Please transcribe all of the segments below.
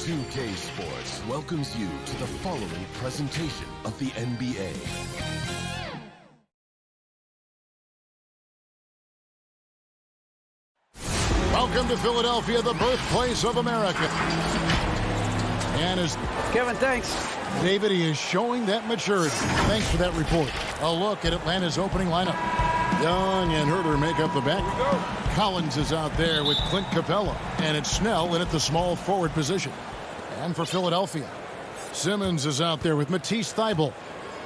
2K Sports welcomes you to the following presentation of the NBA. Welcome to Philadelphia, the birthplace of America. And as Kevin, thanks. David, he is showing that maturity. Thanks for that report. A look at Atlanta's opening lineup. Young and Herter make up the back. Collins is out there with Clint Capella. And it's Snell in at the small forward position. And for Philadelphia, Simmons is out there with Matisse Thybulle.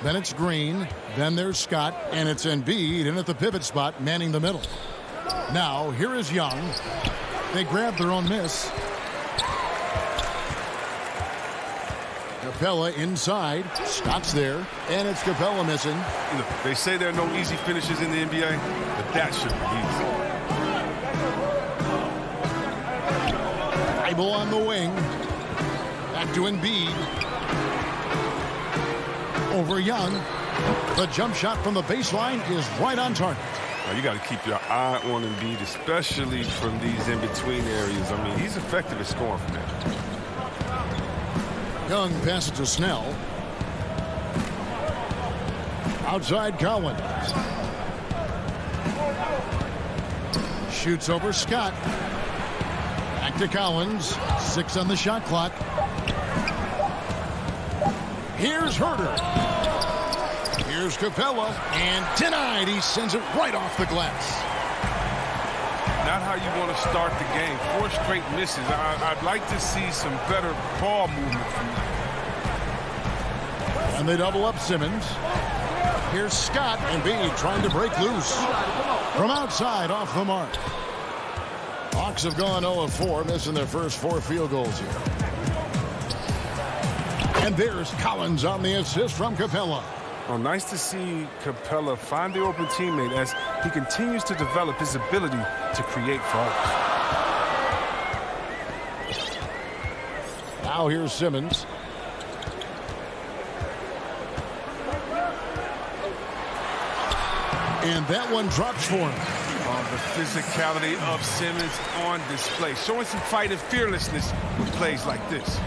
Then it's Green. Then there's Scott. And it's Embiid in at the pivot spot, manning the middle. Now, here is Young. They grab their own miss. Capella inside. Scott's there. And it's Capella missing. You know, they say there are no easy finishes in the NBA, but that should be easy. Thybulle on the wing. Back to Embiid. Over Young. The jump shot from the baseline is right on target. Now, you got to keep your eye on Embiid, especially from these in-between areas. I mean, he's effective at scoring from there. Young passes to Snell. Outside Collins. Shoots over Scott. Back to Collins. 6 on the shot clock. Here's Herter. Here's Capella. And denied. He sends it right off the glass. Not how you want to start the game. 4 straight misses. I'd like to see some better ball movement from you. And they double up Simmons. Here's Scott. Embiid trying to break loose. From outside, off the mark. Hawks have gone 0 of 4, missing their first 4 field goals here. And there's Collins on the assist from Capella. Oh, nice to see Capella find the open teammate as he continues to develop his ability to create for others. Now here's Simmons. And that one drops for him. The physicality of Simmons on display, showing some fight and fearlessness with plays like this.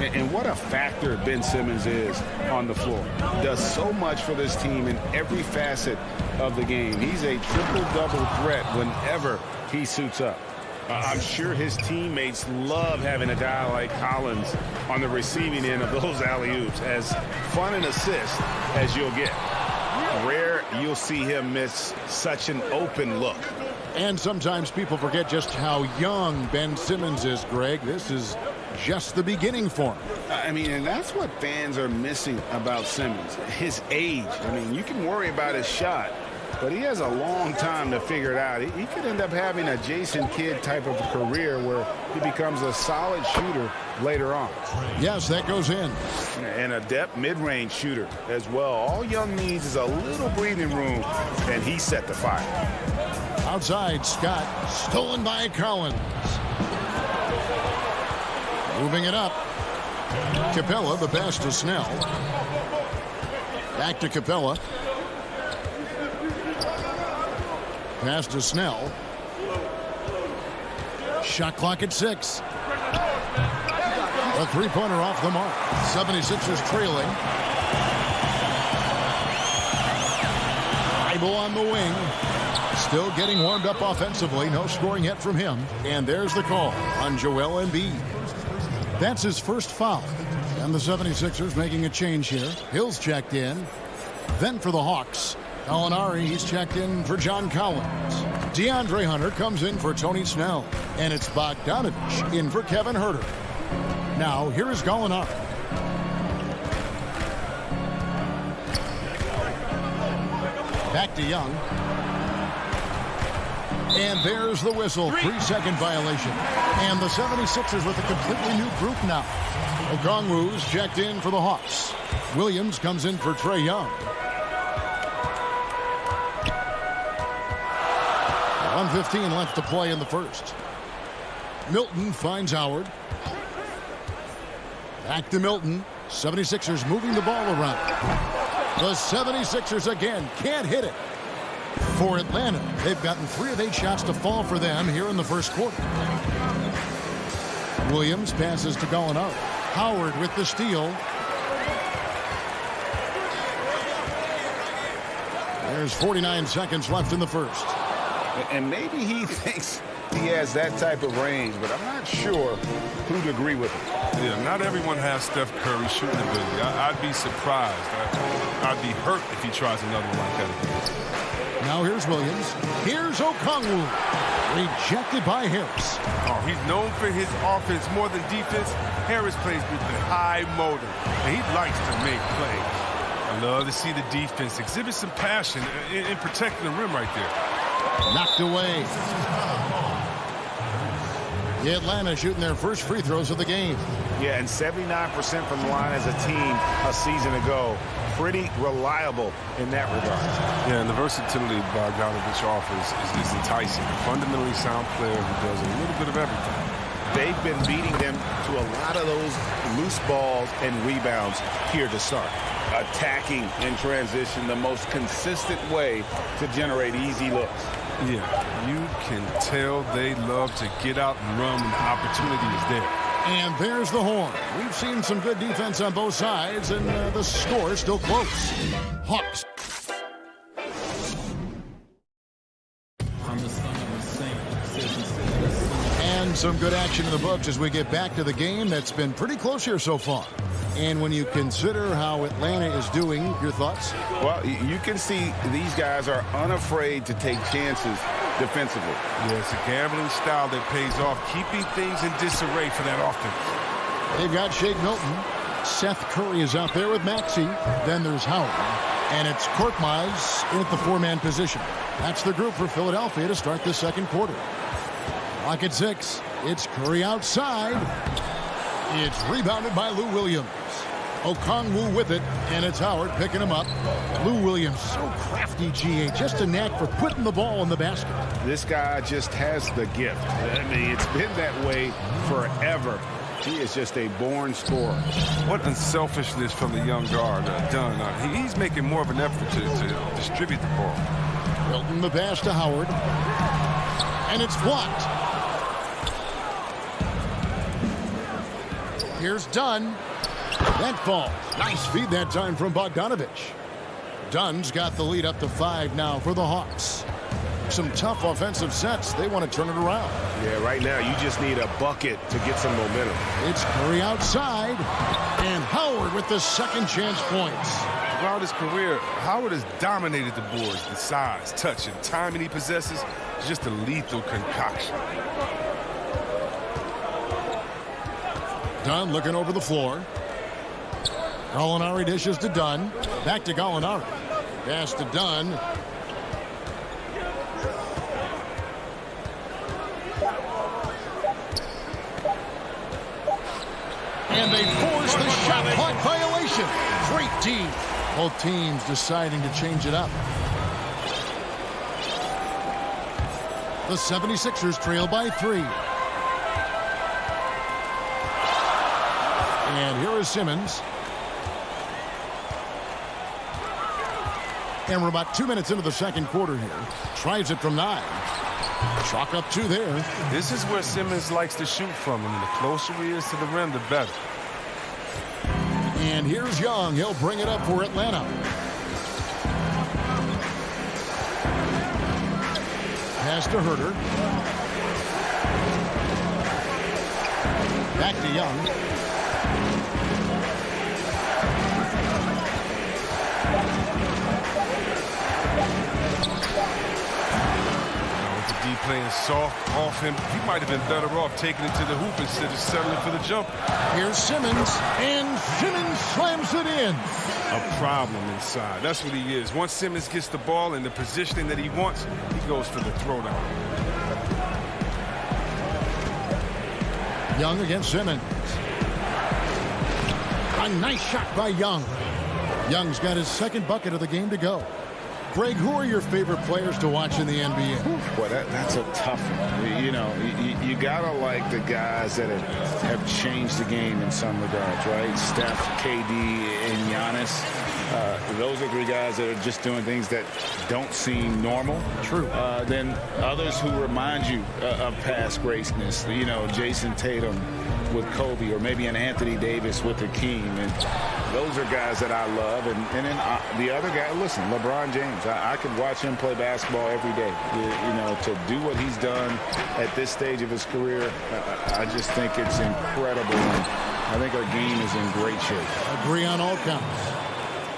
And what a factor Ben Simmons is on the floor. He does so much for this team in every facet of the game. He's a triple-double threat whenever he suits up. I'm sure his teammates love having a guy like Collins on the receiving end of those alley-oops. As fun an assist as you'll get. Rare you'll see him miss such an open look. And sometimes people forget just how young Ben Simmons is, Greg. This is just the beginning for him. I mean, and that's what fans are missing about Simmons, his age. I mean, you can worry about his shot, but he has a long time to figure it out. He could end up having a Jason Kidd type of career where he becomes a solid shooter later on. Yes, that goes in. And a depth mid-range shooter as well. All Young needs is a little breathing room, and he set the fire. Outside, Scott. Stolen by Collins. Moving it up. Capella, the pass to Snell. Back to Capella. Pass to Snell. Shot clock at 6. A three-pointer off the mark. 76ers trailing. Thybulle on the wing. Still getting warmed up offensively. No scoring yet from him. And there's the call on Joel Embiid. That's his first foul. And the 76ers making a change here. Hill's checked in. Then for the Hawks, Gallinari, he's checked in for John Collins. DeAndre Hunter comes in for Tony Snell. And it's Bogdanovich in for Kevin Herter. Now, here is Gallinari. Back to Young. And there's the whistle. 3-second violation. And the 76ers with a completely new group now. Okongwu's checked in for the Hawks. Williams comes in for Trae Young. 1:15 left to play in the first. Milton finds Howard. Back to Milton. 76ers moving the ball around. The 76ers again can't hit it. For Atlanta, they've gotten 3 of 8 shots to fall for them here in the first quarter. Williams passes to Gallinari. Howard with the steal. There's 49 seconds left in the first. And maybe he thinks he has that type of range, but I'm not sure who'd agree with him. Yeah, not everyone has Steph Curry's shooting ability. I'd be surprised. I'd be hurt if he tries another one like that again. Now here's Williams. Here's Okongwu. Rejected by Harris. Oh, he's known for his offense more than defense. Harris plays with the high motor, and he likes to make plays. I love to see the defense exhibit some passion in protecting the rim right there. Knocked away. Atlanta shooting their first free throws of the game. Yeah, and 79% from the line as a team a season ago. Pretty reliable in that regard. Yeah, and the versatility Bogdanovich offers is enticing. A fundamentally sound player who does a little bit of everything. They've been beating them to a lot of those loose balls and rebounds here to start. Attacking in transition, the most consistent way to generate easy looks. Yeah, you can tell they love to get out and run when the opportunity is there. And there's the horn. We've seen some good defense on both sides, and the score is still close. Hawks. And some good action in the books as we get back to the game that's been pretty close here so far. And when you consider how Atlanta is doing, your thoughts? Well, you can see these guys are unafraid to take chances defensively. Yeah, it's a gambling style that pays off, keeping things in disarray for that offense. They've got Shake Milton. Seth Curry is out there with Maxey. Then there's Howard. And it's Korkmaz in at the four-man position. That's the group for Philadelphia to start the second quarter. Clock at 6. It's Curry outside. It's rebounded by Lou Williams. Okongwu with it, and it's Howard picking him up. Lou Williams, so crafty, GA. Just a knack for putting the ball in the basket. This guy just has the gift. I mean, it's been that way forever. He is just a born scorer. What unselfishness from the young guard. Dunn. He's making more of an effort to distribute the ball. Milton the pass to Howard. And it's blocked. Here's Dunn. That falls. Nice feed that time from Bogdanovich. Dunn's got the lead up to 5 now for the Hawks. Some tough offensive sets. They want to turn it around. Yeah, right now you just need a bucket to get some momentum. It's Curry outside. And Howard with the second chance points. Throughout his career, Howard has dominated the boards. The size, touch, and timing he possesses is just a lethal concoction. Dunn looking over the floor. Gallinari dishes to Dunn. Back to Gallinari. Pass to Dunn. And they force the shot clock violation. Great team. Both teams deciding to change it up. The 76ers trail by 3. And here is Simmons. And we're about 2 minutes into the second quarter here. Tries it from 9. Chalk up 2 there. This is where Simmons likes to shoot from, and the closer he is to the rim, the better. And here's Young. He'll bring it up for Atlanta. Pass to Herter. Back to Young. Playing soft off him, he might have been better off taking it to the hoop instead of settling for the jump. Here's Simmons, and Simmons slams it in. A problem inside. That's what he is. Once Simmons gets the ball in the positioning that he wants, he goes for the throwdown. Young against Simmons. A nice shot by Young. Young's got his second bucket of the game to go. Greg, who are your favorite players to watch in the NBA? Boy, that's a tough one. You know, you got to like the guys that have changed the game in some regards, right? Steph, KD, and Giannis. Those are 3 guys that are just doing things that don't seem normal. True. Then others who remind you of past greatness. You know, Jason Tatum, with Kobe, or maybe an Anthony Davis with Hakeem. And those are guys that I love. And then the other guy, listen, LeBron James. I could watch him play basketball every day. You know, to do what he's done at this stage of his career, I just think it's incredible. And I think our game is in great shape. Agree on all counts.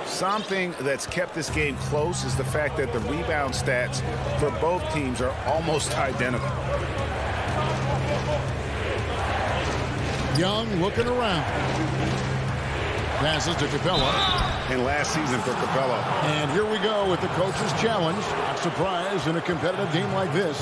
Something that's kept this game close is the fact that the rebound stats for both teams are almost identical. Young looking around. Passes to Capella. And last season for Capella. And here we go with the coach's challenge. Not surprised in a competitive game like this.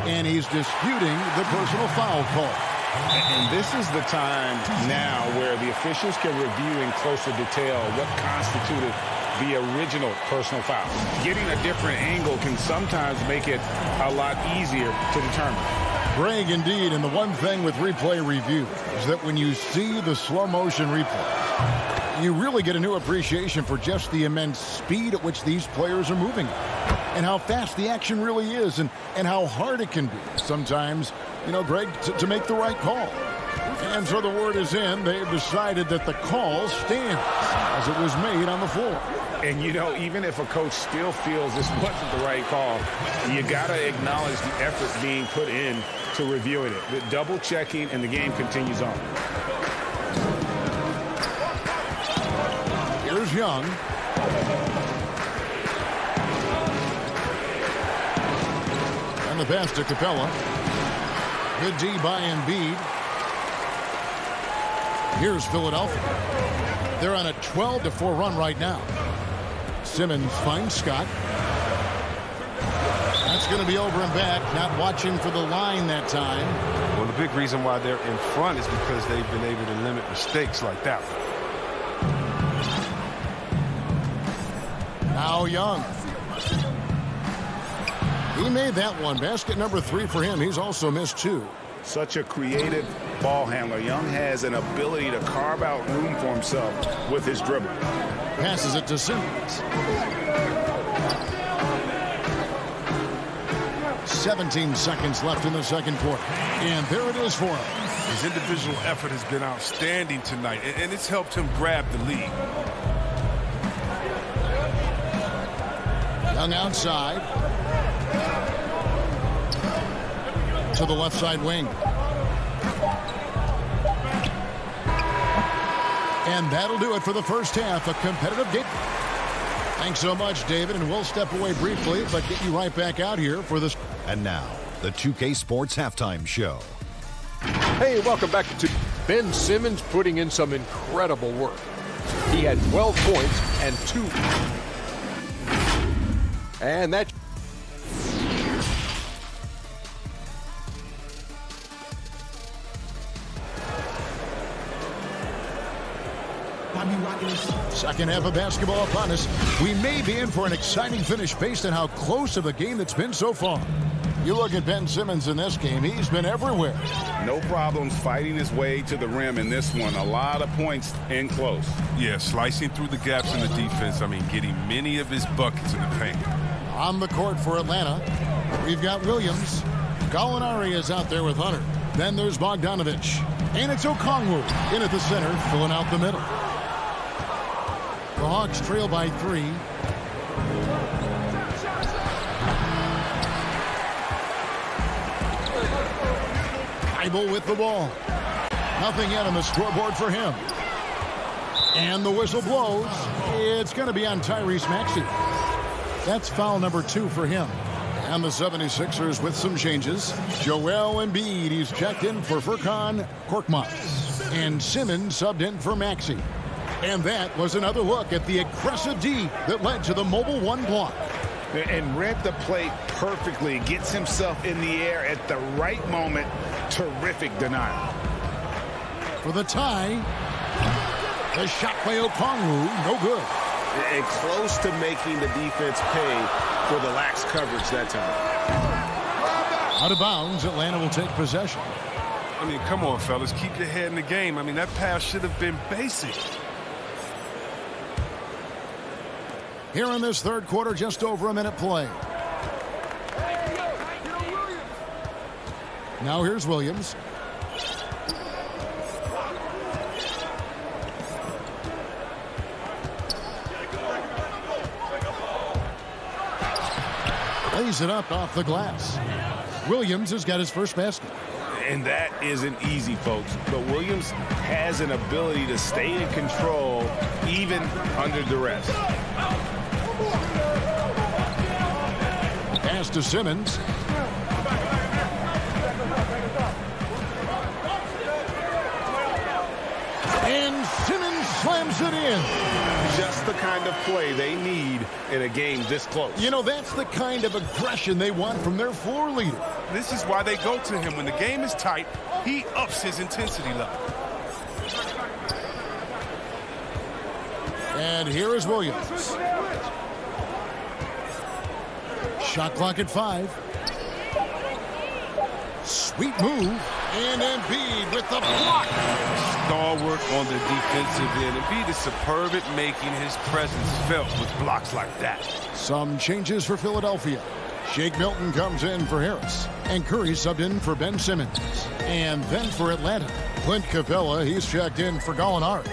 And he's disputing the personal foul call. And this is the time now where the officials can review in closer detail what constituted the original personal foul. Getting a different angle can sometimes make it a lot easier to determine. Greg, indeed, and the one thing with replay review is that when you see the slow motion replay, you really get a new appreciation for just the immense speed at which these players are moving and how fast the action really is and how hard it can be sometimes, you know, Greg, to make the right call. And so the word is in. They've decided that the call stands as it was made on the floor. And, you know, even if a coach still feels this wasn't the right call, you got to acknowledge the effort being put in to reviewing it. The double checking, and the game continues on. Here's Young. And the pass to Capella. Good D by Embiid. Here's Philadelphia. They're on a 12-4 run right now. Simmons finds Scott. That's going to be over and back. Not watching for the line that time. Well, the big reason why they're in front is because they've been able to limit mistakes like that one. Now Young. He made that one. Basket number 3 for him. He's also missed 2. Such a creative ball handler. Young has an ability to carve out room for himself with his dribble. Passes it to Simmons. 17 seconds left in the second quarter. And there it is for him. His individual effort has been outstanding tonight, and it's helped him grab the lead. Young outside. To the left side wing. And that'll do it for the first half. A competitive game. Thanks so much, David. And we'll step away briefly, but get you right back out here for this. And now, the 2K Sports Halftime Show. Hey, welcome back to Ben Simmons putting in some incredible work. He had 12 points and 2. And that. Second half of basketball upon us. We may be in for an exciting finish based on how close of a game that's been so far. You look at Ben Simmons in this game, he's been everywhere. No problems fighting his way to the rim in this one. A lot of points in close. Yeah, slicing through the gaps in the defense. I mean, getting many of his buckets in the paint. On the court for Atlanta, we've got Williams. Gallinari is out there with Hunter. Then there's Bogdanovich. And it's Okongwu in at the center, filling out the middle. The Hawks trail by 3. Bible with the ball. Nothing yet on the scoreboard for him. And the whistle blows. It's going to be on Tyrese Maxey. That's foul number 2 for him. And the 76ers with some changes. Joel Embiid, he's checked in for Furkan Korkmaz. And Simmons subbed in for Maxey. And that was another look at the aggressive D that led to the mobile 1 block. And read the play perfectly. Gets himself in the air at the right moment. Terrific denial. For the tie, the shot by Okongwu, no good. And close to making the defense pay for the lax coverage that time. Out of bounds, Atlanta will take possession. I mean, come on, fellas. Keep your head in the game. I mean, that pass should have been basic. Here in this third quarter, just over a minute play. Now here's Williams. lays it up off the glass. Williams has got his first basket. And that isn't easy, folks. But Williams has an ability to stay in control even under duress. Pass to Simmons. And Simmons slams it in. Just the kind of play they need in a game this close. You know, that's the kind of aggression they want from their floor leader. This is why they go to him. When the game is tight, he ups his intensity level. And here is Williams. Shot clock at 5. Sweet move. And Embiid with the block. Stalwart on the defensive end. Embiid is superb at making his presence felt with blocks like that. Some changes for Philadelphia. Shake Milton comes in for Harris. And Curry subbed in for Ben Simmons. And then for Atlanta, Clint Capella, he's checked in for Gallinari.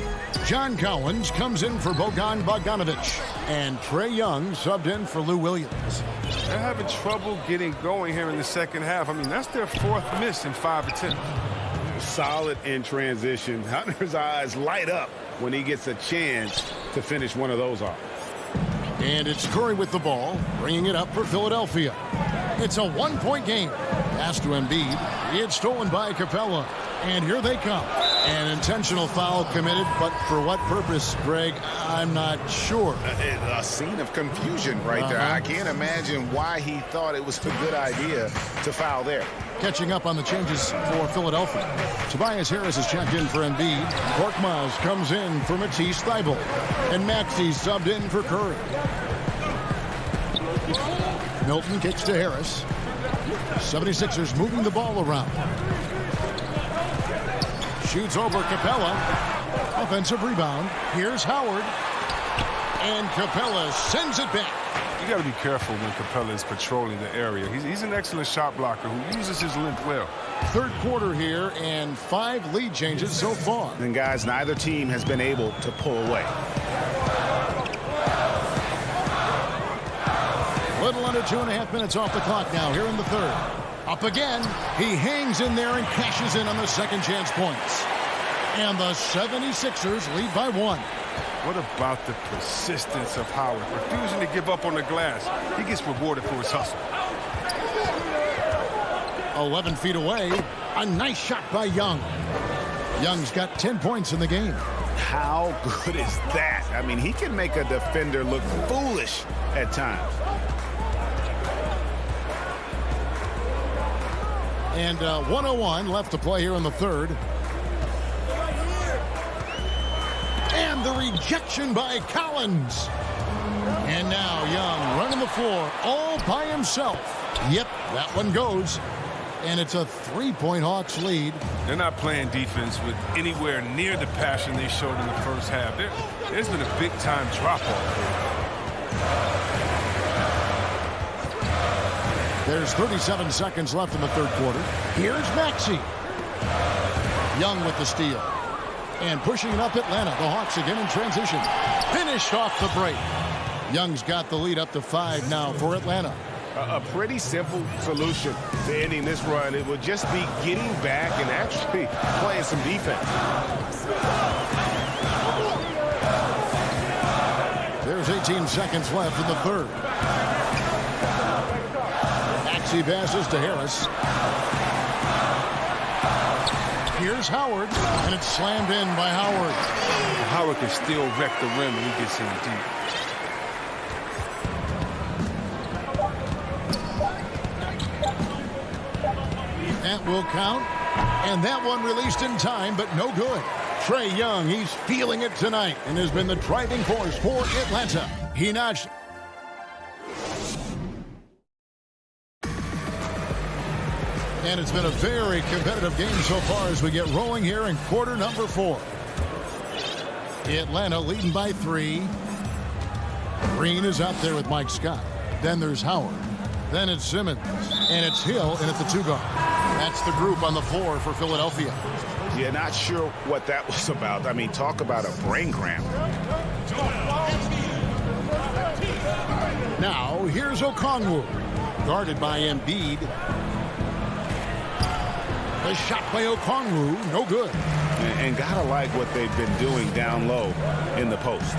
John Collins comes in for Bojan Bogdanovic. And Trae Young subbed in for Lou Williams. They're having trouble getting going here in the second half. I mean, that's their 4th miss in 5 attempts. Solid in transition. Hunter's eyes light up when he gets a chance to finish one of those off. And it's Curry with the ball, bringing it up for Philadelphia. It's a 1-point game. Pass to Embiid. It's stolen by Capella. And here they come. An intentional foul committed, but for what purpose, Greg? I'm not sure. A scene of confusion right there. I can't imagine why he thought it was a good idea to foul there. Catching up on the changes for Philadelphia. Tobias Harris is checked in for Embiid. Korkmaz comes in for Matisse Thybulle. And Maxey subbed in for Curry. Milton kicks to Harris. 76ers moving the ball around. Shoots over Capella. Offensive rebound. Here's Howard. And Capella sends it back. You got to be careful when Capella is patrolling the area. He's an excellent shot blocker who uses his length well. Third quarter here and 5 lead changes so far. And guys, neither team has been able to pull away. Little under 2.5 minutes off the clock now here in the third. Up again. He hangs in there and cashes in on the second chance points. And the 76ers lead by 1. What about the persistence of Howard? Refusing to give up on the glass. He gets rewarded for his hustle. 11 feet away. A nice shot by Young. Young's got 10 points in the game. How good is that? I mean, he can make a defender look foolish at times. And 1:01 left to play here in the third. And the rejection by Collins. And now Young running the floor all by himself. Yep, that one goes. And it's a 3-point Hawks lead. They're not playing defense with anywhere near the passion they showed in the first half. There's been a big-time drop-off. There's 37 seconds left in the third quarter. Here's Maxey. Young with the steal. And pushing it up Atlanta. The Hawks again in transition. Finished off the break. Young's got the lead up to 5 now for Atlanta. A pretty simple solution to ending this run. It would just be getting back and actually playing some defense. There's 18 seconds left in the third. Maxey passes to Harris. Here's Howard, and it's slammed in by Howard. Howard can still wreck the rim when he gets in deep. That will count, and that one released in time, but no good. Trae Young, he's feeling it tonight and has been the driving force for Atlanta. He notched. And it's been a very competitive game so far as we get rolling here in quarter number 4. Atlanta leading by 3. Green is out there with Mike Scott. Then there's Howard. Then it's Simmons. And it's Hill in at the 2-guard. That's the group on the floor for Philadelphia. Yeah, not sure what that was about. I mean, talk about a brain cramp. Now, here's Okongwu. guarded by Embiid. The shot by Okongwu, no good. And gotta like what they've been doing down low in the post.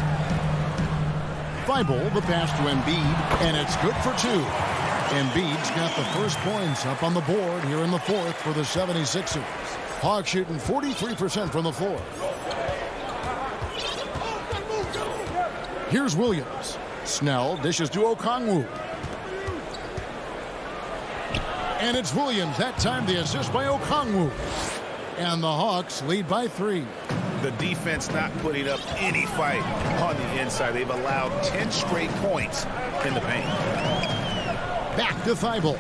Thibault, the pass to Embiid, and it's good for two. Embiid's got the first points up on the board here in the fourth for the 76ers. Hawks shooting 43% from the floor. Here's Williams. Snell dishes to Okongwu. And it's Williams. That time the assist by Okongwu. And the Hawks lead by 3. The defense not putting up any fight on the inside. They've allowed 10 straight points in the paint. Back to Thibault.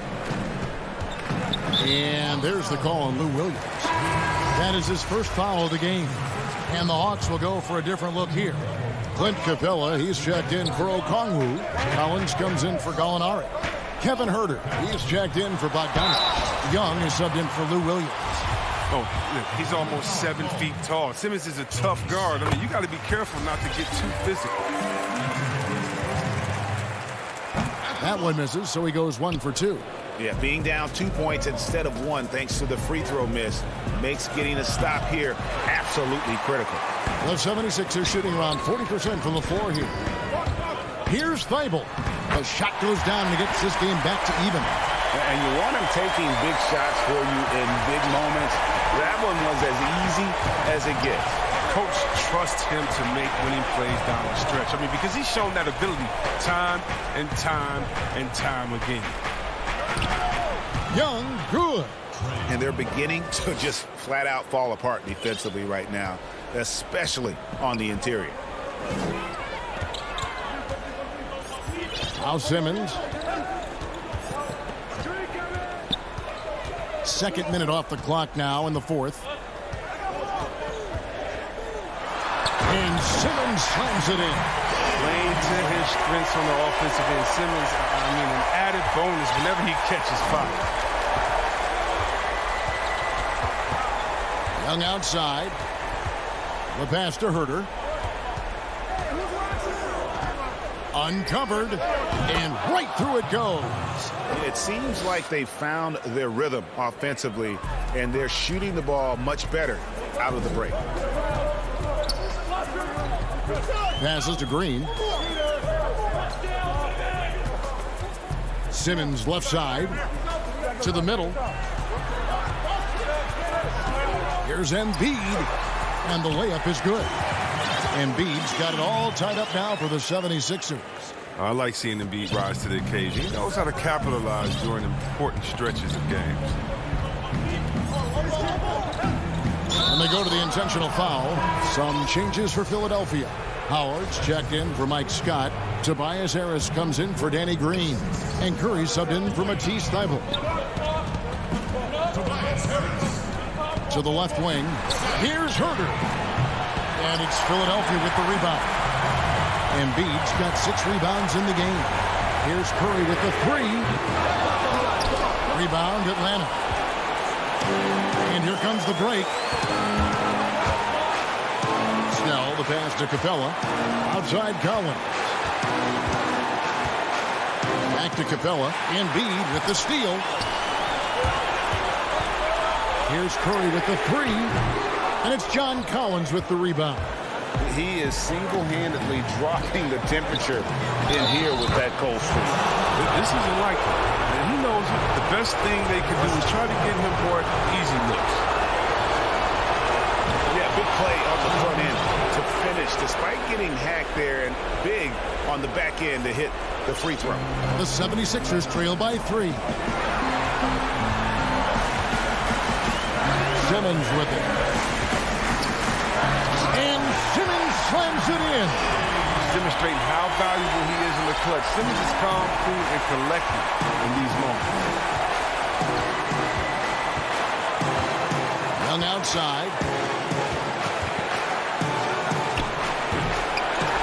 And there's the call on Lou Williams. That is his first foul of the game. And the Hawks will go for a different look here. Clint Capella, he's checked in for Okongwu. Collins comes in for Gallinari. Kevin Huerter, he's checked in for Bogdanovic. Young is subbed in for Lou Williams. Oh, he's almost 7 feet tall. Simmons is a tough guard. I mean, you got to be careful not to get too physical. That one misses, so he goes 1 for 2. Yeah, being down 2 points instead of 1 thanks to the free throw miss makes getting a stop here absolutely critical. The 76ers shooting around 40% from the floor here. Here's Thibault. The shot goes down and he gets this game back to even. And you want him taking big shots for you in big moments. That one was as easy as it gets. Coach trusts him to make winning plays down the stretch. I mean, because he's shown that ability time and time and time again. Young, good. And they're beginning to just flat out fall apart defensively right now, especially on the interior. Now Simmons. Second minute off the clock now in the fourth. And Simmons slams it in. Playing to his strengths on the offensive end. Simmons, I mean, an added bonus whenever he catches fire. Young outside. The pass to Huerter. Uncovered. And right through it goes. It seems like they found their rhythm offensively, and they're shooting the ball much better out of the break. Passes to Green. Simmons left side to the middle. Here's Embiid, and the layup is good. Embiid's got it all tied up now for the 76ers. I like seeing Embiid rise to the occasion. He knows how to capitalize during important stretches of games. And they go to the intentional foul. Some changes for Philadelphia. Howard's checked in for Mike Scott. Tobias Harris comes in for Danny Green. And Curry subbed in for Matisse Thybulle. To the left wing. Here's Huerter. And it's Philadelphia with the rebound. Embiid's got 6 rebounds in the game. Here's Curry with the 3. Rebound Atlanta. And here comes the break. Snell, the pass to Capella. Outside Collins. Back to Capella. Embiid with the steal. Here's Curry with the 3. And it's John Collins with the rebound. He is single-handedly dropping the temperature in here with that cold streak. This isn't like him. And he knows the best thing they can do is try to get him more easy looks. Yeah, big play on the front end to finish, despite getting hacked there, and big on the back end to hit the free throw. The 76ers trail by 3. Simmons with it. And Simmons slams it in. Demonstrating how valuable he is in the clutch. Simmons is calm, cool, and collected in these moments. Young outside.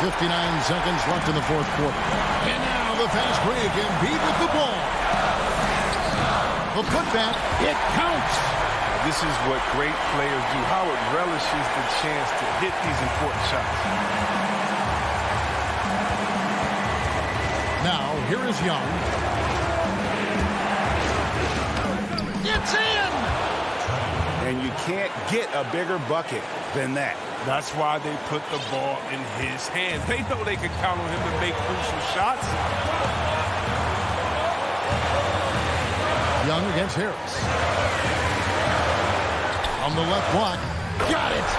59 seconds left in the fourth quarter. And now the fast break. Embiid with the ball. The putback. It counts. This is what great players do. Howard relishes the chance to hit these important shots. Now, here is Young. It's in! And you can't get a bigger bucket than that. That's why they put the ball in his hands. They know they can count on him to make crucial shots. Young against Harris. On the left block. Got it!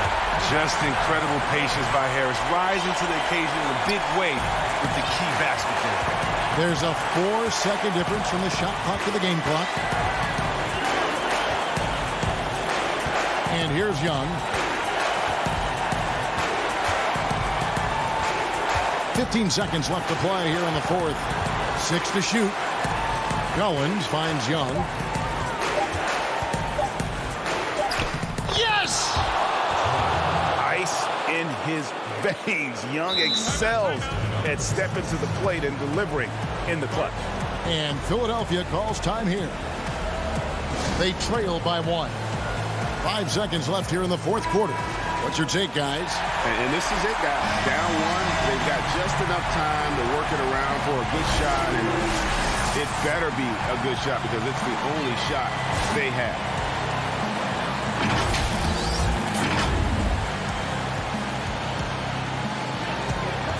Just incredible patience by Harris, rising to the occasion in a big way with the key basket there. There's a 4-second difference from the shot clock to the game clock. And here's Young. 15 seconds left to play here in the fourth. 6 to shoot. Collins finds Young. Yes! Ice in his veins. Young excels at stepping to the plate and delivering in the clutch. And Philadelphia calls time here. They trail by 1. 5 seconds left here in the fourth quarter. What's your take, guys? And this is it, guys. Down 1. They've got just enough time to work it around for a good shot. And it better be a good shot because it's the only shot they have.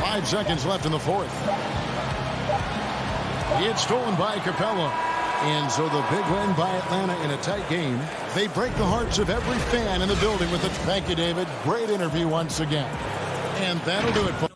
Five seconds left in the fourth. It's stolen by Capella. And so the big win by Atlanta in a tight game. They break the hearts of every fan in the building with it. Thank you, David. Great interview once again. And that'll do it, folks.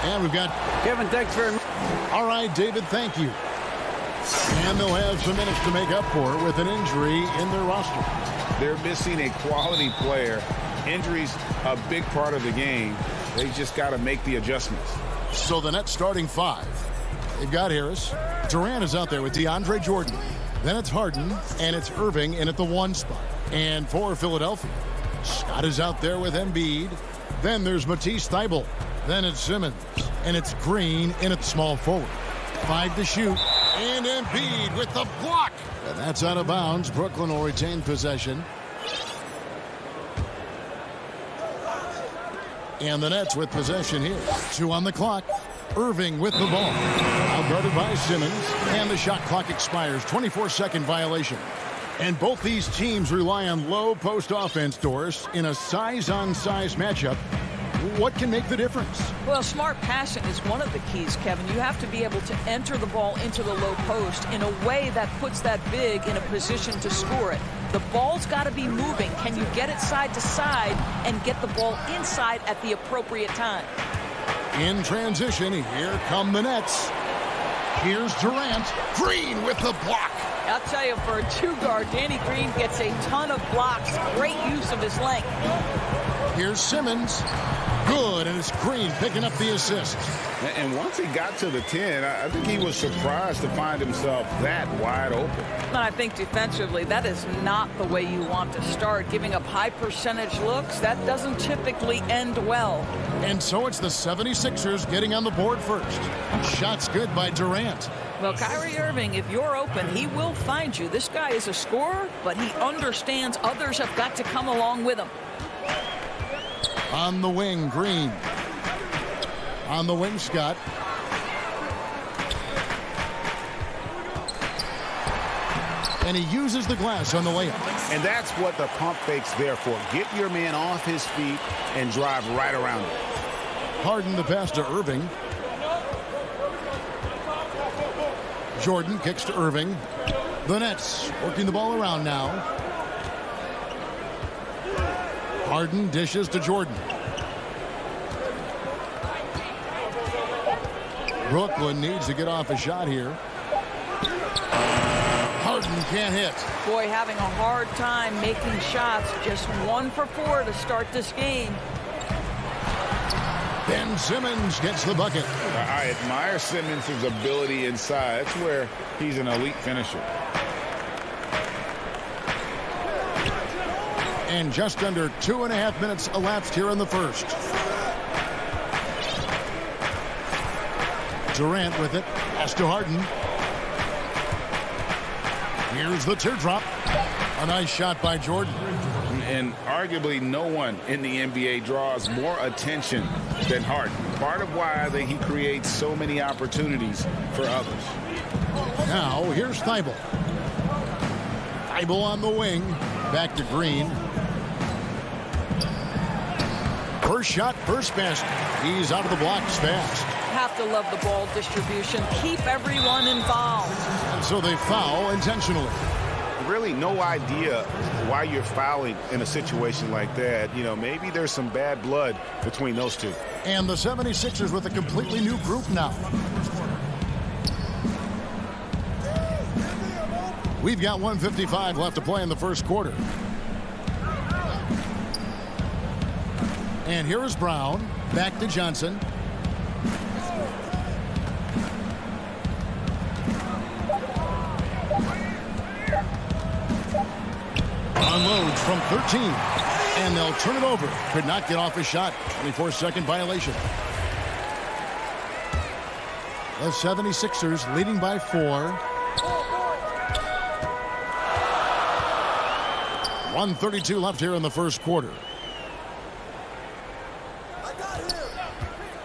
And we've got Kevin, thanks very much. All right, David, thank you. And they'll have some minutes to make up for with an injury in their roster. They're missing a quality player. Injuries a big part of the game. They just got to make the adjustments. So the Nets starting five. They've got Harris. Durant is out there with DeAndre Jordan. Then it's Harden, and it's Irving in at the 1 spot. And for Philadelphia, Scott is out there with Embiid. Then there's Matisse Thybulle. Then it's Simmons. And it's Green in at small forward. 5 to shoot. And Embiid with the block. And that's out of bounds. Brooklyn will retain possession. And the Nets with possession here. 2 on the clock. Irving with the ball. Now guarded by Simmons. And the shot clock expires. 24-second violation. And both these teams rely on low post offense, Doris, in a size-on-size matchup. What can make the difference? Well, smart passing is one of the keys, Kevin. You have to be able to enter the ball into the low post in a way that puts that big in a position to score it. The ball's got to be moving. Can you get it side to side and get the ball inside at the appropriate time? In transition, here come the Nets. Here's Durant. Green with the block. I'll tell you, for a 2-guard, Danny Green gets a ton of blocks. Great use of his length. Here's Simmons. Good, and it's Green picking up the assist. And once he got to the 10, I think he was surprised to find himself that wide open. And I think defensively, that is not the way you want to start. Giving up high percentage looks, that doesn't typically end well. And so it's the 76ers getting on the board first. Shots good by Durant. Well, Kyrie Irving, if you're open, he will find you. This guy is a scorer, but he understands others have got to come along with him. On the wing, Green. On the wing, Scott. And he uses the glass on the layup. And that's what the pump fake's there for. Get your man off his feet and drive right around him. Harden the pass to Irving. Jordan kicks to Irving. The Nets working the ball around now. Harden dishes to Jordan. Brooklyn needs to get off a shot here. Harden can't hit. Boy, having a hard time making shots. Just 1 for 4 to start this game. Ben Simmons gets the bucket. I admire Simmons' ability inside. That's where he's an elite finisher. And just under 2.5 minutes elapsed here in the first. Durant with it. Pass to Harden. Here's the teardrop. A nice shot by Jordan. And arguably no one in the NBA draws more attention than Harden. Part of why he creates so many opportunities for others. Now here's Thybulle. Thybulle on the wing. Back to Green. First shot, first basket. He's out of the blocks fast. Have to love the ball distribution. Keep everyone involved. And so they foul intentionally. Really no idea why you're fouling in a situation like that. You know, maybe there's some bad blood between those two. And the 76ers with a completely new group now. We've got 1:55 left to play in the first quarter. And here is Brown. Back to Johnson. Unloads from 13. And they'll turn it over. Could not get off his shot. 24-second violation. The 76ers leading by 4. 1:32 left here in the first quarter.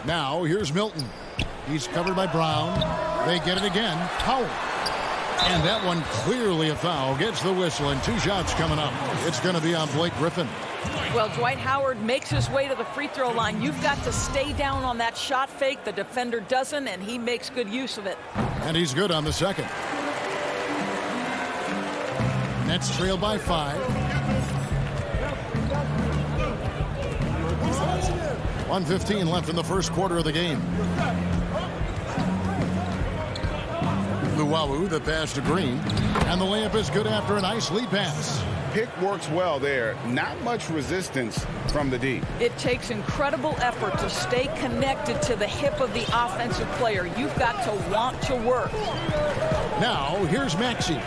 Now here's Milton. He's covered by Brown. They get it again. Howard. And that one clearly a foul. Gets the whistle and 2 shots coming up. It's going to be on Blake Griffin. Well, Dwight Howard makes his way to the free throw line. You've got to stay down on that shot fake. The defender doesn't, and he makes good use of it. And he's good on the second. Nets trail by 5. 1:15 left in the first quarter of the game. Lou Luau, the pass to Green. And the layup is good after a nice lead pass. Pick works well there. Not much resistance from the D. It takes incredible effort to stay connected to the hip of the offensive player. You've got to want to work. Now, here's Maxey.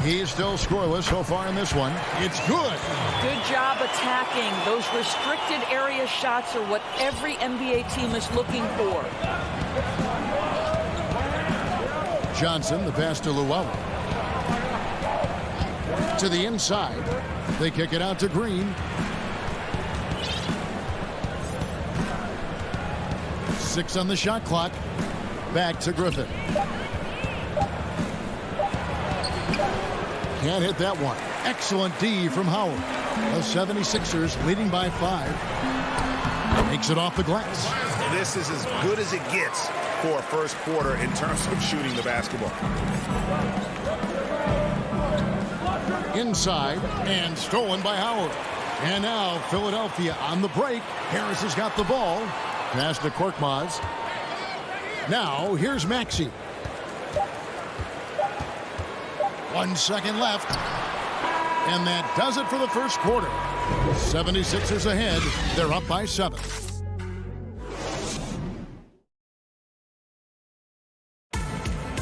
He's still scoreless so far in this one. It's good. Good job attacking. Those restricted area shots are what every NBA team is looking for. Johnson, the pass to Luau. To the inside. They kick it out to Green. 6 on the shot clock. Back to Griffin. Can't hit that one. Excellent D from Howard. The 76ers leading by 5. Makes it off the glass. This is as good as it gets for a first quarter in terms of shooting the basketball. Inside and stolen by Howard. And now Philadelphia on the break. Harris has got the ball. Pass to Korkmaz. Now here's Maxey. 1 second left. And that does it for the first quarter. 76ers ahead. They're up by 7.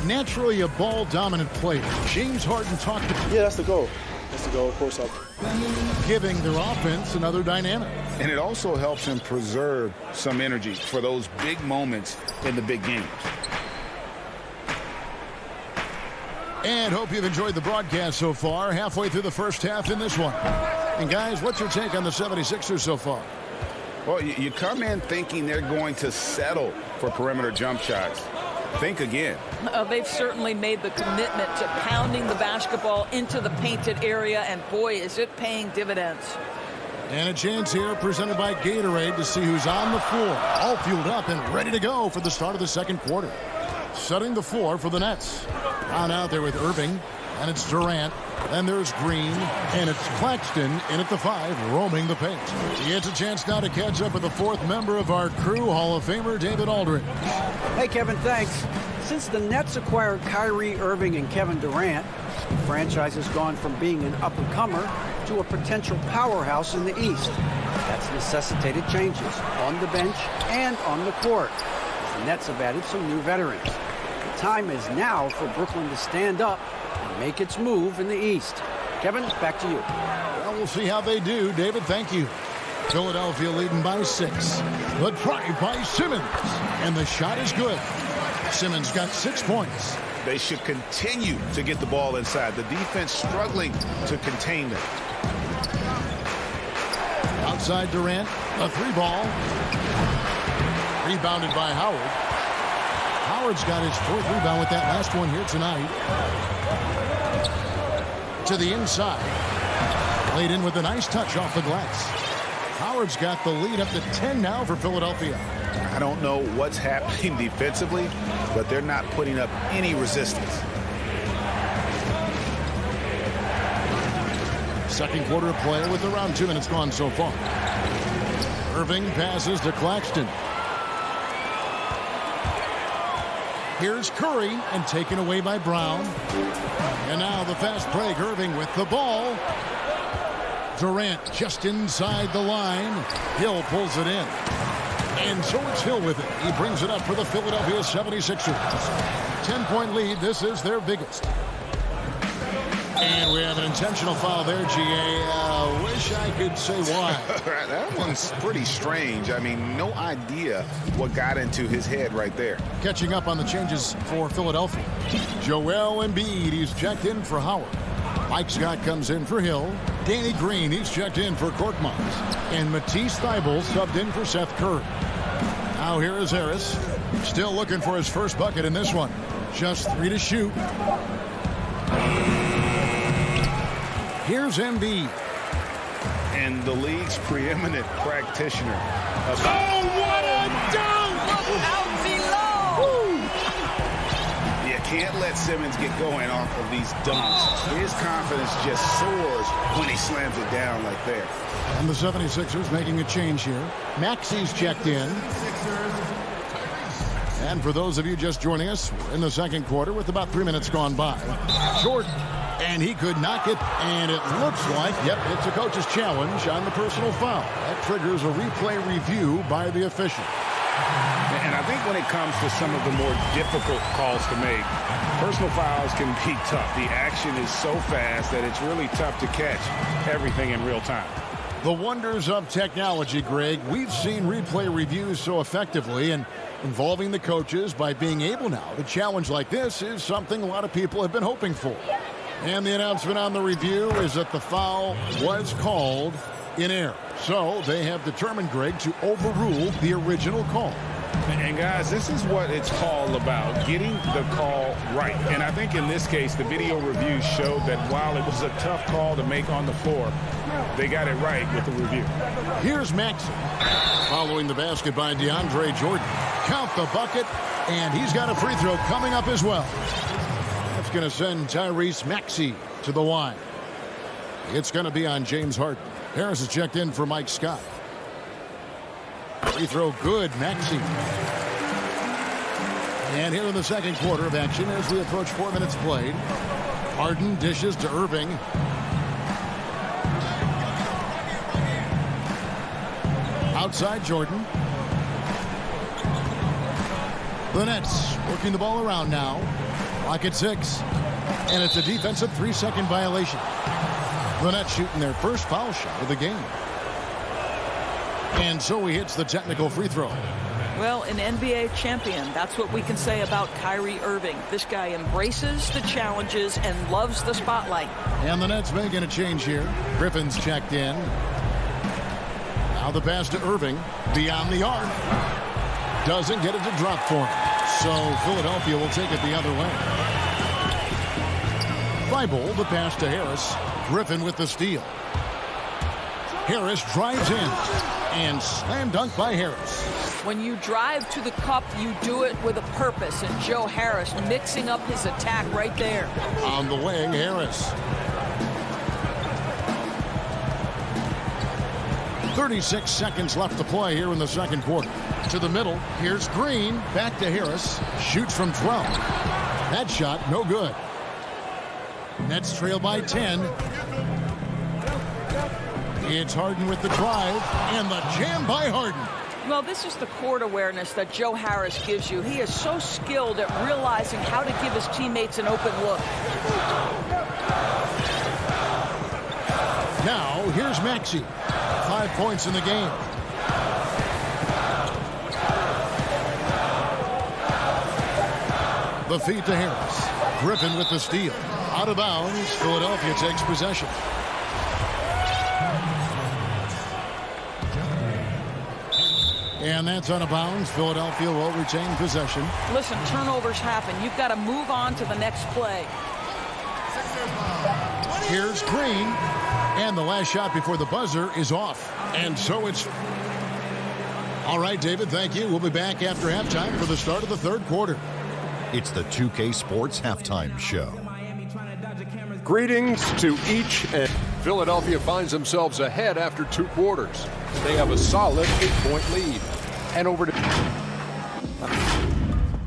Naturally a ball-dominant player. James Harden talked to... Yeah, that's the goal. That's the goal, of course. Giving their offense another dynamic. And it also helps him preserve some energy for those big moments in the big games. And hope you've enjoyed the broadcast so far. Halfway through the first half in this one. And guys, what's your take on the 76ers so far? Well, you come in thinking they're going to settle for perimeter jump shots. Think again. They've certainly made the commitment to pounding the basketball into the painted area, and boy, is it paying dividends. And a chance here presented by Gatorade to see who's on the floor. All fueled up and ready to go for the start of the second quarter. Setting the floor for the Nets. On out there with Irving, and it's Durant. Then there's Green, and it's Claxton in at the 5, roaming the paint. He gets a chance now to catch up with the 4th member of our crew, Hall of Famer David Aldridge. Hey, Kevin, thanks. Since the Nets acquired Kyrie Irving and Kevin Durant, the franchise has gone from being an up-and-comer to a potential powerhouse in the East. That's necessitated changes on the bench and on the court. The Nets have added some new veterans. The time is now for Brooklyn to stand up and make its move in the East. Kevin, back to you. Well, we'll see how they do. David, thank you. Philadelphia leading by 6. The drive by Simmons. And the shot is good. Simmons got 6 points. They should continue to get the ball inside. The defense struggling to contain them. Outside Durant, a 3-ball. Rebounded by Howard. Howard's got his 4th rebound with that last one here tonight. To the inside. Laid in with a nice touch off the glass. Howard's got the lead up to 10 now for Philadelphia. I don't know what's happening defensively, but they're not putting up any resistance. Second quarter play with around 2 minutes gone so far. Irving passes to Claxton. Here's Curry, and taken away by Brown. And now the fast break. Irving with the ball. Durant just inside the line. Hill pulls it in. And so it's Hill with it. He brings it up for the Philadelphia 76ers. 10-point lead. This is their biggest. And we have an intentional foul there, G.A. Wish I could say why. That one's pretty strange. I mean, no idea what got into his head right there. Catching up on the changes for Philadelphia. Joel Embiid, he's checked in for Howard. Mike Scott comes in for Hill. Danny Green, he's checked in for Korkmaz. And Matisse Thybulle subbed in for Seth Curry. Now here is Harris. Still looking for his first bucket in this one. Just 3 to shoot. Here's Embiid. And the league's preeminent practitioner. Oh, what a dunk! Look out below! You can't let Simmons get going off of these dunks. His confidence just soars when he slams it down like that. And the 76ers making a change here. Maxey's checked in. And for those of you just joining us, we're in the second quarter with about 3 minutes gone by. Jordan, and he could knock it, and it looks like, yep, it's a coach's challenge on the personal foul. That triggers a replay review by the official. And I think when it comes to some of the more difficult calls to make, personal fouls can be tough. The action is so fast that it's really tough to catch everything in real time. The wonders of technology, Greg. We've seen replay reviews so effectively, and involving the coaches by being able now to challenge like this is something a lot of people have been hoping for. And the announcement on the review is that the foul was called in error. So they have determined, Greg, to overrule the original call. And guys, this is what it's all about, getting the call right. And I think in this case, the video review showed that while it was a tough call to make on the floor, they got it right with the review. Here's Maxey. Following the basket by DeAndre Jordan. Count the bucket, and he's got a free throw coming up as well. That's going to send Tyrese Maxey to the line. It's going to be on James Harden. Harris is checked in for Mike Scott. Free throw good, Maxey. And here in the second quarter of action as we approach 4 minutes played. Harden dishes to Irving. Outside Jordan. The Nets working the ball around now. Clock at 6. And it's a defensive 3-second violation. The Nets shooting their first foul shot of the game. And so he hits the technical free throw. Well, an NBA champion. That's what we can say about Kyrie Irving. This guy embraces the challenges and loves the spotlight. And the Nets making a change here. Griffin's checked in. Now the pass to Irving. Beyond the arc. Doesn't get it to drop for him. So Philadelphia will take it the other way. Thibault, the pass to Harris. Griffin with the steal. Harris drives in. And slam dunk by Harris. When you drive to the cup, you do it with a purpose. And Joe Harris mixing up his attack right there. On the wing, Harris. 36 seconds left to play here in the second quarter. To the middle. Here's Green. Back to Harris. Shoots from 12. That shot, no good. Nets trail by 10. It's Harden with the drive, and the jam by Harden. Well, this is the court awareness that Joe Harris gives you. He is so skilled at realizing how to give his teammates an open look. Now, here's Maxey. 5 points in the game. The feed to Harris. Griffin with the steal. Out of bounds, Philadelphia takes possession. And that's out of bounds. Philadelphia will retain possession. Listen, turnovers happen. You've got to move on to the next play. Here's Green. And the last shot before the buzzer is off. And so it's... All right, David, thank you. We'll be back after halftime for the start of the third quarter. It's the 2K Sports Halftime Show. Greetings to each and Philadelphia finds themselves ahead after 2 quarters. They have a solid 8-point lead. And over to...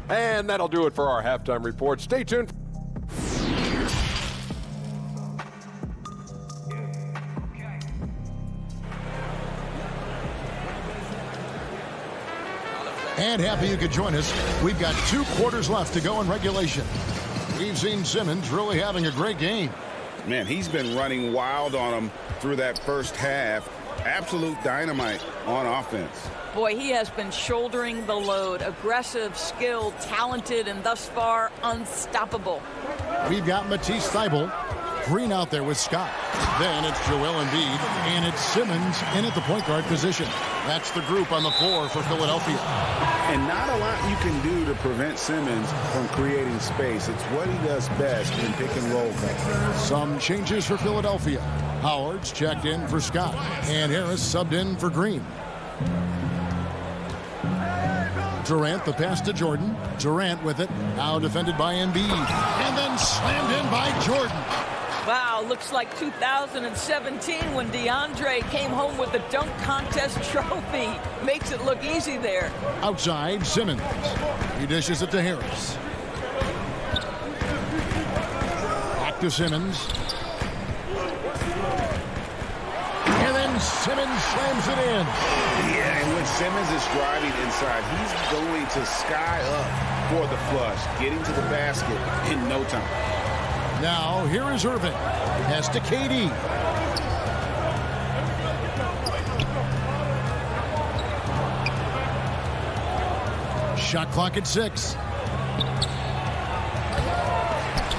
And that'll do it for our halftime report. Stay tuned. And happy you could join us. We've got 2 quarters left to go in regulation. We've seen Simmons really having a great game. Man, he's been running wild on them through that first half. Absolute dynamite on offense. Boy, he has been shouldering the load. Aggressive, skilled, talented, and thus far unstoppable. We've got Matisse Thybulle. Green out there with Scott. Then it's Joel Embiid, and it's Simmons in at the point guard position. That's the group on the floor for Philadelphia. And not a lot you can do to prevent Simmons from creating space. It's what he does best in pick and roll. Some changes for Philadelphia. Howard's checked in for Scott, and Harris subbed in for Green. Durant, the pass to Jordan. Durant with it, now defended by Embiid, and then slammed in by Jordan. Wow, looks like 2017 when DeAndre came home with the dunk contest trophy. Makes it look easy there. Outside, Simmons. He dishes it to Harris. Back to Simmons. And then Simmons slams it in. Yeah, and when Simmons is driving inside, he's going to sky up for the flush, getting to the basket in no time. Now, here is Irving. Pass to KD. Shot clock at 6.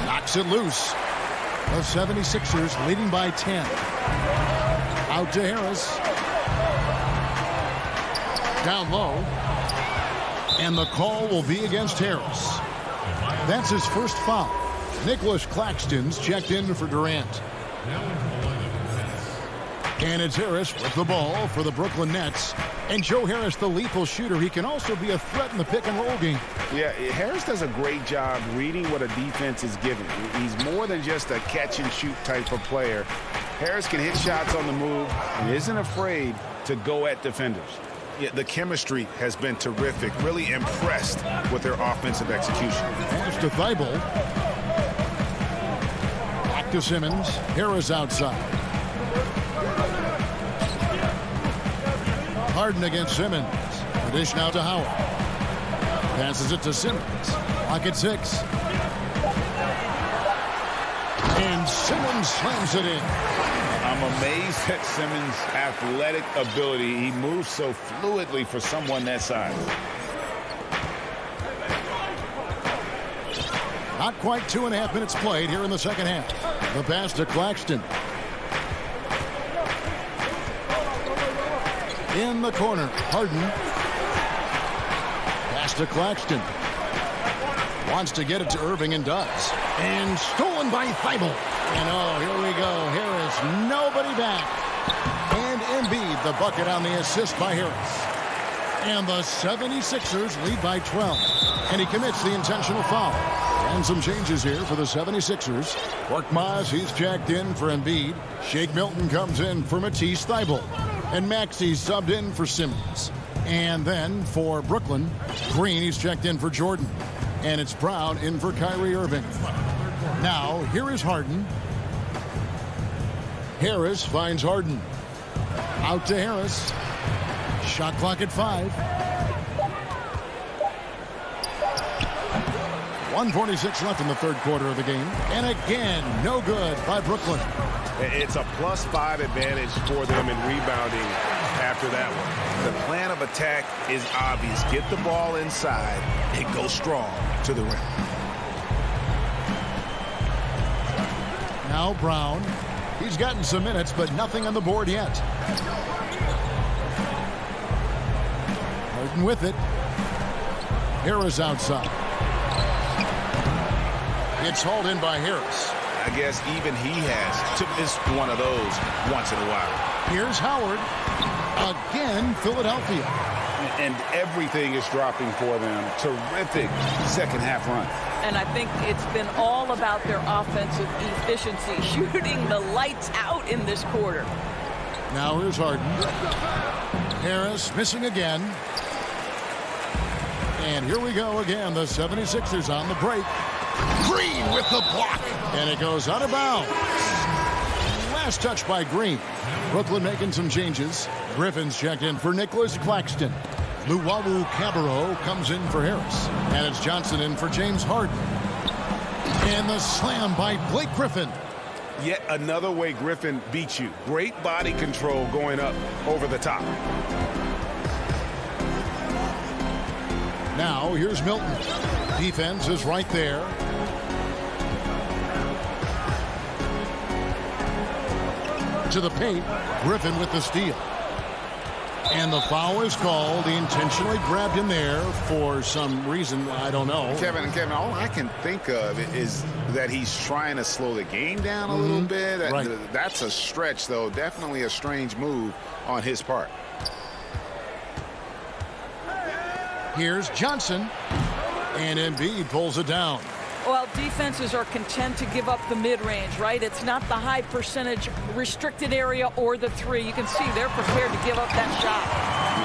Knocks it loose. The 76ers leading by 10. Out to Harris. Down low. And the call will be against Harris. That's his first foul. Nicholas Claxton's checked in for Durant. And it's Harris with the ball for the Brooklyn Nets. And Joe Harris, the lethal shooter, he can also be a threat in the pick-and-roll game. Yeah, Harris does a great job reading what a defense is giving. He's more than just a catch-and-shoot type of player. Harris can hit shots on the move and isn't afraid to go at defenders. Yeah, the chemistry has been terrific. Really impressed with their offensive execution. Pass to Thibault. Back to Simmons. Harris outside. Harden against Simmons. The dish now to Howard. Passes it to Simmons. Clock at 6. And Simmons slams it in. I'm amazed at Simmons' athletic ability. He moves so fluidly for someone that size. Not quite 2.5 minutes played here in the second half. The pass to Claxton. In the corner, Harden. Pass to Claxton. Wants to get it to Irving and does. And stolen by Thibault. And oh, here we go. Harris, nobody back. And Embiid, the bucket on the assist by Harris. And the 76ers lead by 12. And he commits the intentional foul. And some changes here for the 76ers. Korkmaz, he's checked in for Embiid. Shake Milton comes in for Matisse Thybulle. And Maxey subbed in for Simmons. And then for Brooklyn, Green, he's checked in for Jordan. And it's Brown in for Kyrie Irving. Now, here is Harden. Harris finds Harden. Out to Harris. Shot clock at 5. 1:46 left in the third quarter of the game. And again, no good by Brooklyn. It's a +5 advantage for them in rebounding after that one. The plan of attack is obvious. Get the ball inside and go strong to the rim. Now Brown. He's gotten some minutes, but nothing on the board yet. Harden with it. Harris outside. It's hauled in by Harris. I guess even he has to miss one of those once in a while. Here's Howard. Again, Philadelphia. And everything is dropping for them. Terrific second half run. And I think it's been all about their offensive efficiency, shooting the lights out in this quarter. Now here's Harden. Harris missing again. And here we go again. The 76ers on the break. Green with the block. And it goes out of bounds. Last touch by Green. Brooklyn making some changes. Griffin's checked in for Nicholas Claxton. Luwawu Cabarro comes in for Harris. And it's Johnson in for James Harden. And the slam by Blake Griffin. Yet another way Griffin beats you. Great body control going up over the top. Now here's Milton. Defense is right there. To the paint. Griffin with the steal. And the foul is called. He intentionally grabbed him there for some reason. I don't know. Kevin, all I can think of is that he's trying to slow the game down a little bit. Right. That's a stretch, though. Definitely a strange move on his part. Here's Johnson. And Embiid pulls it down. Well, defenses are content to give up the mid-range, right? It's not the high percentage restricted area or the three. You can see they're prepared to give up that shot.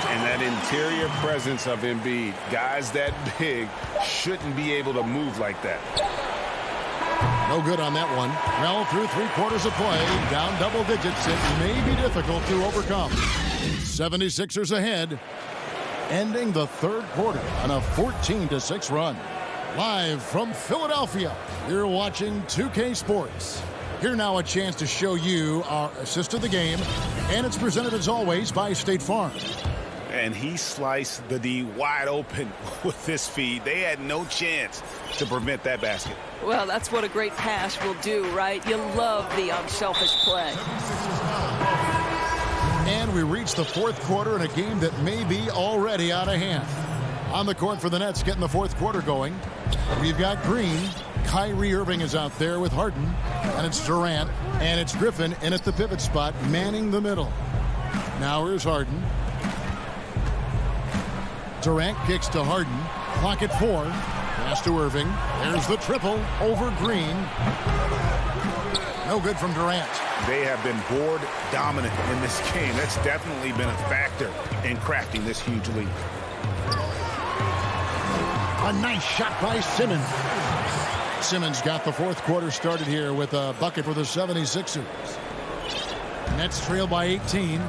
And that interior presence of Embiid, guys that big shouldn't be able to move like that. No good on that one. Well, through 3 quarters of play, down double digits, it may be difficult to overcome. 76ers ahead, ending the 3rd quarter on a 14-6 run. Live from Philadelphia, you're watching 2K Sports. Here now a chance to show you our assist of the game, and it's presented as always by State Farm. And he sliced the D wide open with this feed. They had no chance to prevent that basket. Well, that's what a great pass will do, right? You love the unselfish play. And we reach the 4th quarter in a game that may be already out of hand. On the court for the Nets, getting the 4th quarter going. We've got Green. Kyrie Irving is out there with Harden. And it's Durant. And it's Griffin in at the pivot spot, manning the middle. Now here's Harden. Durant kicks to Harden. Clock at 4. Pass to Irving. There's the triple over Green. No good from Durant. They have been board dominant in this game. That's definitely been a factor in crafting this huge lead. A nice shot by Simmons. Simmons got the 4th quarter started here with a bucket for the 76ers. Nets trail by 18.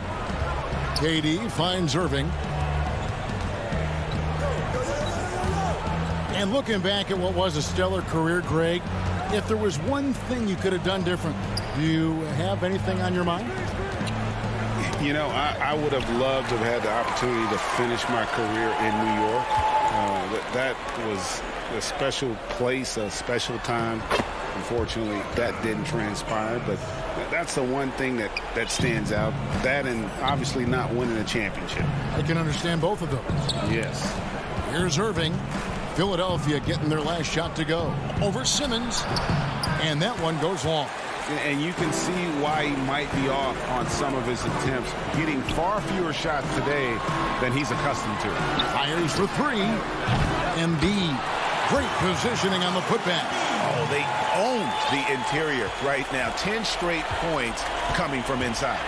KD finds Irving. And looking back at what was a stellar career, Greg, if there was one thing you could have done different, do you have anything on your mind? You know, I would have loved to have had the opportunity to finish my career in New York. That was a special place, a special time. Unfortunately, that didn't transpire, but that's the one thing that stands out. That and obviously not winning a championship. I can understand both of those. Yes. Here's Irving. Philadelphia getting their last shot to go. Over Simmons. And that one goes long. And you can see why he might be off on some of his attempts, getting far fewer shots today than he's accustomed to. Fires for 3. Embiid. Great positioning on the putback. Oh, they own the interior right now. 10 straight points coming from inside.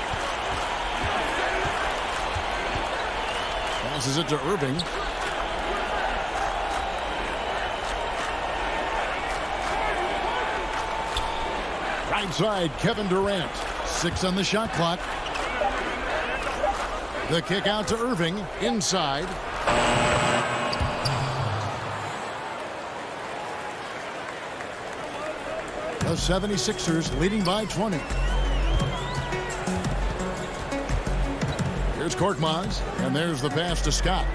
Passes it to Irving. Right side, Kevin Durant. 6 on the shot clock. The kick out to Irving. Inside. The 76ers leading by 20. Here's Korkmaz, and there's the pass to Scott.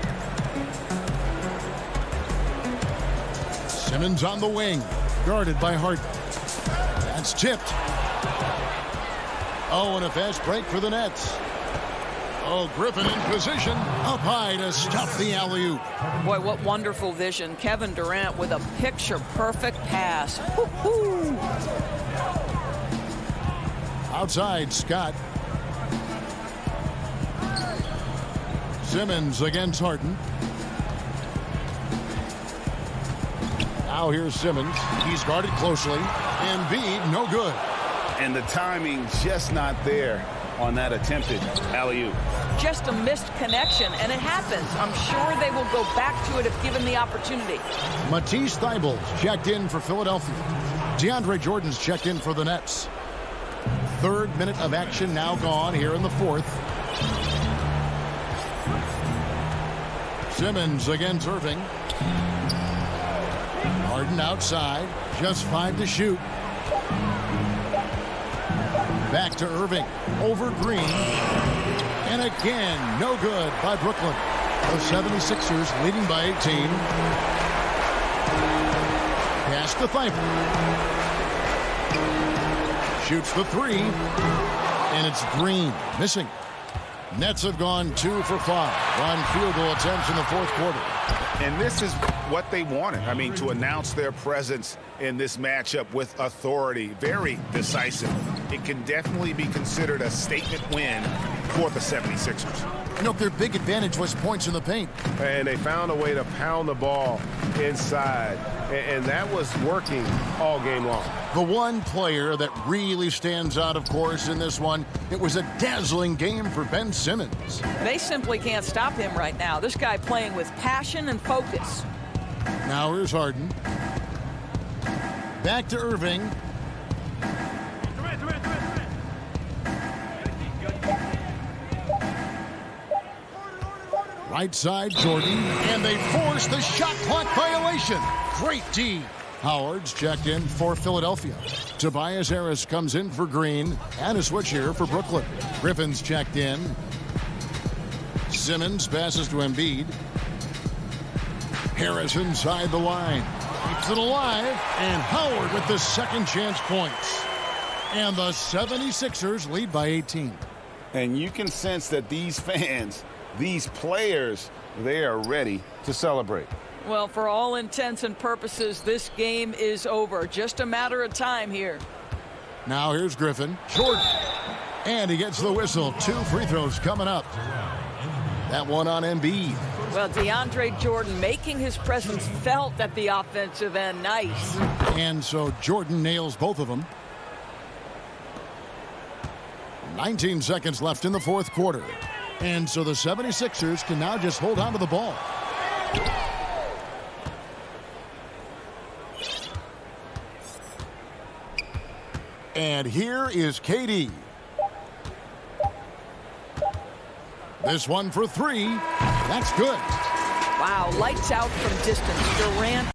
Simmons on the wing, guarded by Harden. That's tipped. Oh, and a fast break for the Nets. Oh, Griffin in position, up high to stop the alley-oop. Boy, what wonderful vision. Kevin Durant with a picture-perfect pass. Woo-hoo. Outside, Scott. Simmons against Harden. Now here's Simmons. He's guarded closely. Embiid, no good. And the timing just not there on that attempted alley-oop. Just a missed connection, and it happens. I'm sure they will go back to it if given the opportunity. Matisse Thybulle checked in for Philadelphia. DeAndre Jordan's checked in for the Nets. 3rd minute of action now gone here in the 4th. Simmons against Irving. Harden outside. Just 5 to shoot. Back to Irving. Over Green. And again, no good by Brooklyn. The 76ers leading by 18. Pass to Thybulle. Shoots the 3. And it's Green missing. Nets have gone 2 for 5 on field goal attempts in the 4th quarter. And this is what they wanted. I mean, to announce their presence in this matchup with authority. Very decisive. It can definitely be considered a statement win for the 76ers. You know, their big advantage was points in the paint. And they found a way to pound the ball inside. and that was working all game long. The one player that really stands out, of course, in this one, it was a dazzling game for Ben Simmons. They simply can't stop him right now. This guy playing with passion and focus. Now here's Harden. Back to Irving. Right side, Jordan, and they force the shot clock violation. Great D. Howard's checked in for Philadelphia. Tobias Harris comes in for Green, and a switch here for Brooklyn. Griffin's checked in. Simmons passes to Embiid. Harris inside the line. Keeps it alive, and Howard with the second chance points. And the 76ers lead by 18. And you can sense that these fans, these players, they are ready to celebrate. Well, for all intents and purposes, this game is over. Just a matter of time here. Now here's Griffin. Jordan. And he gets the whistle. 2 free throws coming up. That one on Embiid. Well, DeAndre Jordan making his presence felt at the offensive end. Nice. And so Jordan nails both of them. 19 seconds left in the fourth quarter. And so the 76ers can now just hold on to the ball. And here is KD. This one for 3. That's good. Wow, lights out from distance. Durant.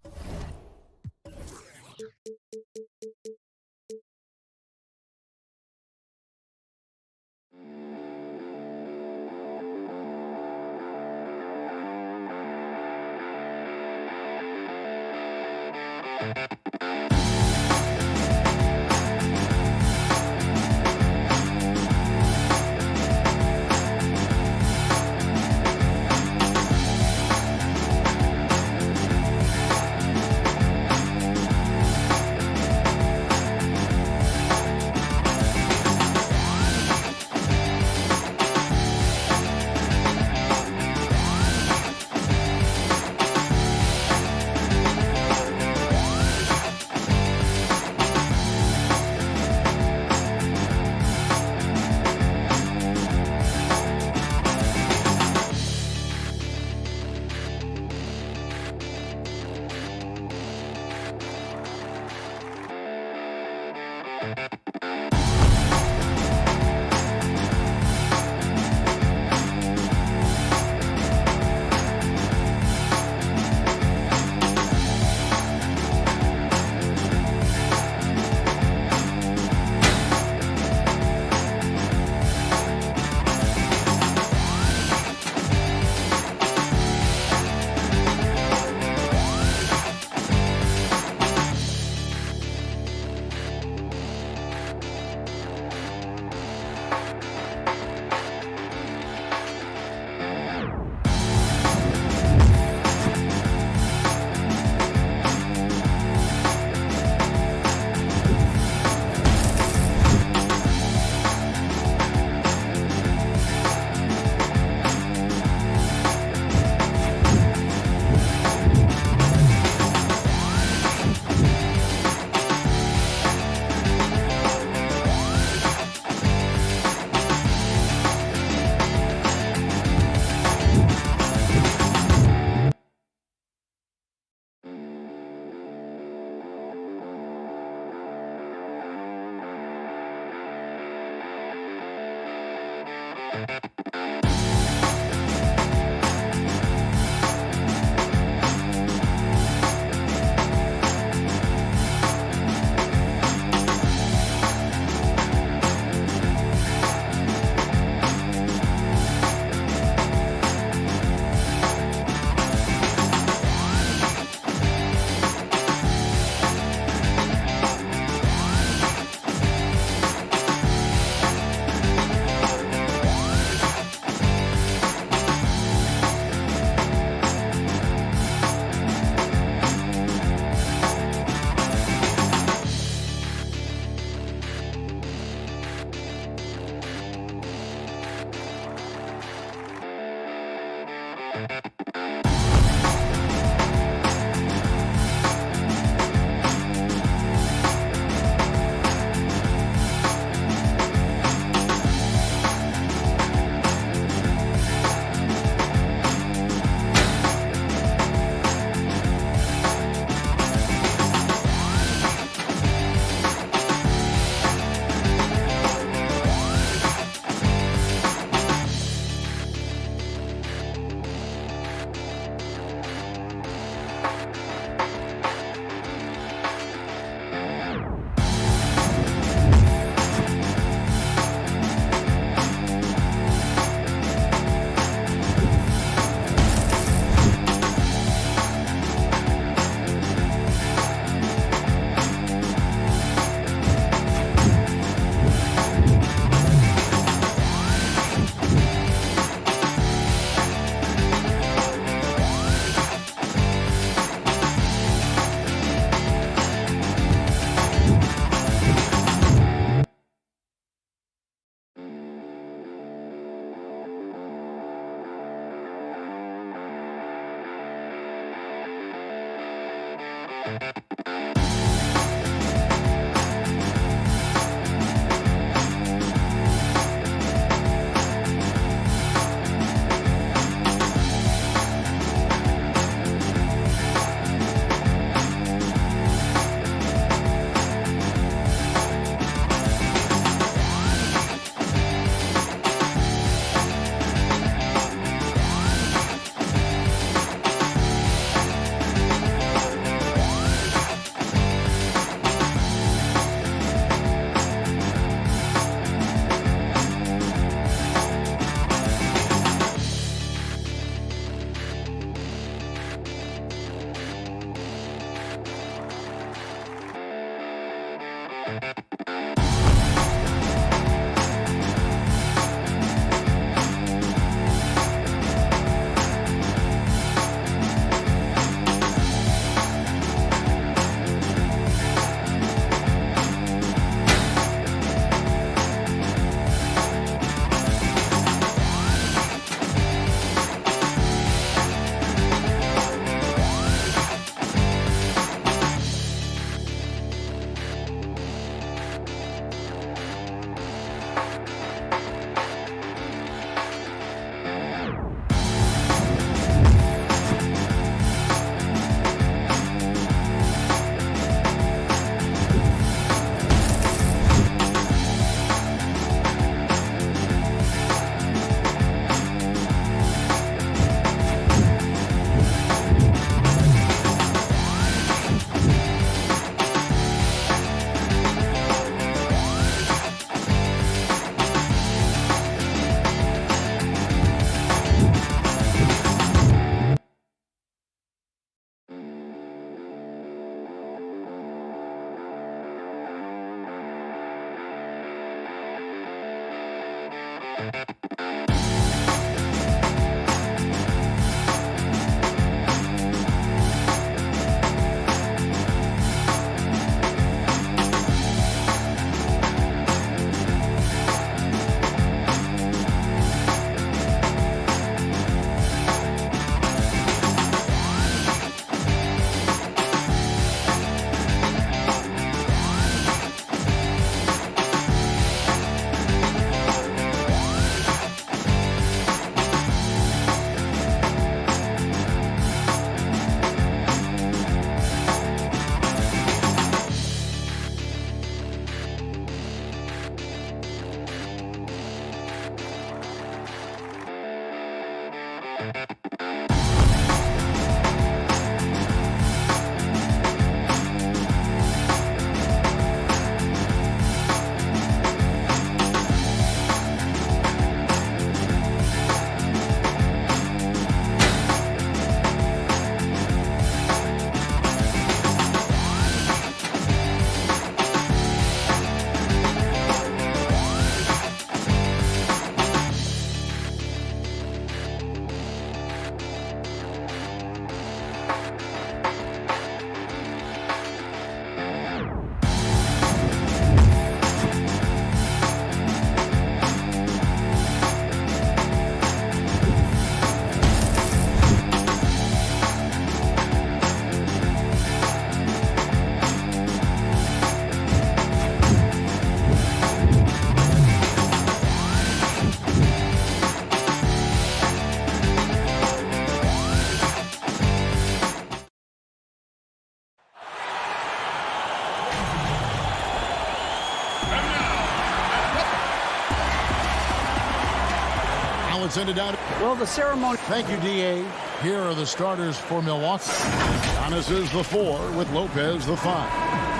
Send it down. Well, the ceremony. Thank you, D.A. Here are the starters for Milwaukee. Giannis is the 4 with Lopez the 5.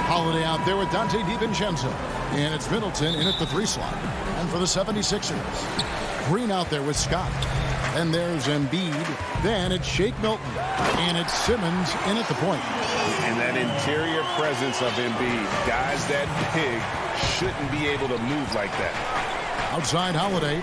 Holiday out there with Dante DiVincenzo. And it's Middleton in at the 3 slot. And for the 76ers, Green out there with Scott. And there's Embiid. Then it's Shake Milton. And it's Simmons in at the point. And that interior presence of Embiid. Guys that big shouldn't be able to move like that. Outside Holiday.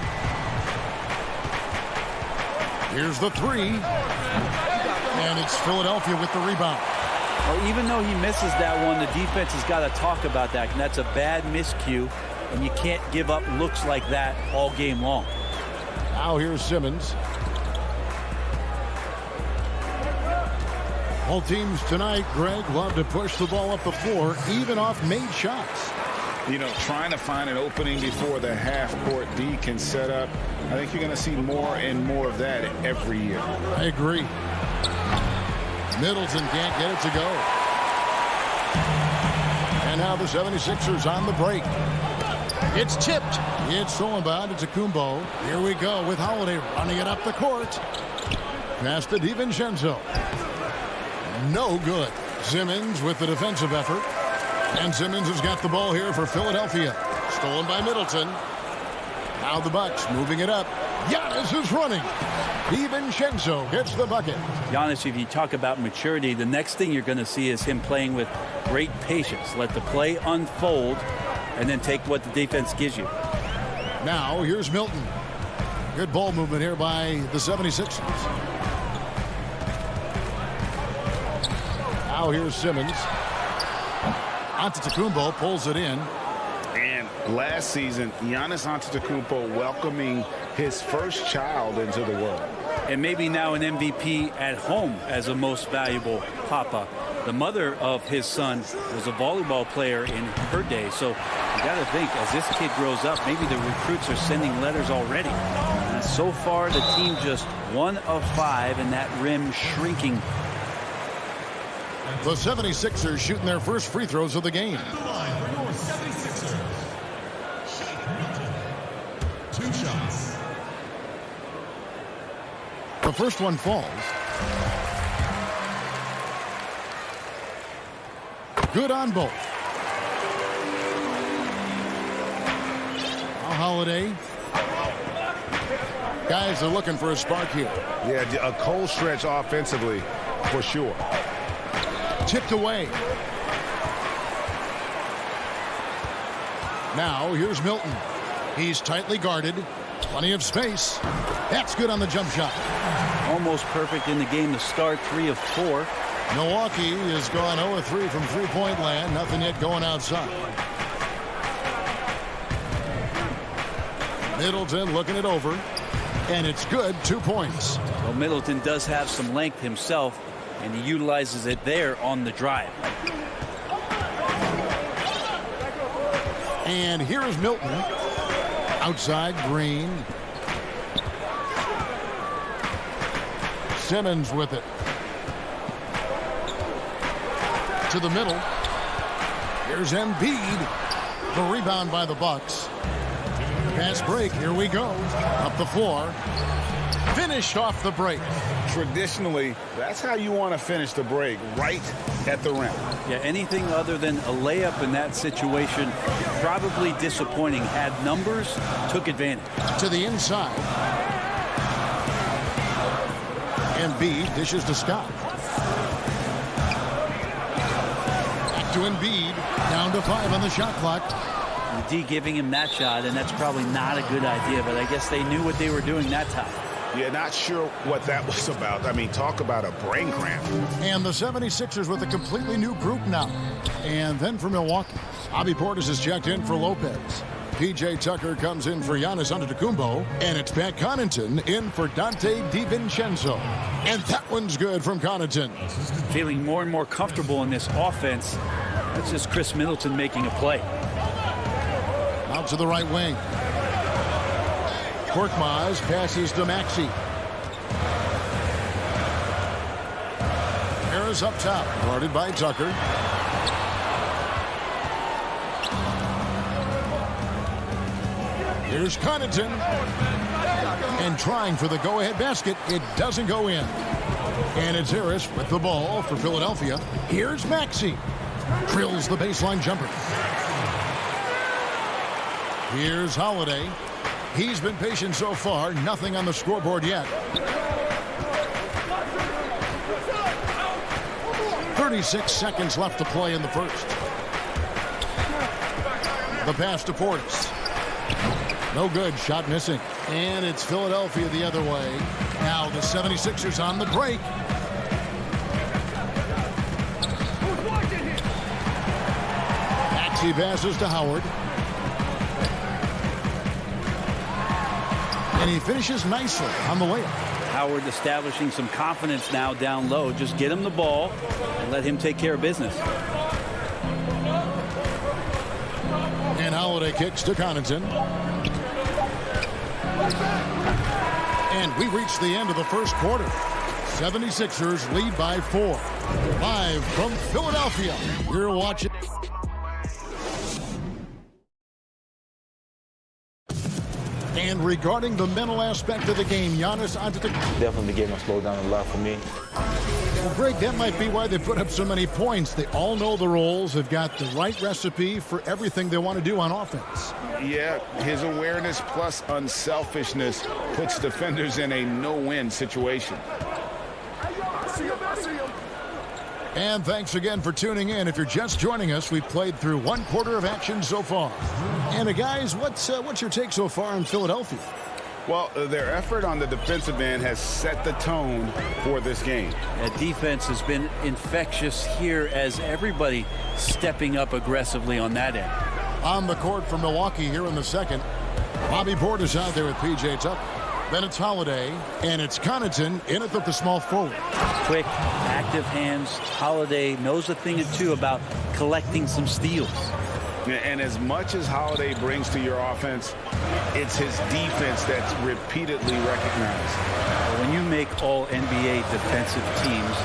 Here's the 3. And it's Philadelphia with the rebound. Well, even though he misses that one, the defense has got to talk about that. And that's a bad miscue. And you can't give up looks like that all game long. Now here's Simmons. All teams tonight, Greg, love to push the ball up the floor, even off made shots. You know, trying to find an opening before the half-court D can set up. I think you're going to see more and more of that every year. I agree. Middleton can't get it to go. And now the 76ers on the break. It's tipped. It's stolen by Antetokounmpo. Here we go with Holiday running it up the court. Pass to DiVincenzo. No good. Simmons with the defensive effort. And Simmons has got the ball here for Philadelphia. Stolen by Middleton. Now the Bucks moving it up. Giannis is running. DiVincenzo gets the bucket. Giannis, if you talk about maturity, the next thing you're going to see is him playing with great patience. Let the play unfold and then take what the defense gives you. Now here's Milton. Good ball movement here by the 76ers. Now here's Simmons. Antetokounmpo pulls it in. And last season, Giannis Antetokounmpo welcoming his first child into the world. And maybe now an MVP at home as a most valuable papa. The mother of his son was a volleyball player in her day. So you got to think, as this kid grows up, maybe the recruits are sending letters already. And so far, the team just 1 of 5, and that rim shrinking. The 76ers shooting their first free throws of the game. Two shots. The first one falls. Good on both. Now Holiday. Guys are looking for a spark here. Yeah, a cold stretch offensively for sure. Tipped away. Now here's Milton. He's tightly guarded. Plenty of space. That's good on the jump shot. Almost perfect in the game to start, 3 of 4. Milwaukee has gone 0 of 3 from three-point land. Nothing yet going outside. Middleton looking it over. And it's good, 2 points. Well, Middleton does have some length himself, and he utilizes it there on the drive. And here is Milton. Outside, Green. Simmons with it. To the middle. Here's Embiid. The rebound by the Bucks. Pass break. Here we go. Up the floor. Finished off the break. Traditionally, that's how you want to finish the break, right at the rim. Yeah, anything other than a layup in that situation, probably disappointing. Had numbers, took advantage. To the inside. Embiid dishes to Scott. Back to Embiid. Down to 5 on the shot clock. D giving him that shot, and that's probably not a good idea, but I guess they knew what they were doing that time. Yeah, not sure what that was about. I mean, talk about a brain cramp. And the 76ers with a completely new group now. And then for Milwaukee, Bobby Portis is checked in for Lopez. P.J. Tucker comes in for Giannis Antetokounmpo. And it's Pat Connaughton in for Dante DiVincenzo. And that one's good from Connaughton. Feeling more and more comfortable in this offense. That's just Chris Middleton making a play. Out to the right wing. Korkmaz passes to Maxey. Harris up top, guarded by Tucker. Here's Connaughton. And trying for the go-ahead basket. It doesn't go in. And it's Harris with the ball for Philadelphia. Here's Maxey. Drills the baseline jumper. Here's Holiday. He's been patient so far. Nothing on the scoreboard yet. 36 seconds left to play in the first. The pass to Portis. No good. Shot missing. And it's Philadelphia the other way. Now the 76ers on the break. Maxey passes to Howard. And he finishes nicely on the layup. Howard establishing some confidence now down low. Just get him the ball and let him take care of business. And Holiday kicks to Connaughton. And we reach the end of the first quarter. 76ers lead by 4. Live from Philadelphia, you're watching. And regarding the mental aspect of the game, Giannis Antetokounmpo. Definitely the game has slowed down a lot for me. Well, Greg, that might be why they put up so many points. They all know the roles. They've got the right recipe for everything they want to do on offense. Yeah, his awareness plus unselfishness puts defenders in a no-win situation. And thanks again for tuning in. If you're just joining us, we've played through one quarter of action so far. And guys, what's your take so far on Philadelphia? Well, their effort on the defensive end has set the tone for this game. That defense has been infectious here as everybody stepping up aggressively on that end. On the court for Milwaukee here in the second. Bobby Portis out there with P.J. Tucker. Then it's Holiday, and it's Connaughton in at the small forward. Quick, active hands. Holiday knows a thing or two about collecting some steals. And as much as Holiday brings to your offense, it's his defense that's repeatedly recognized. When you make all NBA defensive teams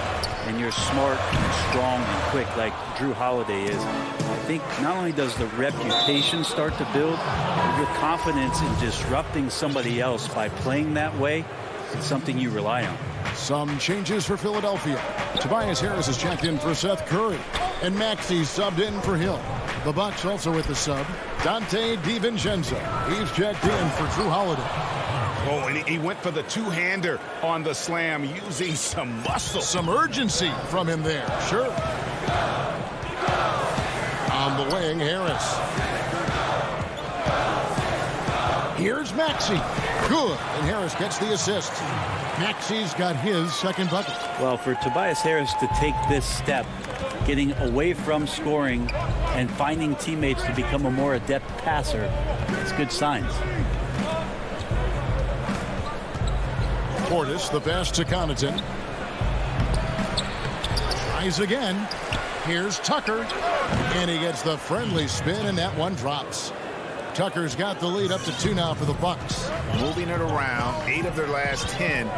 and you're smart and strong and quick like Drew Holiday is, I think not only does the reputation start to build, but your confidence in disrupting somebody else by playing that way, it's something you rely on. Some changes for Philadelphia. Tobias Harris is checked in for Seth Curry, and Maxey subbed in for Hill. The Bucks also with the sub, Dante DiVincenzo. He's checked in for Drew Holiday. Oh, and he went for the two-hander on the slam using some muscle. Some urgency from him there, sure. On the wing, Harris. Here's Maxey. Good, and Harris gets the assist. Maxey's got his second bucket. Well, for Tobias Harris to take this step, getting away from scoring and finding teammates to become a more adept passer, it's good signs. Portis, the pass to Connaughton. Tries again. Here's Tucker, and he gets the friendly spin, and that one drops. Tucker's got the lead up to 2 now for the Bucks. Moving it around, 8 of their last 10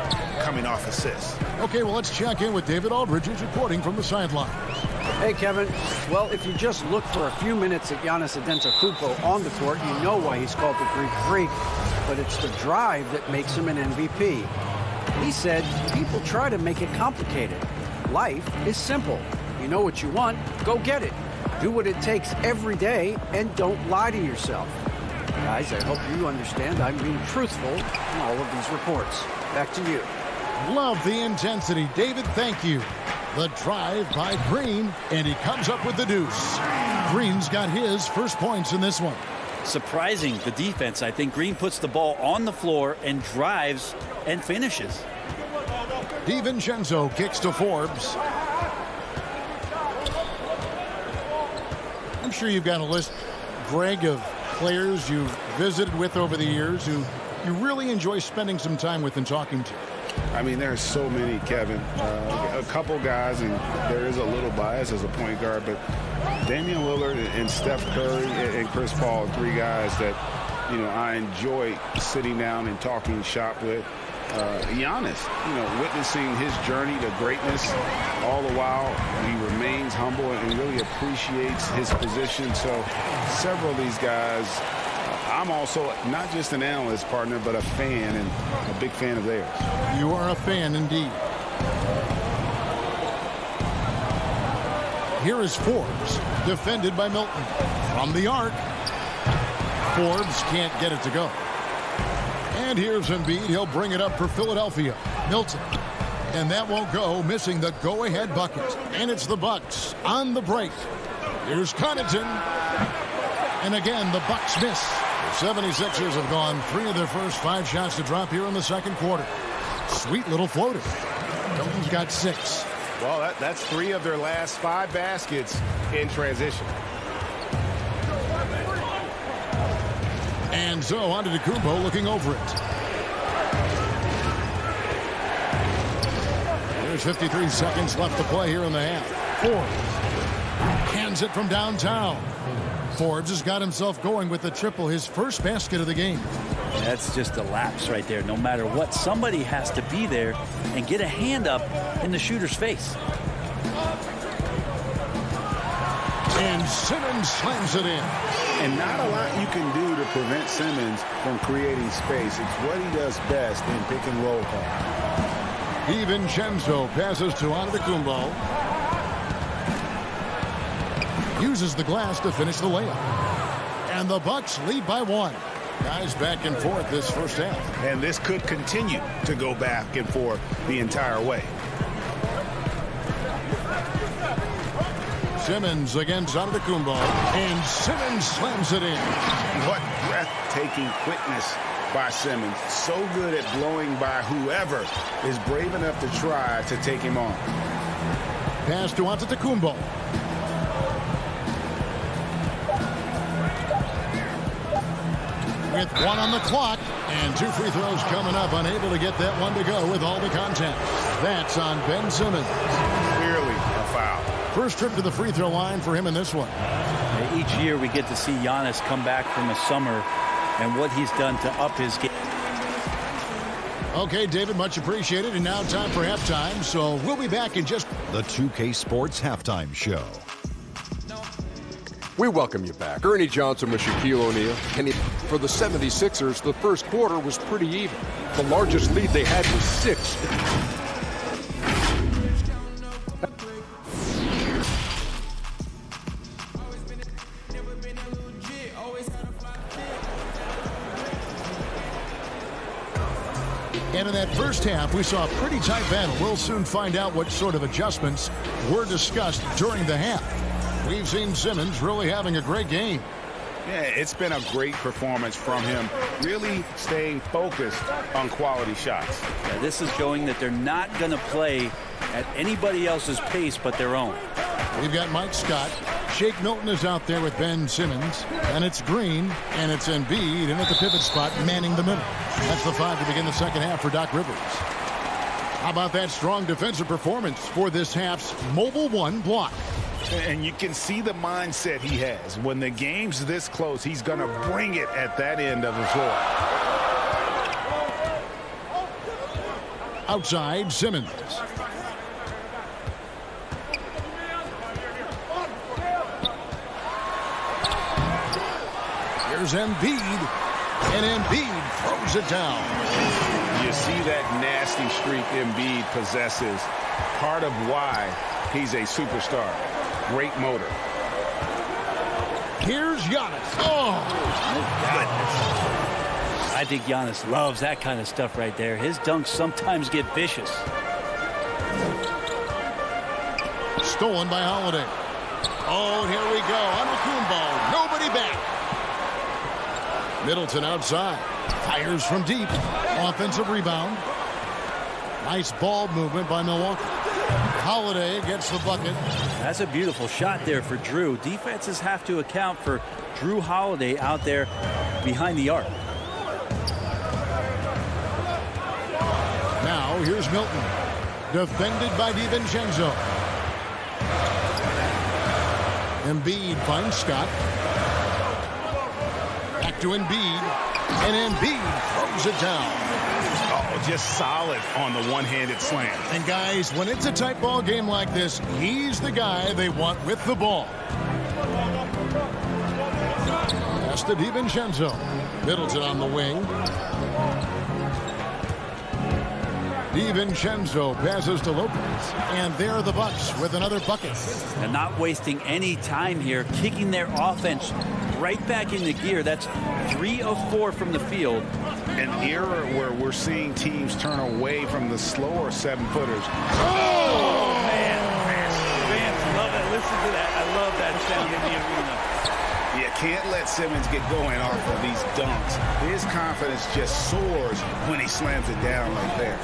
coming off assists. Okay, well, let's check in with David Aldridge, who's reporting from the sidelines. Hey, Kevin. Well, if you just look for a few minutes at Giannis Antetokounmpo on the court, you know why he's called the Greek Freak. But it's the drive that makes him an MVP. He said, people try to make it complicated. Life is simple. You know what you want, go get it. Do what it takes every day and don't lie to yourself. Guys, I hope you understand I'm being truthful in all of these reports. Back to you. Love the intensity. David, thank you. The drive by Green, and he comes up with the deuce. Green's got his first points in this one. Surprising, the defense. I think Green puts the ball on the floor and drives and finishes. DiVincenzo kicks to Forbes. I'm sure you've got a list, Greg, of players you've visited with over the years who you really enjoy spending some time with and talking to. I mean, there's so many, Kevin. A couple guys, and there is a little bias as a point guard, but Damian Lillard and Steph Curry and Chris Paul, 3 guys that, you know, I enjoy sitting down and talking shop with. Giannis, you know, witnessing his journey to greatness, all the while he remains humble and really appreciates his position. So several of these guys, I'm also not just an analyst, partner, but a fan, and a big fan of theirs. You are a fan indeed. Here is Forbes, defended by Milton. From the arc, Forbes can't get it to go. And here's Embiid. He'll bring it up for Philadelphia. Milton. And that won't go, missing the go-ahead bucket. And it's the Bucks on the break. Here's Connaughton. And again, the Bucks miss. The 76ers have gone 3 of their first 5 shots to drop here in the second quarter. Sweet little floater. Milton's got 6. Well, that's 3 of their last 5 baskets in transition. And so on to Antetokounmpo looking over it. There's 53 seconds left to play here in the half. Forbes hands it from downtown. Forbes has got himself going with the triple, his first basket of the game. That's just a lapse right there. No matter what, somebody has to be there and get a hand up in the shooter's face. And Simmons slams it in. And not a lot you can do to prevent Simmons from creating space. It's what he does best in pick and roll call. DiVincenzo passes to Antetokounmpo. Uses the glass to finish the layup. And the Bucks lead by 1. Guys back and forth this first half. And this could continue to go back and forth the entire way. Simmons against Antetokounmpo. And Simmons slams it in. What breathtaking quickness by Simmons. So good at blowing by whoever is brave enough to try to take him on. Pass to Antetokounmpo. With 1 on the clock and 2 free throws coming up, unable to get that one to go with all the contact. That's on Ben Simmons. Clearly a foul. First trip to the free throw line for him in this one. Each year we get to see Giannis come back from a summer and what he's done to up his game. Okay, David, much appreciated. And now time for halftime. So we'll be back in just The 2K Sports Halftime Show. We welcome you back. Ernie Johnson with Shaquille O'Neal. And for the 76ers, the first quarter was pretty even. The largest lead they had was 6. And in that first half, we saw a pretty tight battle. We'll soon find out what sort of adjustments were discussed during the half. We've seen Simmons really having a great game. Yeah, it's been a great performance from him, really staying focused on quality shots. Yeah, this is showing that they're not going to play at anybody else's pace but their own. We've got Mike Scott. Shake Milton is out there with Ben Simmons. And it's Green, and it's Embiid, and at the pivot spot, manning the middle. That's the 5 to begin the second half for Doc Rivers. How about that strong defensive performance for this half's Mobile One block? And you can see the mindset he has. When the game's this close, he's going to bring it at that end of the floor. Outside, Simmons. Here's Embiid. And Embiid throws it down. You see that nasty streak Embiid possesses. Part of why he's a superstar. Great motor. Here's Giannis. Oh, goodness. I think Giannis loves that kind of stuff right there. His dunks sometimes get vicious. Stolen by Holiday. Oh, here we go. Antetokounmpo. Nobody back. Middleton outside. Fires from deep. Offensive rebound. Nice ball movement by Milwaukee. Holiday gets the bucket. That's a beautiful shot there for Drew. Defenses have to account for Drew Holiday out there behind the arc. Now here's Milton. Defended by DiVincenzo. Embiid finds Scott. Back to Embiid. And Embiid throws it down. Oh, just solid on the one-handed slam. And guys, when it's a tight ball game like this, he's the guy they want with the ball. Pass to DiVincenzo. Middleton on the wing. DiVincenzo passes to Lopez. And there are the Bucks with another bucket. And not wasting any time here, kicking their offense right back into gear. That's 3 of 4 from the field. An era where we're seeing teams turn away from the slower 7-footers. Oh, man. Fans love it. Listen to that. I love that sound in the arena. You can't let Simmons get going off of these dunks. His confidence just soars when he slams it down like that.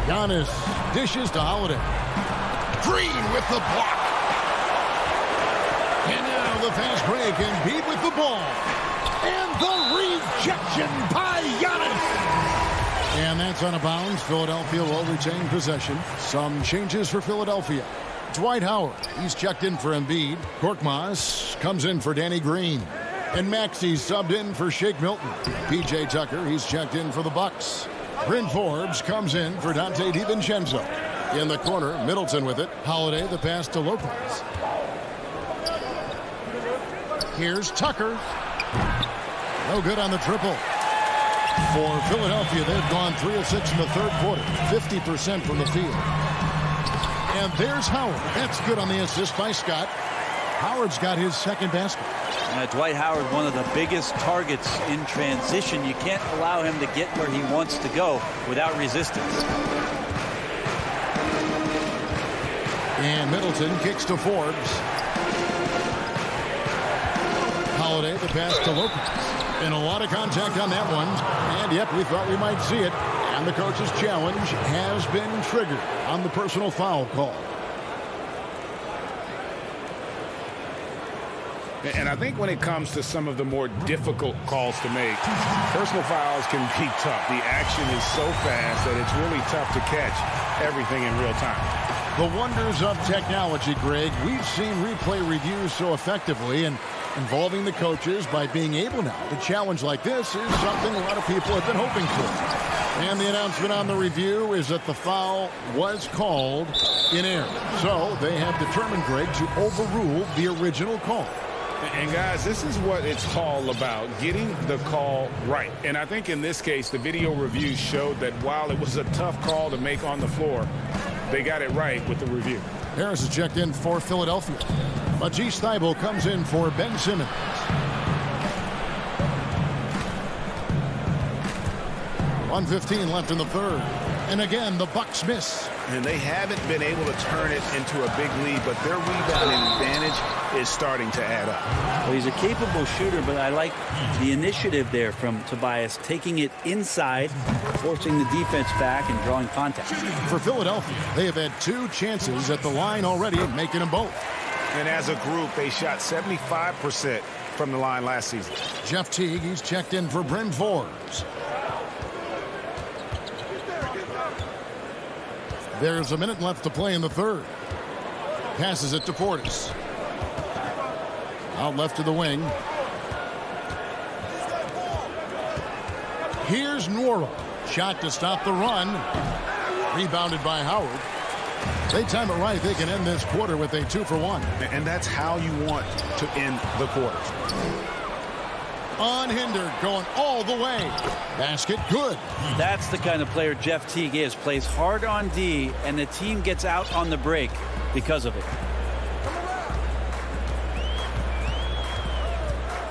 Giannis dishes to Holiday. Green with the block. And now the fast break. Embiid with the ball. And the rejection by Giannis. And that's out of bounds. Philadelphia will retain possession. Some changes for Philadelphia. Dwight Howard, he's checked in for Embiid. Korkmaz comes in for Danny Green. And Maxey's subbed in for Shake Milton. P.J. Tucker, he's checked in for the Bucks. Bryn Forbes comes in for Dante DiVincenzo. In the corner, Middleton with it. Holiday, the pass to Lopez. Here's Tucker. No good on the triple. For Philadelphia, they've gone 3 of 6 in the third quarter, 50% from the field. And there's Howard. That's good on the assist by Scott. Howard's got his second basket. Dwight Howard, one of the biggest targets in transition. You can't allow him to get where he wants to go without resistance. And Middleton kicks to Forbes. Holiday, the pass to Lopez. And a lot of contact on that one. And yep, we thought we might see it. And the coach's challenge has been triggered on the personal foul call. And I think when it comes to some of the more difficult calls to make, personal fouls can be tough. The action is so fast that it's really tough to catch everything in real time. The wonders of technology, Greg. We've seen replay reviews so effectively, and involving the coaches by being able now to challenge like this is something a lot of people have been hoping for. And the announcement on the review is that the foul was called in error. So they have determined, Greg, to overrule the original call. And guys, this is what it's all about, getting the call right. And I think in this case, the video review showed that while it was a tough call to make on the floor, they got it right with the review. Harris is checked in for Philadelphia. Matisse Thybulle comes in for Ben Simmons. .115 left in the third. And again, the Bucks miss. And they haven't been able to turn it into a big lead, but their rebounding advantage is starting to add up. Well, he's a capable shooter, but I like the initiative there from Tobias, taking it inside, forcing the defense back, and drawing contact. For Philadelphia, they have had 2 chances at the line already, making them both. And as a group, they shot 75% from the line last season. Jeff Teague, he's checked in for Bryn Forbes. There's a minute left to play in the third. Passes it to Portis. Out left to the wing. Here's Nwora. Shot to stop the run. Rebounded by Howard. They time it right. They can end this quarter with a 2-for-1. And that's how you want to end the quarter. Unhindered, going all the way. Basket, good. That's the kind of player Jeff Teague is. Plays hard on D, and the team gets out on the break because of it.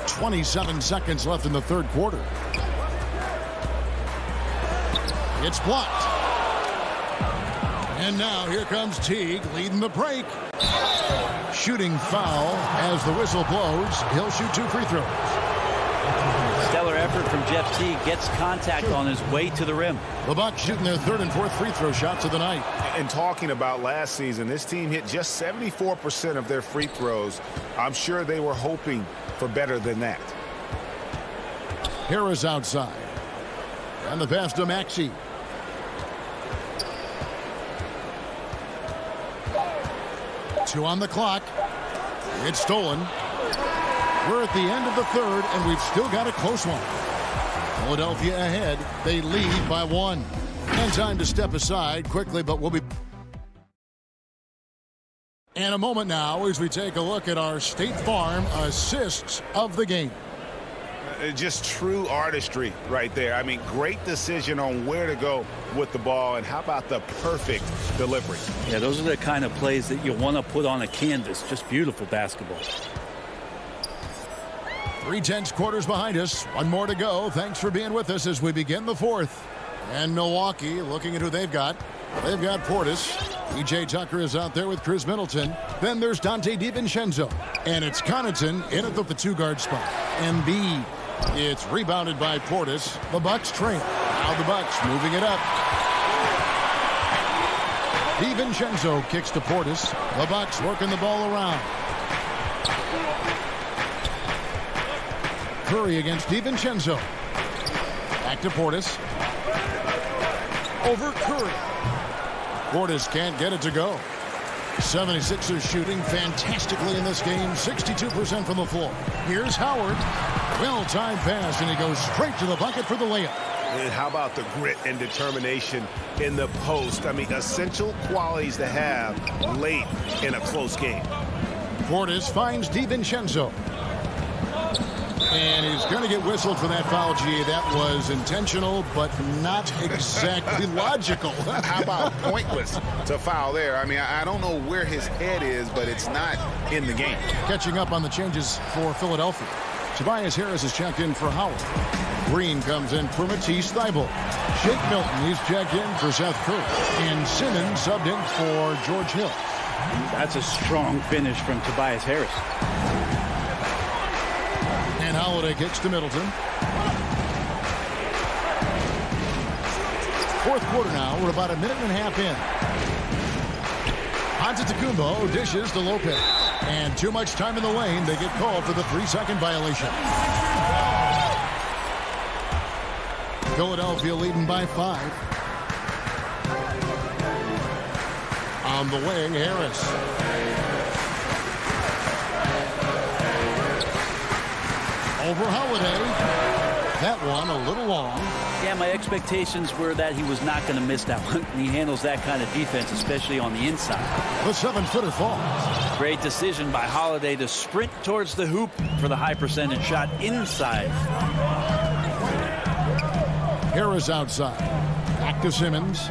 27 seconds left in the third quarter. It's blocked. And now here comes Teague leading the break. Shooting foul as the whistle blows. He'll shoot 2 free throws. Stellar effort from Jeff Teague. Gets contact on his way to the rim. The Bucks shooting their 3rd and 4th free throw shots of the night. And talking about last season, this team hit just 74% of their free throws. I'm sure they were hoping for better than that. Harris outside. And the pass to Maxey. Two on the clock. It's stolen. We're at the end of the third, and we've still got a close one. Philadelphia ahead. They lead by 1. And time to step aside quickly, but we'll be... And a moment now as we take a look at our State Farm assists of the game. Just true artistry right there. I mean, great decision on where to go with the ball, and how about the perfect delivery? Yeah, those are the kind of plays that you want to put on a canvas. Just beautiful basketball. 3 tenths quarters behind us. 1 more to go. Thanks for being with us as we begin the 4th. And Milwaukee looking at who they've got. They've got Portis. P.J. Tucker is out there with Chris Middleton. Then there's Dante DiVincenzo. And it's Connaughton in at the 2-guard spot. Embiid. It's rebounded by Portis. The Bucks trail. Now the Bucks moving it up. DiVincenzo kicks to Portis. The Bucks working the ball around. Curry against DiVincenzo. Back to Portis. Over Curry. Portis can't get it to go. 76ers shooting fantastically in this game. 62% from the floor. Here's Howard. Well-timed pass, and he goes straight to the bucket for the layup. And how about the grit and determination in the post? I mean, essential qualities to have late in a close game. Portis finds DiVincenzo. And he's going to get whistled for that foul, G. That was intentional, but not exactly logical. How about pointless to foul there? I mean, I don't know where his head is, but it's not in the game. Catching up on the changes for Philadelphia. Tobias Harris is checked in for Howard. Green comes in for Matisse Thybulle. Shake Milton, he's checked in for Seth Curry. And Simmons subbed in for George Hill. That's a strong finish from Tobias Harris. And Holiday kicks to Middleton. Fourth quarter now. We're about a minute and a half in. Antetokounmpo dishes to Lopez. And too much time in the lane. They get called for the 3-second violation. Philadelphia leading by 5. On the wing, Harris. Over Holiday. That one a little long. Yeah, my expectations were that he was not going to miss that one. He handles that kind of defense, especially on the inside. The 7-footer falls. Great decision by Holiday to sprint towards the hoop for the high percentage shot inside. Harris outside. Back to Simmons.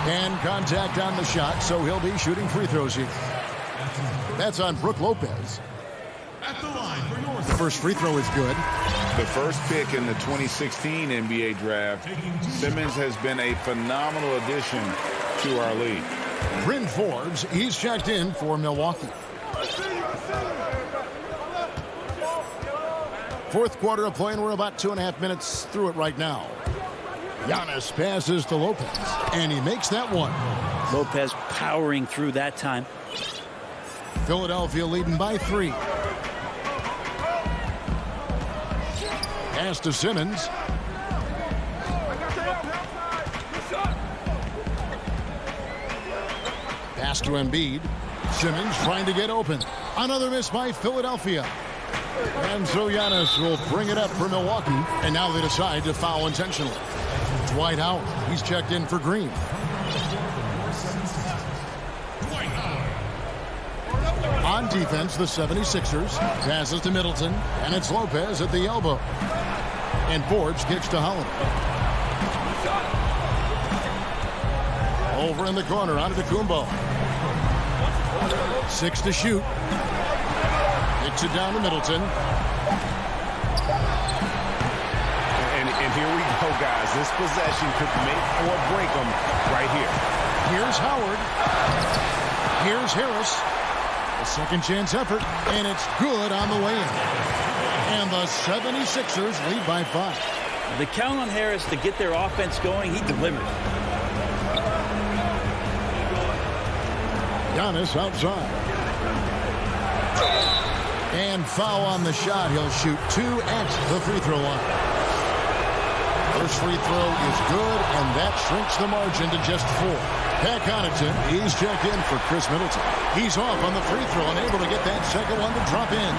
And contact on the shot, so he'll be shooting free throws here. That's on Brook Lopez. The first free throw is good. The first pick in the 2016 NBA draft, Simmons has been a phenomenal addition to our league. Bryn Forbes, he's checked in for Milwaukee. Fourth quarter of play, and we're about 2.5 minutes through it right now. Giannis passes to Lopez, and he makes that one. Lopez powering through that time. Philadelphia leading by 3. Pass to Simmons. Pass to Embiid. Simmons trying to get open. Another miss by Philadelphia. And so Giannis will bring it up for Milwaukee. And now they decide to foul intentionally. Dwight Howard. He's checked in for Green. On defense, the 76ers. Passes to Middleton. And it's Lopez at the elbow. And Forbes kicks to Holiday. Over in the corner, Antetokounmpo. 6 to shoot. Kicks it down to Middleton. And here we go, guys. This possession could make or break them right here. Here's Howard. Here's Harris. A second chance effort, and it's good on the way in. And the 76ers lead by 5. The count on Harris to get their offense going, he delivered. Giannis outside. And foul on the shot. He'll shoot 2 at the free throw line. First free throw is good, and that shrinks the margin to just 4. Pat Connaughton, he's checked in for Chris Middleton. He's off on the free throw, unable to get that second one to drop in.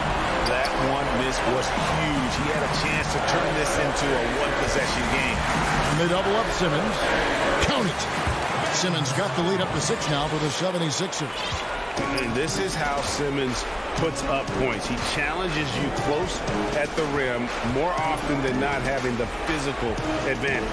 That one miss was huge. He had a chance to turn this into a one-possession game. And they double up Simmons. Count it. Simmons got the lead up to 6 now for the 76ers. And this is how Simmons puts up points. He challenges you close at the rim more often than not, having the physical advantage.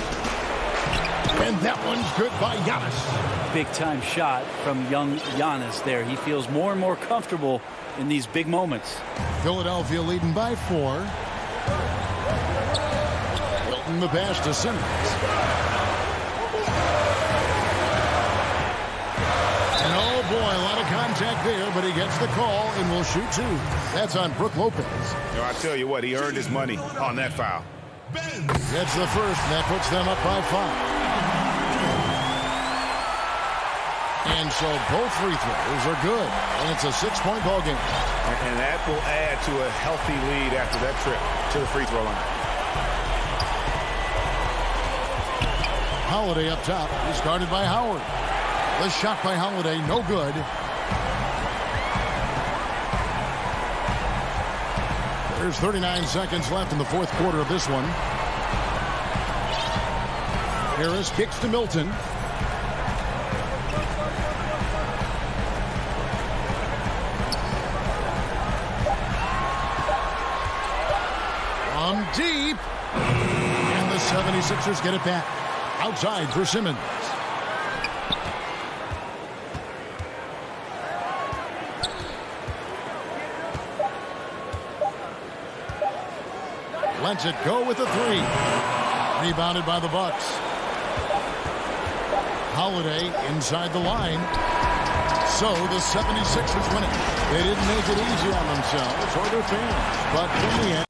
And that one's good by Giannis. Big time shot from young Giannis there. He feels more and more comfortable in these big moments. Philadelphia leading by 4. Hilton the pass to Simmons. And oh boy, a lot of contact there, but he gets the call and will shoot 2. That's on Brook Lopez. You know, I tell you what, he earned his money on that foul. Gets the first, and that puts them up by 5. And so both free throws are good, and it's a 6-point ball game. And that will add to a healthy lead after that trip to the free throw line. Holiday up top. He's guarded by Howard. The shot by Holiday, no good. There's 39 seconds left in the fourth quarter of this one. Harris kicks to Milton. deep. And the 76ers get it back. Outside for Simmons. Lets it go with a three. Rebounded by the Bucks. Holiday inside the line. So the 76ers win it. They didn't make it easy on themselves or their fans, but in the end.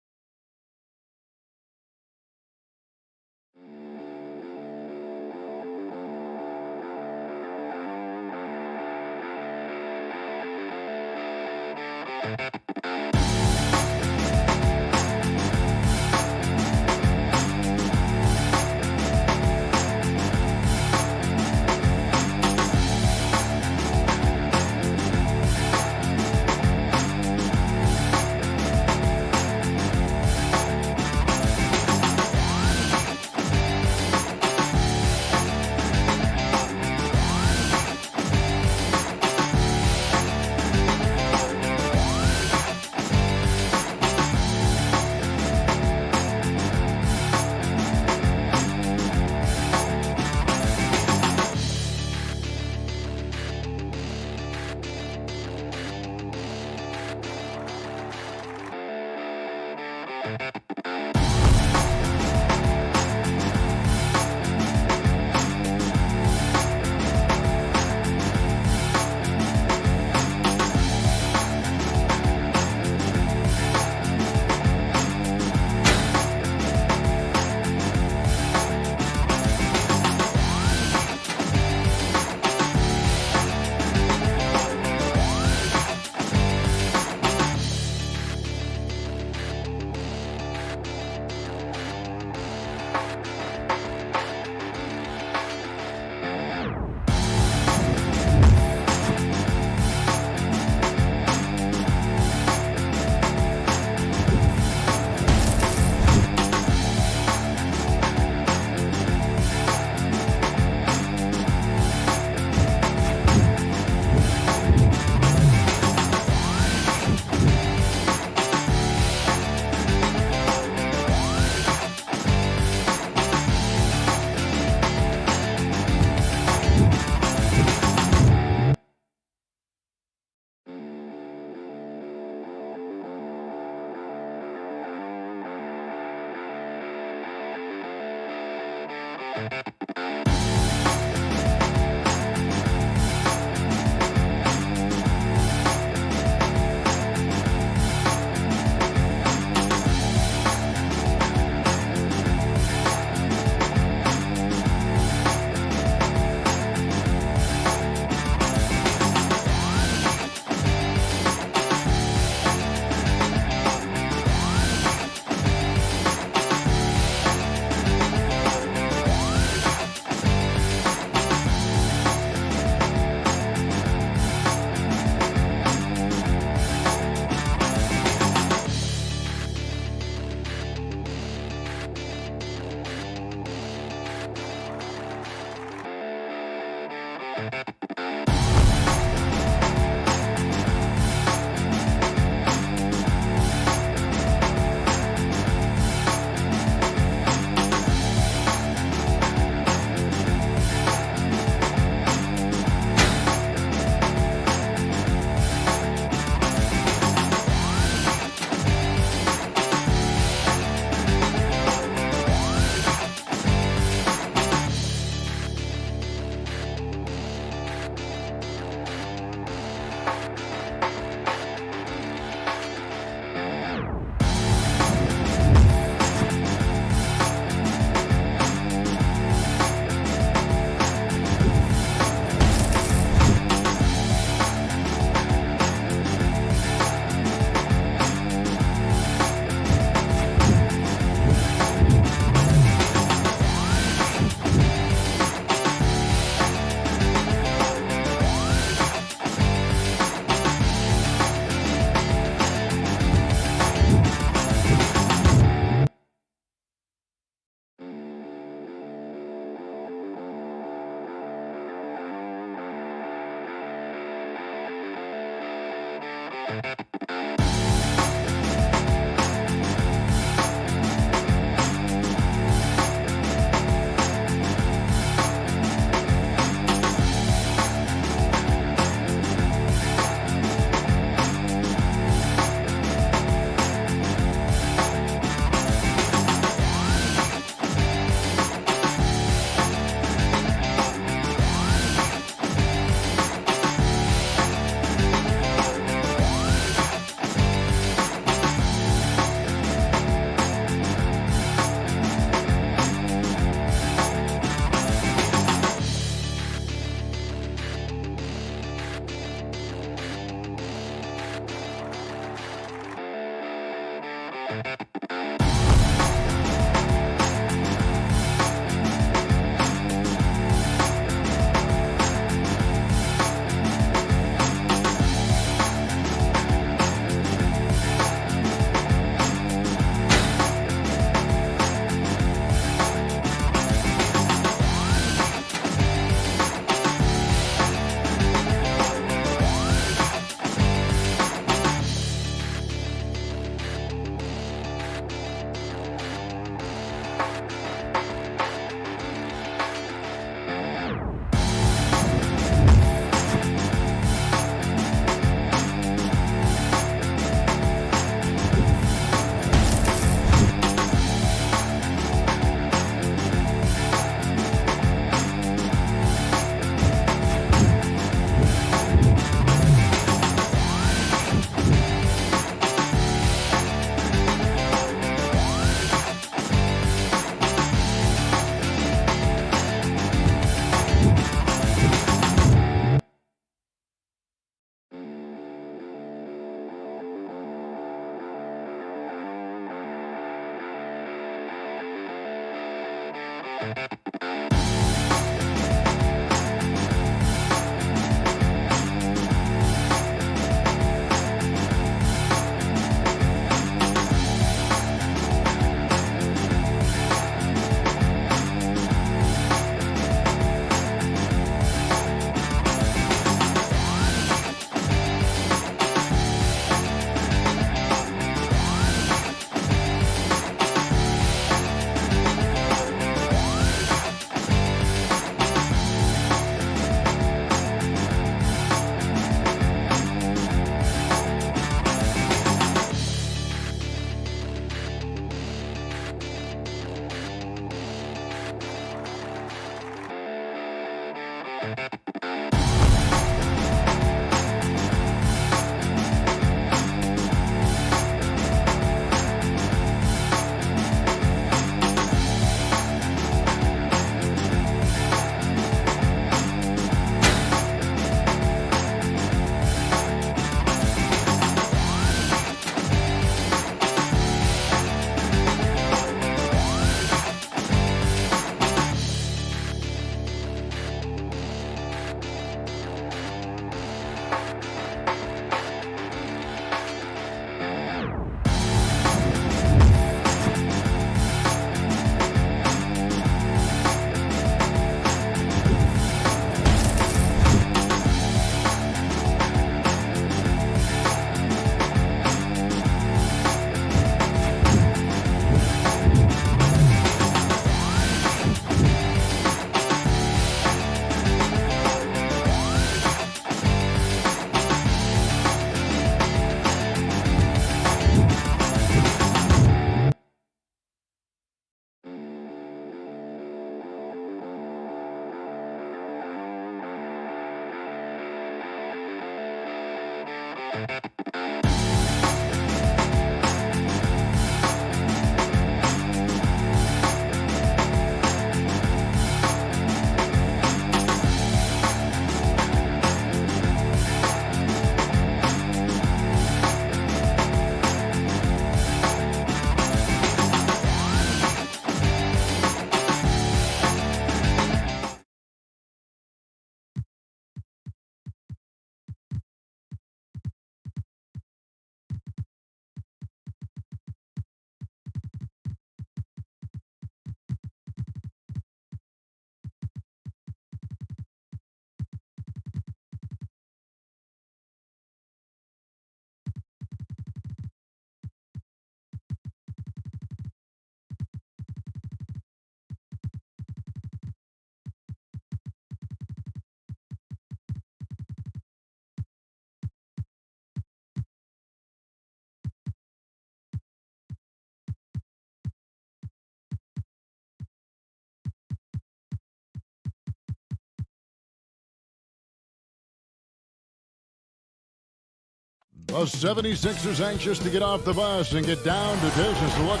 The 76ers anxious to get off the bus and get down to business. Look,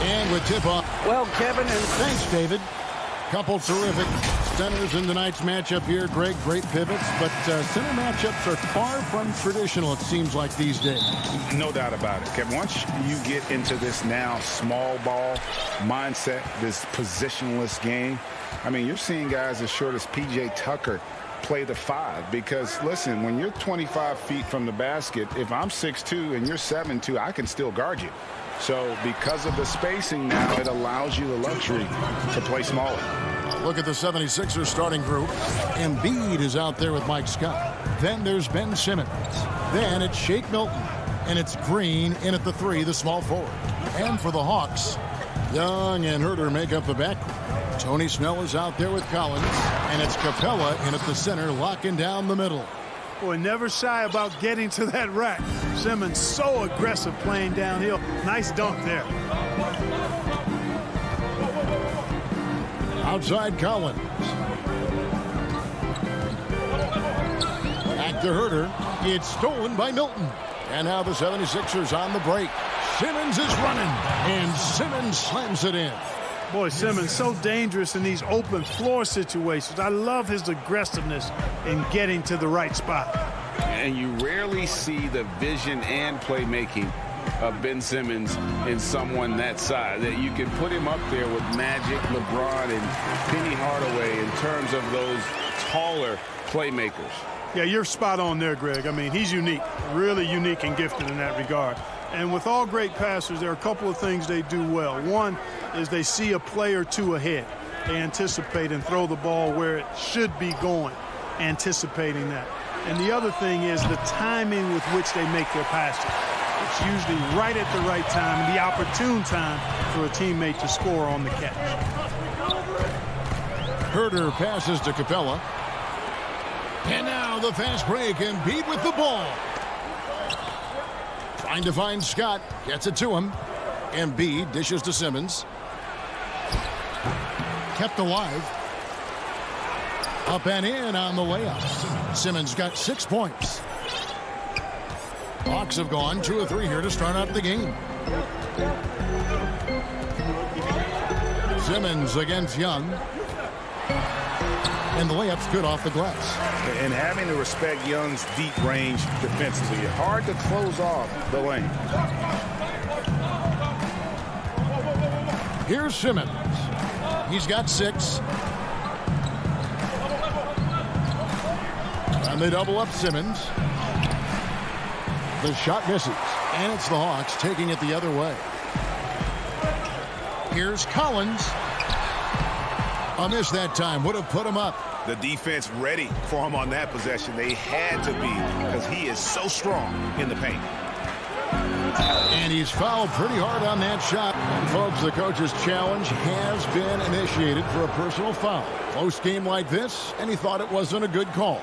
and with tip-off. Well, Kevin, and thanks, David. Couple terrific centers in tonight's matchup here, Greg. Great pivots, but center matchups are far from traditional, it seems like, these days. No doubt about it, Kevin. Once you get into this now small ball mindset, this positionless game, I mean, you're seeing guys as short as P.J. Tucker play the 5 because, listen, when you're 25 feet from the basket, if I'm 6'2" and you're 7'2", I can still guard you. So because of the spacing now, it allows you the luxury to play smaller. Look at the 76ers starting group. Embiid is out there with Mike Scott. Then there's Ben Simmons. Then it's Shake Milton. And it's Green in at the 3, the small forward. And for the Hawks, Young and Herter make up the backcourt. Tony Snell is out there with Collins. And it's Capella in at the center, locking down the middle. Boy, never shy about getting to that rack. Simmons so aggressive playing downhill. Nice dunk there. Outside Collins. Back to Herter. It's stolen by Milton. And now the 76ers on the break. Simmons is running. And Simmons slams it in. Boy, Simmons so dangerous in these open floor situations. I love his aggressiveness in getting to the right spot. And you rarely see the vision and playmaking of Ben Simmons in someone that size. That you can put him up there with Magic, LeBron, and Penny Hardaway in terms of those taller playmakers. Yeah, you're spot on there, Greg. I mean, he's unique, really unique and gifted in that regard. And with all great passers, there are a couple of things they do well. One is they see a play or two ahead. They anticipate and throw the ball where it should be going, anticipating that. And the other thing is the timing with which they make their passes. It's usually right at the right time and the opportune time for a teammate to score on the catch. Herter passes to Capella. And now the fast break, and Embiid with the ball. Trying to find Scott. Gets it to him. Embiid dishes to Simmons. Kept alive. Up and in on the layup. Simmons got 6 points. Hawks have gone 2 of 3 here to start out the game. Simmons against Young. And the layup's good off the glass. And having to respect Young's deep range defensively, hard to close off the lane. Here's Simmons. He's got 6. And they double up Simmons. The shot misses. And it's the Hawks taking it the other way. Here's Collins. A miss that time. Would have put him up. The defense ready for him on that possession. They had to be because he is so strong in the paint. And he's fouled pretty hard on that shot. And folks, the coach's challenge has been initiated for a personal foul. Close game like this, and he thought it wasn't a good call.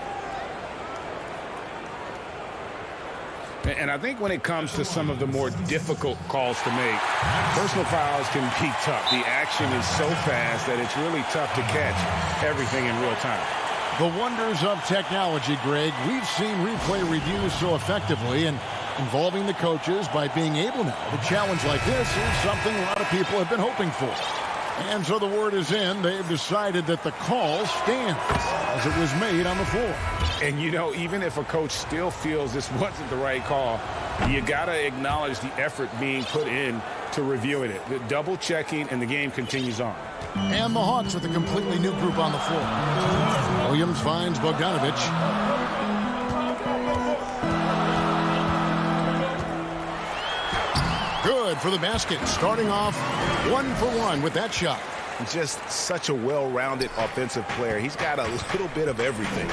And I think when it comes to some of the more difficult calls to make, personal fouls can be tough. The action is so fast that it's really tough to catch everything in real time. The wonders of technology, Greg. We've seen replay reviews so effectively, and involving the coaches by being able now to challenge like this is something a lot of people have been hoping for. And so the word is in. They've decided that the call stands as it was made on the floor. And, you know, even if a coach still feels this wasn't the right call, you got to acknowledge the effort being put in to reviewing it. The double checking, and the game continues on. And the Hawks with a completely new group on the floor. Williams finds Bogdanovich. Good for the basket. Starting off 1 for 1 with that shot. Just such a well-rounded offensive player. He's got a little bit of everything.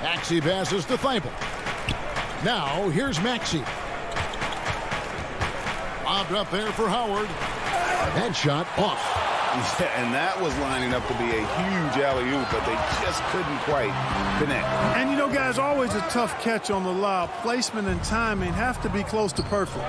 Maxey passes to Thibault. Now here's Maxey. Lobbed up there for Howard. That shot off. Yeah, and that was lining up to be a huge alley-oop, but they just couldn't quite connect. And, you know, guys, always a tough catch on the lob. Placement and timing have to be close to perfect.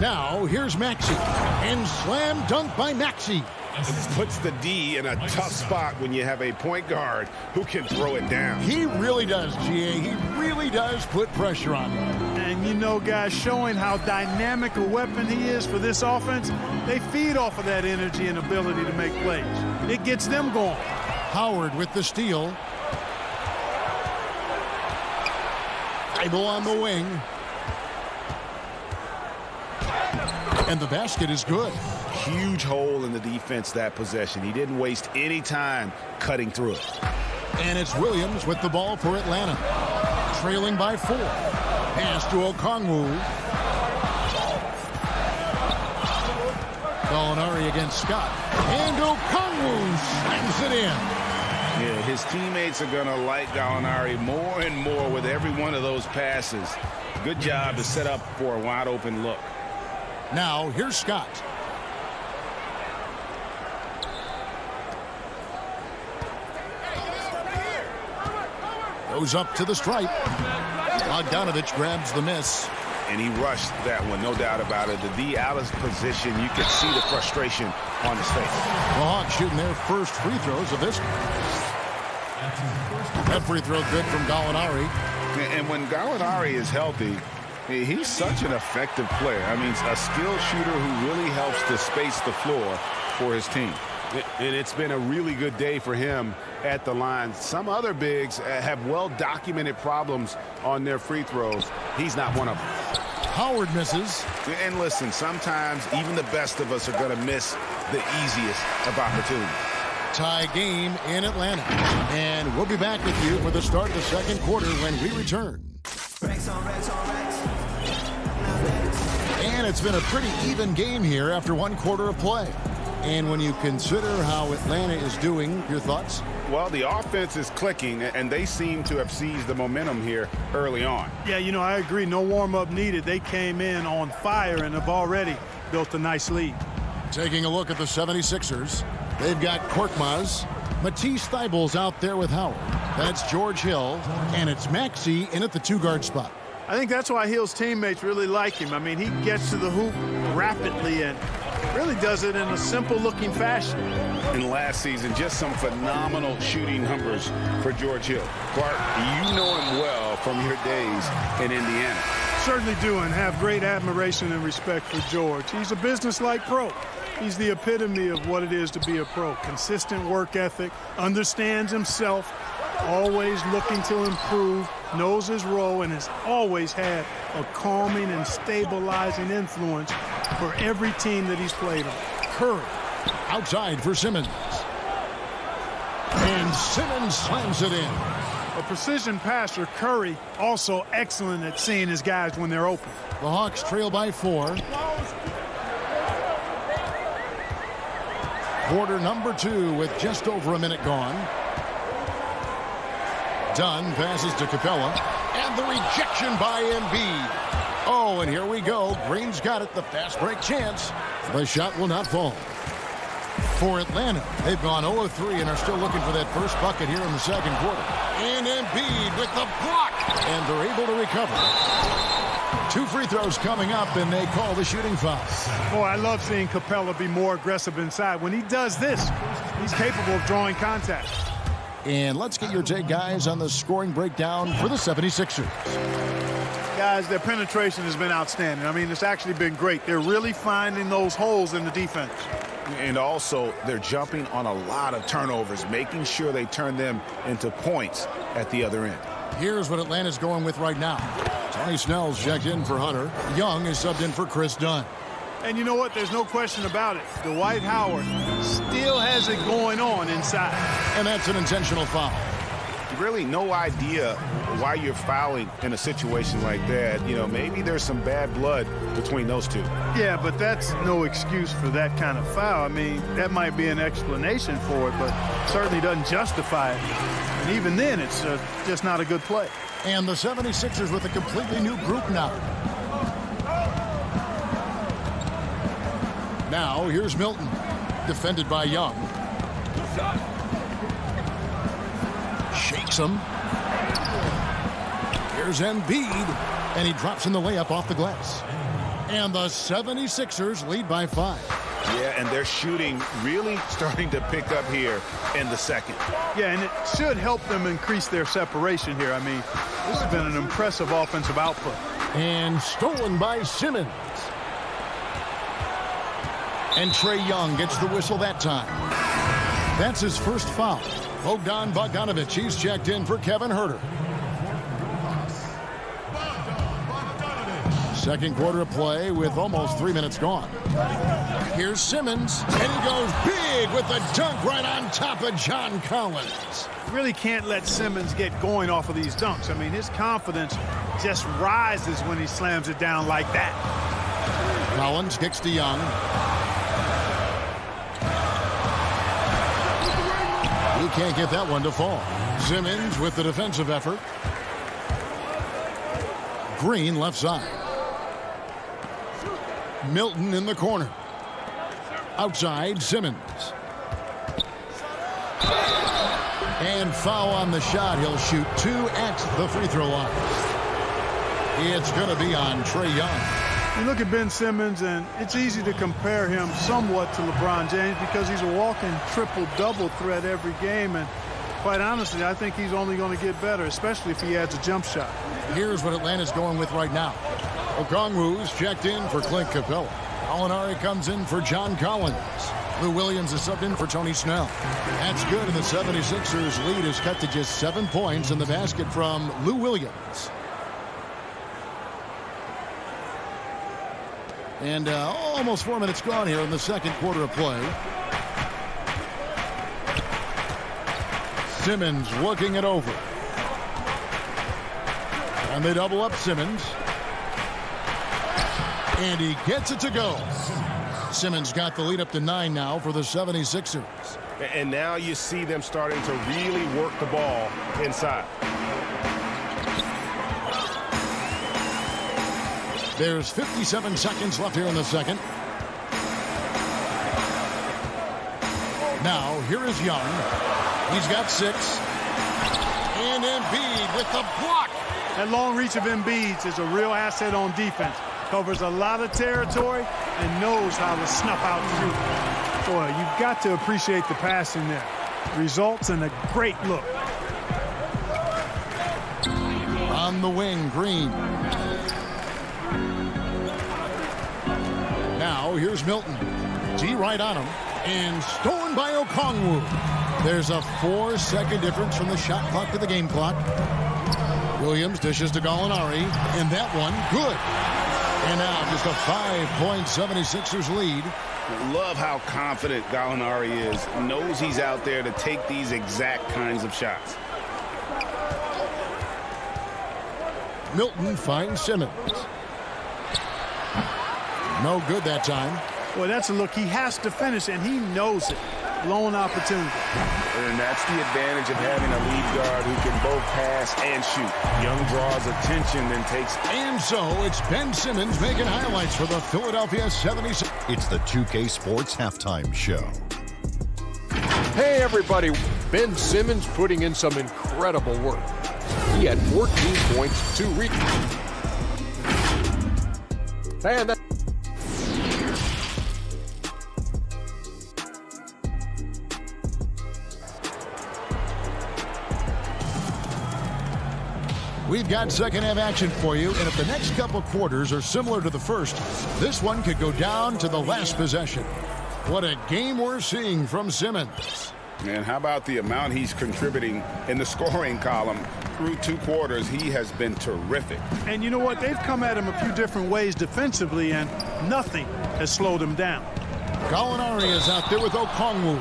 Now, here's Maxey. And slam dunk by Maxey. It puts the D in a tough spot when you have a point guard who can throw it down. He really does, GA. He really does put pressure on him. And you know, guys, showing how dynamic a weapon he is for this offense, they feed off of that energy and ability to make plays. It gets them going. Howard with the steal. Bible on the wing. And the basket is good. Huge hole in the defense that possession. He didn't waste any time cutting through it. And it's Williams with the ball for Atlanta. Trailing by 4. Pass to Okongwu. Gallinari against Scott. And Okongwu slams it in. Yeah, his teammates are going to like Gallinari more and more with every one of those passes. Good job to set up for a wide open look. Now, here's Scott. Goes up to the stripe. Bogdanovich grabs the miss. And he rushed that one, no doubt about it. The D out of position, you can see the frustration on his face. The Hawks shooting their first free throws of this. That free throw good from Gallinari. And when Gallinari is healthy, he's such an effective player. I mean, a skilled shooter who really helps to space the floor for his team. And it's been a really good day for him at the line. Some other bigs have well-documented problems on their free throws. He's not one of them. Howard misses. And listen, sometimes even the best of us are going to miss the easiest of opportunities. Tie game in Atlanta. And we'll be back with you for the start of the second quarter when we return. And it's been a pretty even game here after one quarter of play. And when you consider how Atlanta is doing, your thoughts? Well, the offense is clicking, and they seem to have seized the momentum here early on. Yeah, you know, I agree. No warm-up needed. They came in on fire and have already built a nice lead. Taking a look at the 76ers, they've got Korkmaz, Matisse Thybulle's out there with Howard. That's George Hill, and it's Maxey in at the two-guard spot. I think that's why Hill's teammates really like him. I mean, he gets to the hoop rapidly and really does it in a simple-looking fashion. In last season, just some phenomenal shooting numbers for George Hill. Clark, you know him well from your days in Indiana. Certainly do, and have great admiration and respect for George. He's a business-like pro. He's the epitome of what it is to be a pro. Consistent work ethic, understands himself, always looking to improve, knows his role, and has always had a calming and stabilizing influence for every team that he's played on. Curry outside for Simmons. And Simmons slams it in. A precision passer, Curry also excellent at seeing his guys when they're open. The Hawks trail by 4. Quarter number 2 with just over a minute gone. Dunn passes to Capella, and the rejection by Embiid. Oh, and here we go. Green's got it, the fast break chance. The shot will not fall. For Atlanta, they've gone 0-3 and are still looking for that first bucket here in the second quarter. And Embiid with the block, and they're able to recover. 2 free throws coming up, and they call the shooting foul. Boy, I love seeing Capella be more aggressive inside. When he does this, he's capable of drawing contact. And let's get your take, guys, on the scoring breakdown for the 76ers. Guys, their penetration has been outstanding. I mean, it's actually been great. They're really finding those holes in the defense. And also, they're jumping on a lot of turnovers, making sure they turn them into points at the other end. Here's what Atlanta's going with right now. Tony Snell's checked in for Hunter. Young is subbed in for Chris Dunn. And you know what? There's no question about it. Dwight Howard still has it going on inside. And that's an intentional foul. Really no idea why you're fouling in a situation like that. You know, maybe there's some bad blood between those two. Yeah, but that's no excuse for that kind of foul. I mean, that might be an explanation for it, but certainly doesn't justify it. And even then, it's just not a good play. And the 76ers with a completely new group now. Now, here's Milton, defended by Young. Shakes him. Here's Embiid, and he drops in the layup off the glass. And the 76ers lead by 5. Yeah, and their shooting really starting to pick up here in the second. Yeah, and it should help them increase their separation here. I mean, this has been an impressive offensive output. And stolen by Simmons. And Trae Young gets the whistle that time. That's his first foul. Bogdanovich, he's checked in for Kevin Huerter. Second quarter of play with almost 3 minutes gone. Here's Simmons, and he goes big with the dunk right on top of John Collins. Really can't let Simmons get going off of these dunks. I mean, his confidence just rises when he slams it down like that. Collins kicks to Young. He can't get that one to fall. Simmons with the defensive effort. Green left side. Milton in the corner. Outside, Simmons. And foul on the shot. He'll shoot 2 at the free throw line. It's going to be on Trae Young. You look at Ben Simmons, and it's easy to compare him somewhat to LeBron James because he's a walking triple-double threat every game. And quite honestly, I think he's only going to get better, especially if he adds a jump shot. Here's what Atlanta's going with right now. Okongwu's checked in for Clint Capella. Gallinari comes in for John Collins. Lou Williams is subbed in for Tony Snell. That's good, and the 76ers lead is cut to just 7 points in the basket from Lou Williams. And almost 4 minutes gone here in the second quarter of play. Simmons working it over. And they double up Simmons. And he gets it to go. Simmons got the lead up to 9 now for the 76ers. And now you see them starting to really work the ball inside. There's 57 seconds left here in the second. Now, here is Young. He's got 6. And Embiid with the block. That long reach of Embiid is a real asset on defense. Covers a lot of territory and knows how to snuff out shooters. Boy, you've got to appreciate the passing there. Results in a great look. On the wing, Green. Now, here's Milton. T right on him. And stolen by Okongwu. There's a 4-second difference from the shot clock to the game clock. Williams dishes to Gallinari. And that one, good. And now just a 5-point 76ers lead. Love how confident Gallinari is. Knows he's out there to take these exact kinds of shots. Milton finds Simmons. No good that time. Boy, that's a look. He has to finish, and he knows it. Lone opportunity. And that's the advantage of having a lead guard who can both pass and shoot. Young draws attention, then takes. And so it's Ben Simmons making highlights for the Philadelphia 76ers. It's the 2K Sports Halftime Show. Hey, everybody. Ben Simmons putting in some incredible work. He had 14 points, 2 rebounds. And that. We've got second half action for you, and if the next couple quarters are similar to the first, this one could go down to the last possession. What a game we're seeing from Simmons. And how about the amount he's contributing in the scoring column? Through 2 quarters, he has been terrific. And you know what? They've come at him a few different ways defensively, and nothing has slowed him down. Gallinari is out there with Okongwu.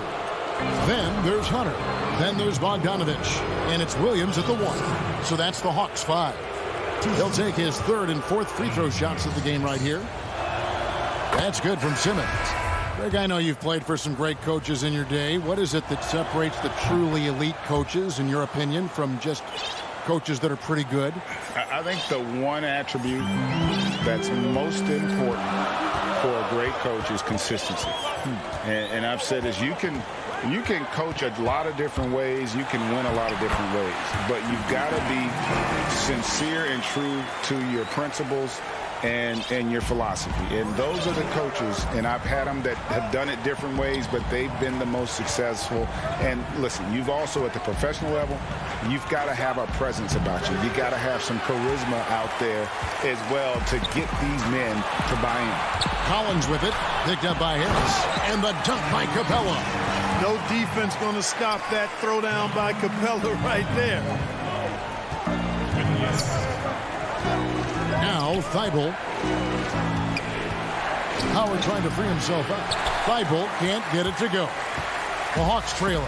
Then there's Hunter. Then there's Bogdanovich. And it's Williams at the 1. So that's the Hawks 5. He'll take his 3rd and 4th free throw shots of the game right here. That's good from Simmons. Greg, I know you've played for some great coaches in your day. What is it that separates the truly elite coaches, in your opinion, from just coaches that are pretty good? I think the one attribute that's most important for a great coach is consistency. And I've said is you can coach a lot of different ways. You can win a lot of different ways. But you've got to be sincere and true to your principles and your philosophy. And those are the coaches, and I've had them that have done it different ways, but they've been the most successful. And listen, you've also, at the professional level, you've got to have a presence about you. You've got to have some charisma out there as well to get these men to buy in. Collins with it, picked up by Harris, and the dunk by Capella. No defense going to stop that throwdown by Capella right there. Now Thibault. Howard trying to free himself up. Thibault can't get it to go. The Hawks trailing.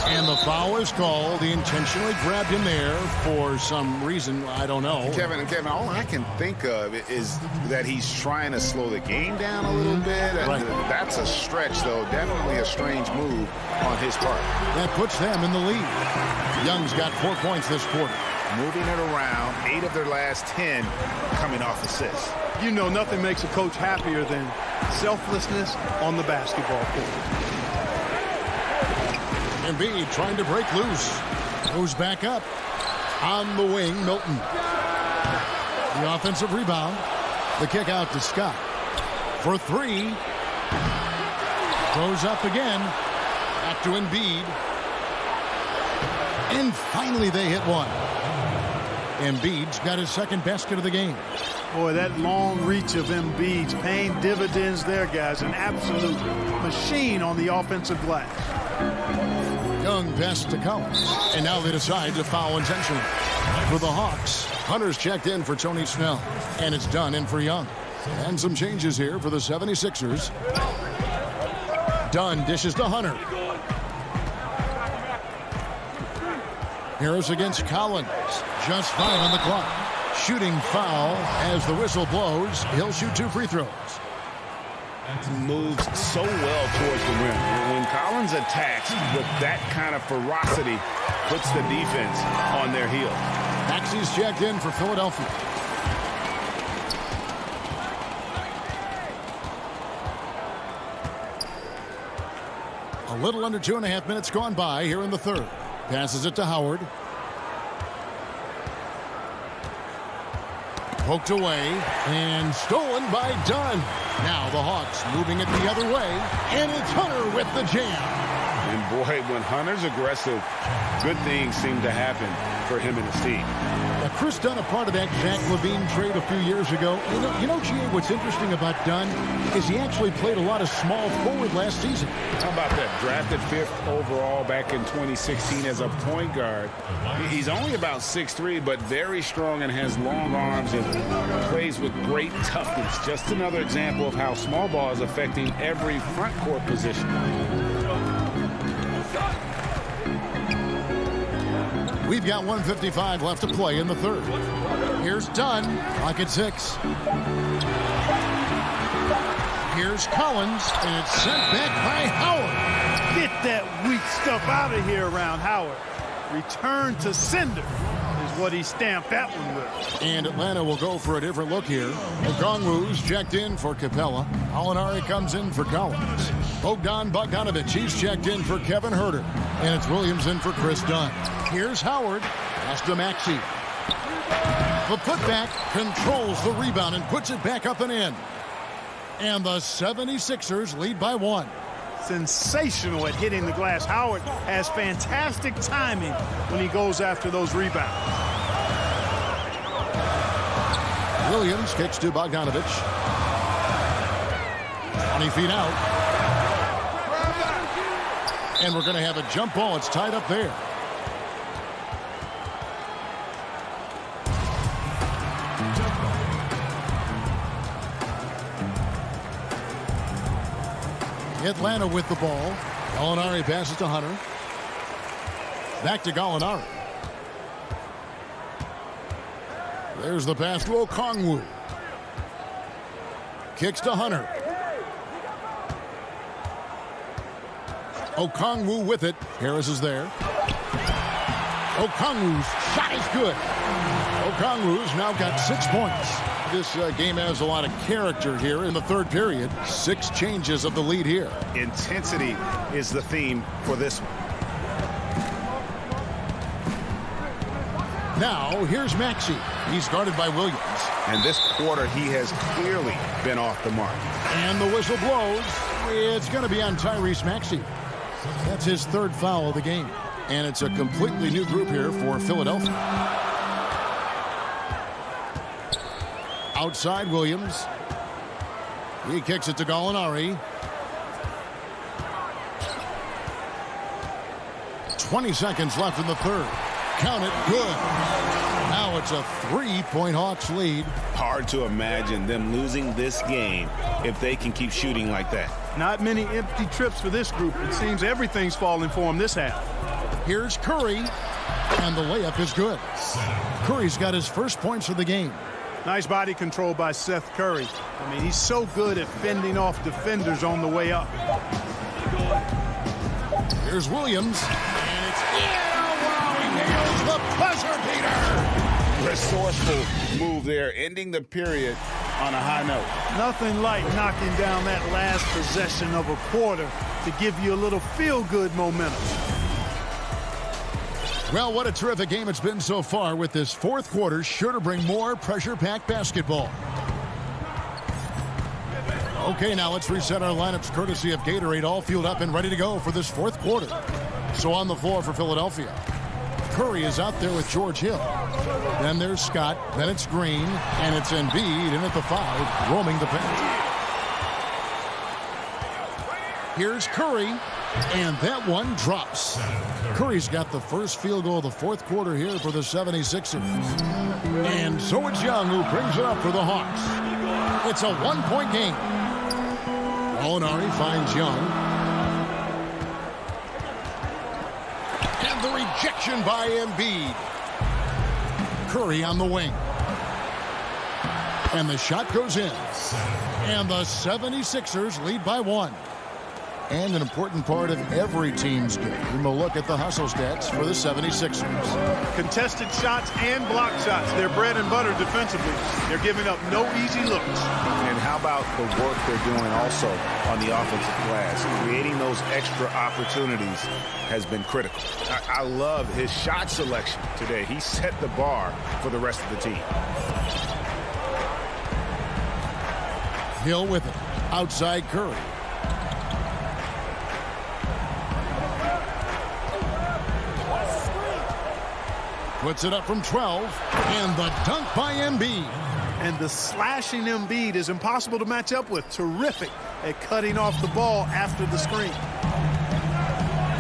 And the foul is called. He intentionally grabbed him there for some reason. I don't know. Kevin, all I can think of is that he's trying to slow the game down a little bit. Right. That's a stretch, though. Definitely a strange move on his part. That puts them in the lead. Young's got 4 points this quarter. Moving it around, 8 of their last 10 coming off assists. You know, nothing makes a coach happier than selflessness on the basketball court. Embiid trying to break loose. Goes back up. On the wing, Milton. The offensive rebound. The kick out to Scott. For 3. Goes up again. Back to Embiid. And finally they hit one. Embiid's got his second basket of the game. Boy, that long reach of Embiid's paying dividends there, guys. An absolute machine on the offensive glass. Young pass to Collins. And now they decide to foul intentionally. For the Hawks, Hunter's checked in for Tony Snell. And it's done in for Young. And some changes here for the 76ers. Dunn dishes to Hunter. Harris against Collins. Just 5 on the clock. Shooting foul as the whistle blows. He'll shoot 2 free throws. Moves so well towards the rim. When Collins attacks with that kind of ferocity, puts the defense on their heels. Maxey's checked in for Philadelphia. A little under 2.5 minutes gone by here in the third. Passes it to Howard. Poked away and stolen by Dunn. Now the Hawks moving it the other way, and it's Hunter with the jam. And boy, when Hunter's aggressive, good things seem to happen for him and his team. Now, Chris Dunn, a part of that Zach LaVine trade a few years ago. You know, G.A., what's interesting about Dunn is he actually played a lot of small forward last season. How about that? Drafted 5th overall back in 2016 as a point guard. He's only about 6'3", but very strong and has long arms and plays with great toughness. Just another example of how small ball is affecting every front court position. We've got 1:55 left to play in the third. Here's Dunn, clock at 6. Here's Collins, and it's sent back by Howard. Get that weak stuff out of here around Howard. Return to sender is what he stamped that one with. And Atlanta will go for a different look here. Okongwu's checked in for Capella. Alinari comes in for Collins. Bogdan Bogdanovic, he's checked in for Kevin Huerter. And it's Williams in for Chris Dunn. Here's Howard. Pass to Maxey. The putback controls the rebound and puts it back up and in. And the 76ers lead by 1. Sensational at hitting the glass. Howard has fantastic timing when he goes after those rebounds. Williams kicks to Bogdanovic. 20 feet out. And we're going to have a jump ball. It's tied up there. Atlanta with the ball. Gallinari passes to Hunter. Back to Gallinari. There's the pass to Okongwu. Kicks to Hunter. Okongwu with it. Harris is there. Okongwu's shot is good. Okongwu's now got 6 points. This game has a lot of character here in the third period. 6 changes of the lead here. Intensity is the theme for this one. Now, here's Maxey. He's guarded by Williams. And this quarter, he has clearly been off the mark. And the whistle blows. It's going to be on Tyrese Maxey. That's his third foul of the game. And it's a completely new group here for Philadelphia. Outside Williams. He kicks it to Gallinari. 20 seconds left in the third. Count it, good. Now it's a 3-point Hawks lead. Hard to imagine them losing this game if they can keep shooting like that. Not many empty trips for this group. It seems everything's falling for them this half. Here's Curry, and the layup is good. Curry's got his first points of the game. Nice body control by Seth Curry. I mean, he's so good at fending off defenders on the way up. Here's Williams, and it's wow, he nails the buzzer beater. Resourceful move there, ending the period on a high note. Nothing like knocking down that last possession of a quarter to give you a little feel-good momentum. Well, what a terrific game it's been so far, with this fourth quarter sure to bring more pressure-packed basketball. Okay, now let's reset our lineups courtesy of Gatorade, all fueled up and ready to go for this fourth quarter. So on the floor for Philadelphia, Curry is out there with George Hill. Then there's Scott, then it's Green, and it's Embiid in at the 5, roaming the paint. Here's Curry, and that one drops. Curry's got the first field goal of the fourth quarter here for the 76ers. And so it's Young who brings it up for the Hawks. It's a one-point game. Gallinari finds Young. And the rejection by Embiid. Curry on the wing. And the shot goes in. And the 76ers lead by 1. And an important part of every team's game, we'll look at the hustle stats for the 76ers. Contested shots and block shots. They're bread and butter defensively. They're giving up no easy looks. And how about the work they're doing also on the offensive glass? Creating those extra opportunities has been critical. I love his shot selection today. He set the bar for the rest of the team. Hill with it. Outside Curry. Puts it up from 12, and the dunk by Embiid. And the slashing Embiid is impossible to match up with. Terrific at cutting off the ball after the screen.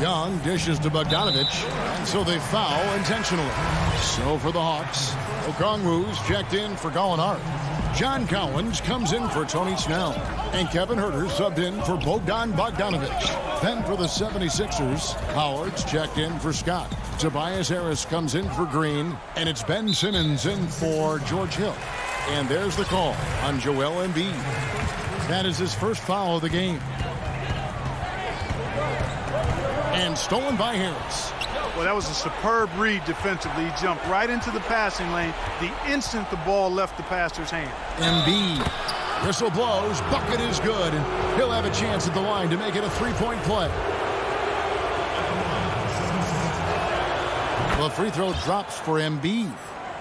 Young dishes to Bogdanovich, and so they foul intentionally. So for the Hawks, Okongwu's checked in for Gallinari. John Collins comes in for Tony Snell, and Kevin Huerter subbed in for Bogdan Bogdanovich. Then for the 76ers, Howard's checked in for Scott. Tobias Harris comes in for Green, and it's Ben Simmons in for George Hill. And there's the call on Joel Embiid. That is his first foul of the game. And stolen by Harris. Well, that was a superb read defensively. He jumped right into the passing lane the instant the ball left the passer's hand. Embiid. Whistle blows. Bucket is good. And he'll have a chance at the line to make it a three-point play. The free throw drops for Embiid.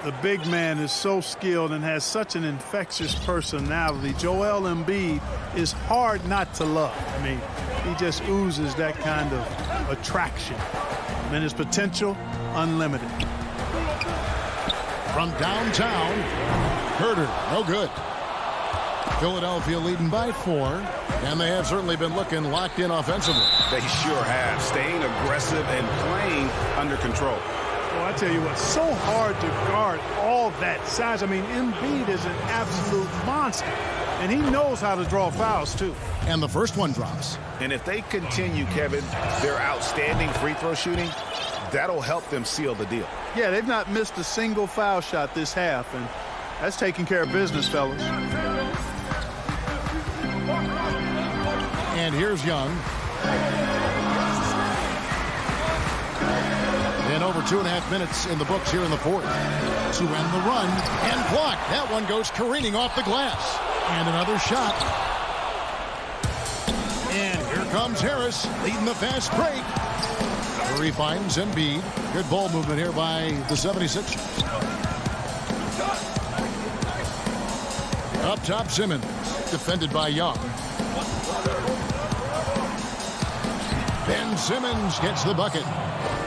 The big man is so skilled and has such an infectious personality. Joel Embiid is hard not to love. I mean, he just oozes that kind of attraction. And his potential, unlimited. From downtown, Huerter, no good. Philadelphia leading by 4, and they have certainly been looking locked in offensively. They sure have, staying aggressive and playing under control. Well, I tell you what, so hard to guard all that size. I mean, Embiid is an absolute monster, and he knows how to draw fouls, too. And the first one drops. And if they continue, Kevin, their outstanding free throw shooting, that'll help them seal the deal. Yeah, they've not missed a single foul shot this half, and that's taking care of business, fellas. And here's Young. And over 2.5 minutes in the books here in the fourth. To end the run, and blocked. That one goes careening off the glass. And another shot. And here comes Harris, leading the fast break. Where he finds Embiid. Good ball movement here by the 76ers. Up top, Simmons. Defended by Young. Ben Simmons gets the bucket.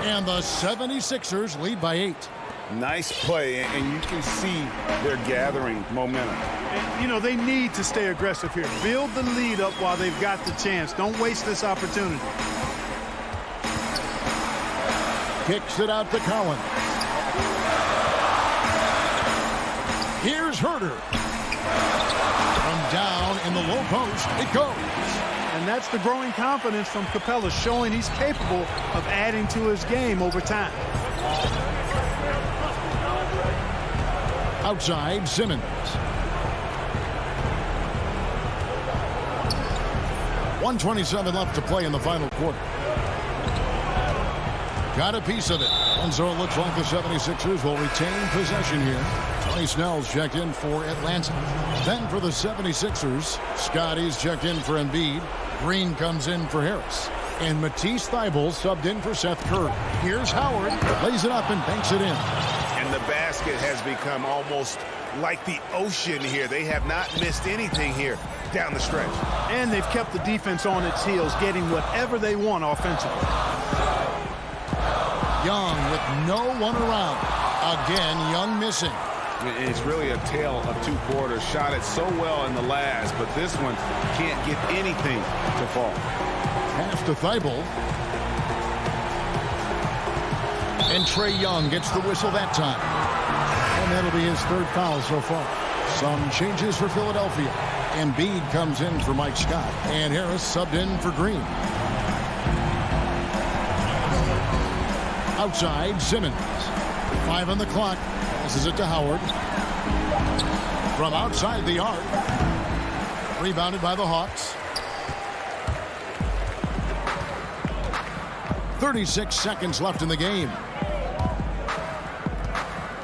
And the 76ers lead by 8. Nice play, and you can see they're gathering momentum. And, you know, they need to stay aggressive here. Build the lead up while they've got the chance. Don't waste this opportunity. Kicks it out to Collins. Here's Herter. From down in the low post, it goes. And that's the growing confidence from Capella, showing he's capable of adding to his game over time. Outside, Simmons. 1:27 left to play in the final quarter. Got a piece of it. And so it looks like the 76ers will retain possession here. Tony Snell's checked in for Atlanta. Then for the 76ers, Scotty's checked in for Embiid. Green comes in for Harris. And Matisse Thybulle subbed in for Seth Curry. Here's Howard. Lays it up and banks it in. And the basket has become almost like the ocean here. They have not missed anything here down the stretch. And they've kept the defense on its heels, getting whatever they want offensively. Young with no one around. Again, Young missing. It's really a tale of two quarters. Shot it so well in the last, but this one can't get anything to fall. Pass to Thybulle. And Trae Young gets the whistle that time. And that'll be his third foul so far. Some changes for Philadelphia. Embiid comes in for Mike Scott. And Harris subbed in for Green. Outside, Simmons. 5 on the clock. Passes it to Howard. From outside the arc. Rebounded by the Hawks. 36 seconds left in the game.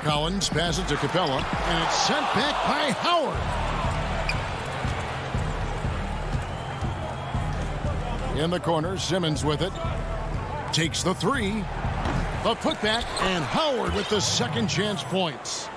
Collins passes to Capella, and it's sent back by Howard. In the corner, Simmons with it. Takes the three. The putback, and Howard with the second chance points.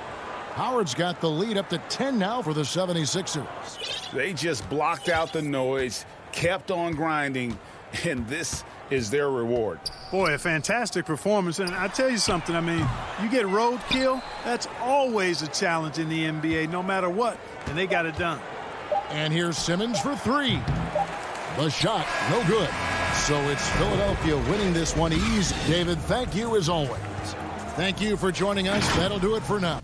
Howard's got the lead up to 10 now for the 76ers. They just blocked out the noise, kept on grinding, and this is their reward. Boy, a fantastic performance. And I tell you something, I mean, you get roadkill, that's always a challenge in the NBA, no matter what, and they got it done. And here's Simmons for three. The shot, no good. So it's Philadelphia winning this one easy. David, thank you as always. Thank you for joining us. That'll do it for now.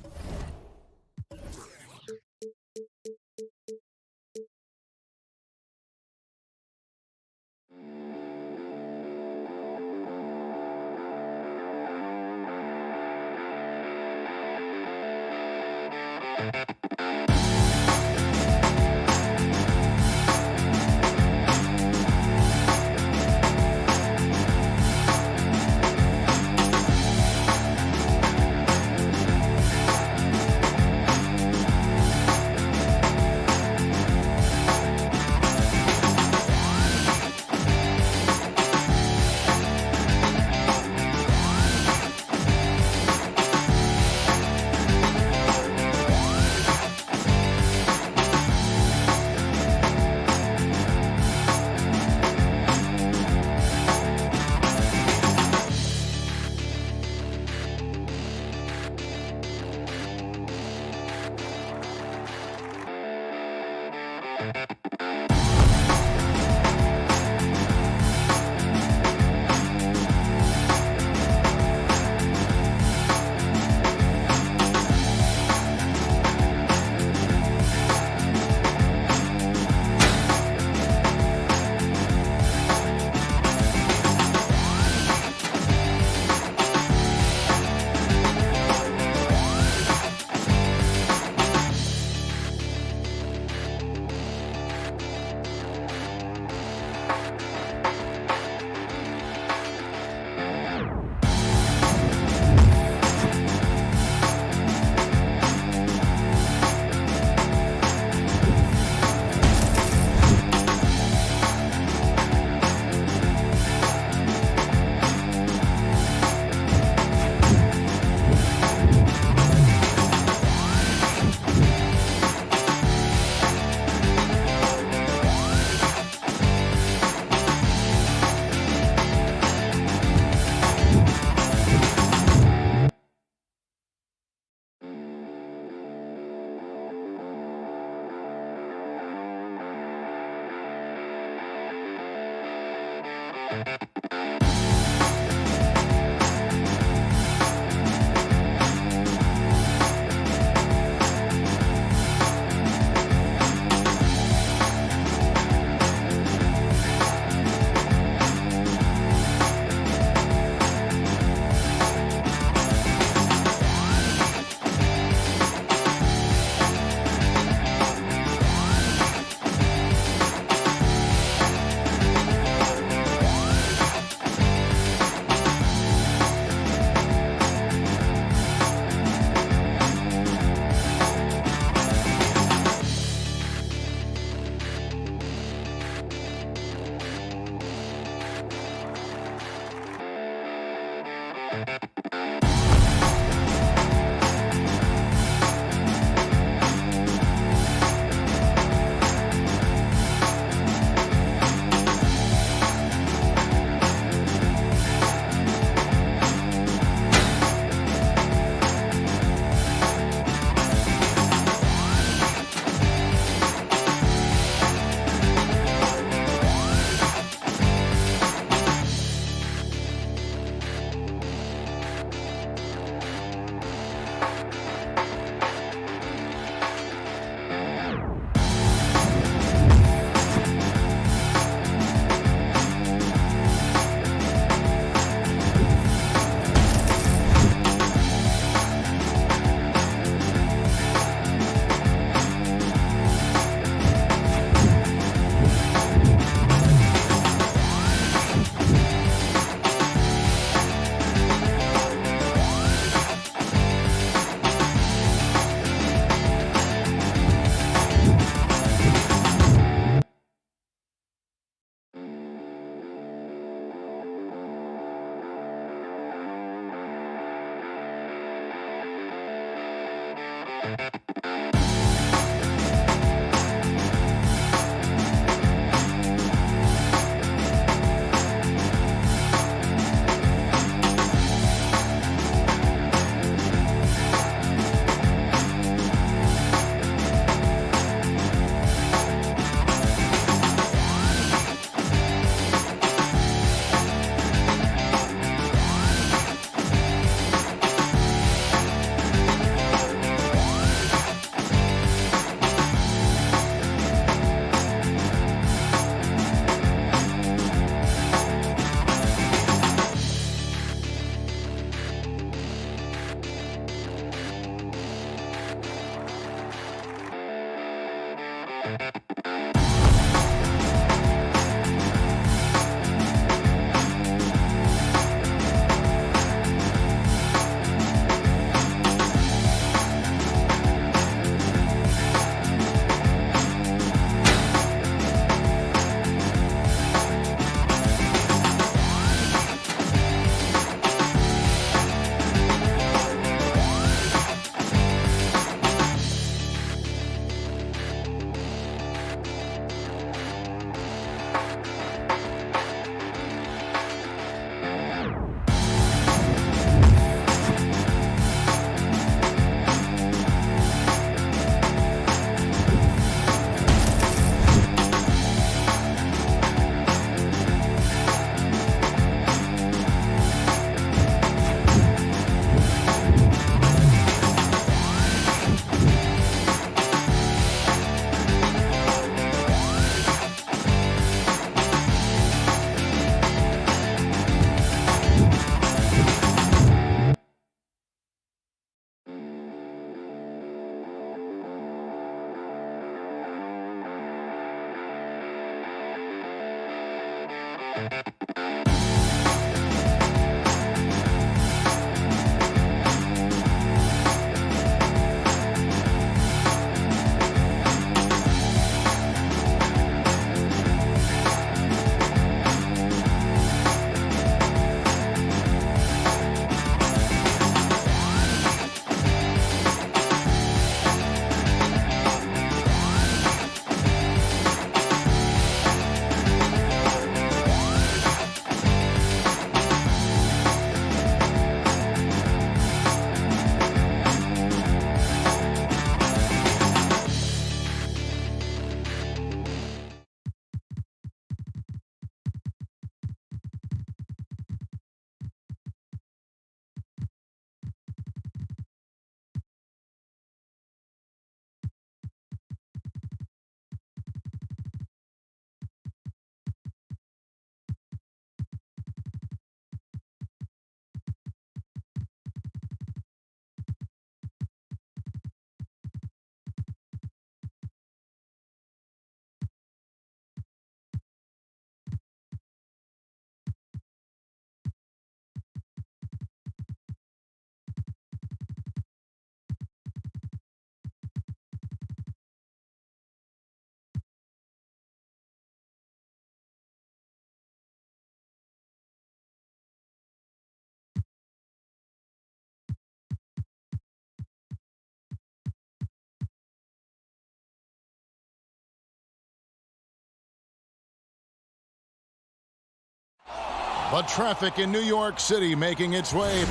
But traffic in New York City making its way.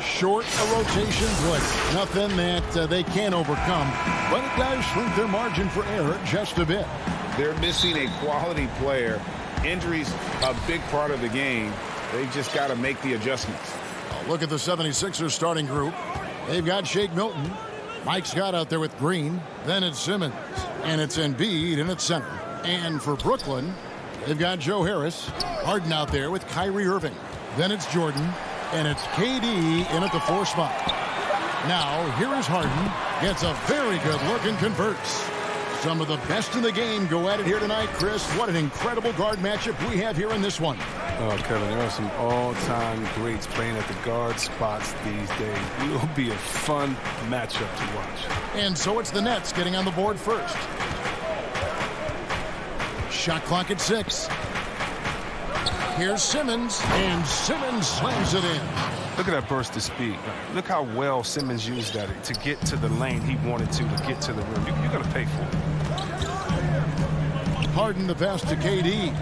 Short a rotation blitz. Nothing that they can't overcome. But it does shrink their margin for error just a bit. They're missing a quality player. Injuries a big part of the game. They've just got to make the adjustments. Look at the 76ers starting group. They've got Shake Milton. Mike Scott out there with Green. Then it's Simmons. And it's Embiid in at center. And for Brooklyn, they've got Joe Harris. Harden out there with Kyrie Irving. Then it's Jordan. And it's KD in at the 4 spot. Now, here is Harden. Gets a very good look and converts. Some of the best in the game go at it here tonight, Chris. What an incredible guard matchup we have here in this one. Oh, Kevin, there are some all-time greats playing at the guard spots these days. It will be a fun matchup to watch. And so it's the Nets getting on the board first. Shot clock at 6. Here's Simmons, and Simmons slams it in. Look at that burst of speed. Look how well Simmons used that to get to the lane he wanted to get to the rim. You're going to pay for it. Harden the pass to KD.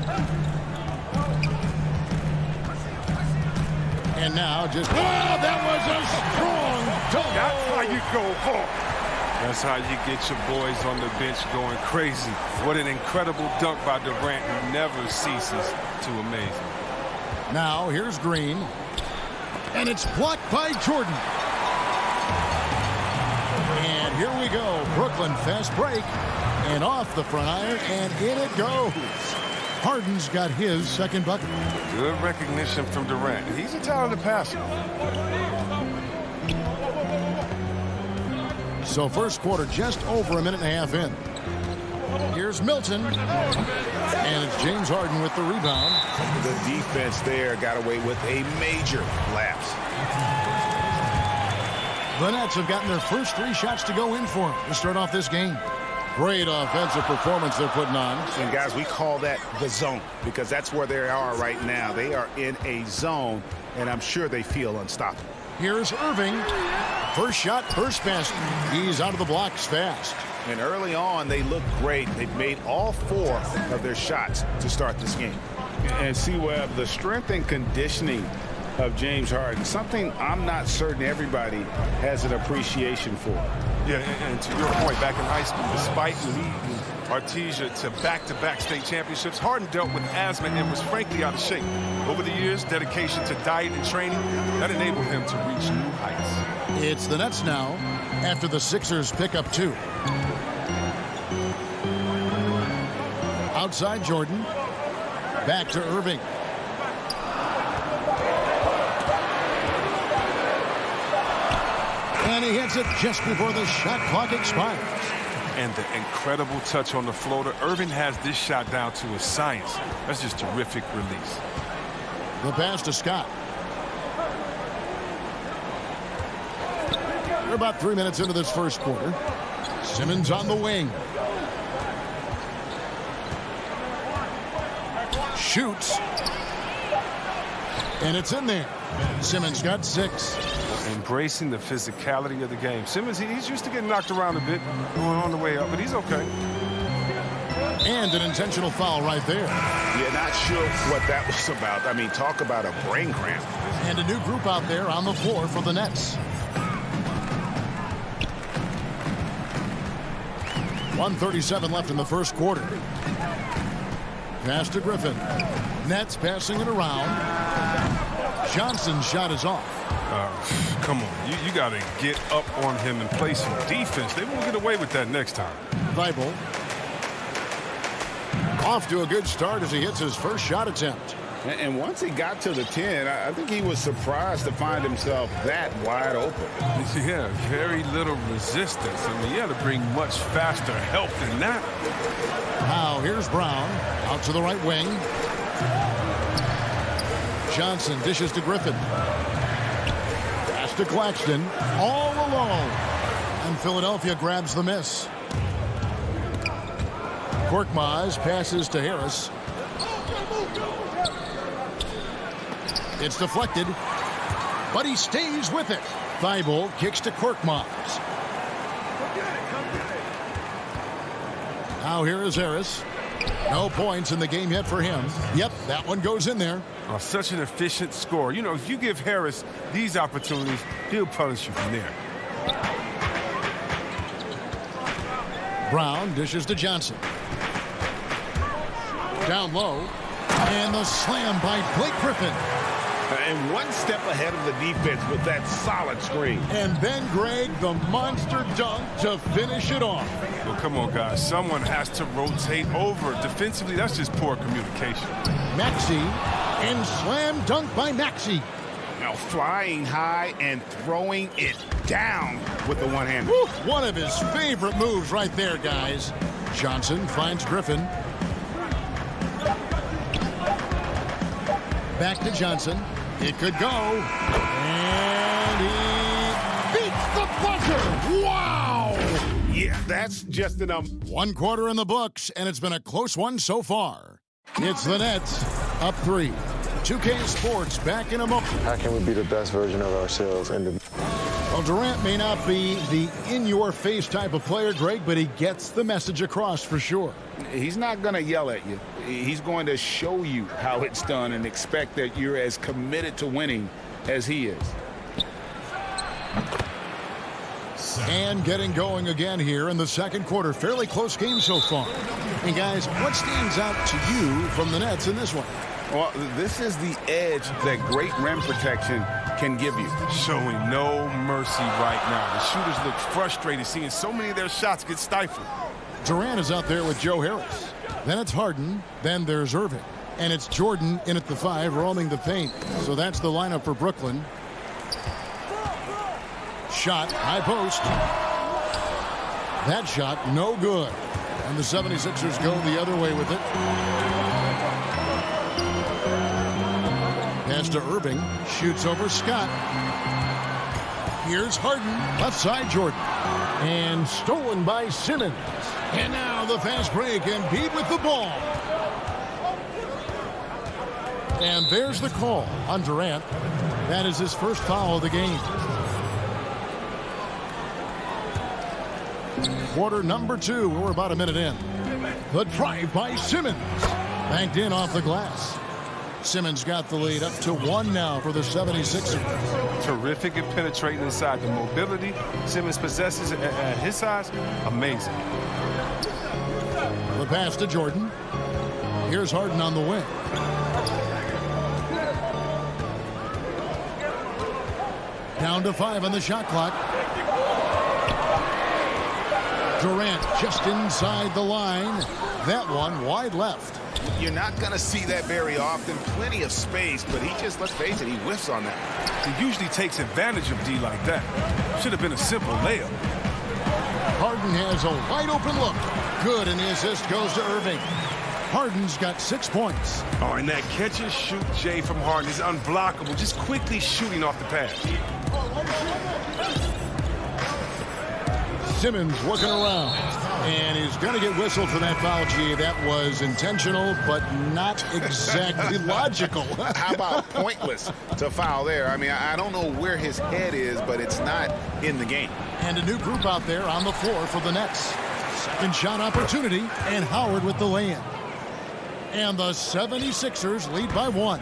And now just... Oh, that was a strong dunk. That's how you go home. That's how you get your boys on the bench going crazy. What an incredible dunk by Durant, who never ceases to amaze me. Now here's Green. And it's blocked by Jordan. And here we go. Brooklyn fast break. And off the front iron. And in it goes. Harden's got his second bucket. Good recognition from Durant. He's a talented passer. So first quarter just over a minute and a half in. Here's Milton. And it's James Harden with the rebound. The defense there got away with a major lapse. The Nets have gotten their first 3 shots to go in for them to start off this game. Great offensive performance they're putting on. And guys, we call that the zone because that's where they are right now. They are in a zone, and I'm sure they feel unstoppable. Here's Irving. First shot, first basket. He's out of the blocks fast. And early on, they look great. They've made all 4 of their shots to start this game. And see, Webb, the strength and conditioning of James Harden, something I'm not certain everybody has an appreciation for. Yeah, and to your point, back in high school, despite leading Artesia to back-to-back state championships, Harden dealt with asthma and was frankly out of shape. Over the years, dedication to diet and training, that enabled him to reach new heights. It's the Nets now after the Sixers pick up 2. Outside Jordan. Back to Irving. And he hits it just before the shot clock expires. And the incredible touch on the floater. Irving has this shot down to a science. That's just terrific release. The pass to Scott. We're about 3 minutes into this first quarter. Simmons on the wing. Shoots. And it's in there. Simmons got 6. Embracing the physicality of the game. Simmons, he's used to getting knocked around a bit going on the way up, but he's okay. And an intentional foul right there. Yeah, not sure what that was about. I mean, talk about a brain cramp. And a new group out there on the floor for the Nets. 1:37 left in the first quarter. Pass to Griffin. Nets passing it around. Johnson's shot is off. Come on, you got to get up on him and play some defense. They won't get away with that next time. Thibault. Off to a good start as he hits his first shot attempt. And once he got to the 10, I think he was surprised to find himself that wide open. Yeah, very little resistance. I mean, you had to bring much faster help than that. Now here's Brown out to the right wing. Johnson dishes to Griffin. Pass to Claxton. All alone. And Philadelphia grabs the miss. Korkmaz passes to Harris. It's deflected, but he stays with it. Thibault kicks to Korkmaz. Now here is Harris. No points in the game yet for him. Yep, that one goes in there. Oh, such an efficient score. You know, if you give Harris these opportunities, he'll punish you from there. Brown dishes to Johnson. Down low. And the slam by Blake Griffin. And one step ahead of the defense with that solid screen. And then, Greg, the monster dunk to finish it off. Well, come on, guys. Someone has to rotate over. Defensively, that's just poor communication. Maxey, and slam dunk by Maxey. Now flying high and throwing it down with the one hand. One of his favorite moves right there, guys. Johnson finds Griffin. Back to Johnson. It could go. And he beats the buzzer. Wow! Yeah, that's just enough. 1 quarter in the books, and it's been a close one so far. It's the Nets up 3. 2K Sports back in a moment. How can we be the best version of ourselves? Well, Durant may not be the in-your-face type of player, Greg, but he gets the message across for sure. He's not going to yell at you. He's going to show you how it's done and expect that you're as committed to winning as he is. And getting going again here in the second quarter. Fairly close game so far. And guys, what stands out to you from the Nets in this one? Well, this is the edge that great rim protection can give you. Showing no mercy right now. The shooters look frustrated seeing so many of their shots get stifled. Durant is out there with Joe Harris. Then it's Harden. Then there's Irving. And it's Jordan in at the 5 roaming the paint. So that's the lineup for Brooklyn. Shot, high post. That shot, no good. And the 76ers go the other way with it. Pass to Irving. Shoots over Scott. Here's Harden. Left side, Jordan. And stolen by Simmons. And now the fast break. Embiid with the ball. And there's the call on Durant. That is his first foul of the game. Quarter number 2. We're about a minute in. The drive by Simmons. Banked in off the glass. Simmons got the lead up to 1 now for the 76ers. Terrific at penetrating inside. The mobility Simmons possesses at his size, amazing. The pass to Jordan. Here's Harden on the wing. Down to 5 on the shot clock. Durant just inside the line. That one wide left. You're not going to see that very often. Plenty of space, but he just, let's face it, he whiffs on that. He usually takes advantage of D like that. Should have been a simple layup. Harden has a wide open look. Good, and the assist goes to Irving. Harden's got 6 points. Oh, and that catch and shoot, Jay, from Harden is unblockable. Just quickly shooting off the pass. Simmons working around. And he's going to get whistled for that foul, G. That was intentional, but not exactly logical. How about pointless to foul there? I mean, I don't know where his head is, but it's not in the game. And a new group out there on the floor for the Nets. Second shot opportunity, and Howard with the lay-in. And the 76ers lead by 1.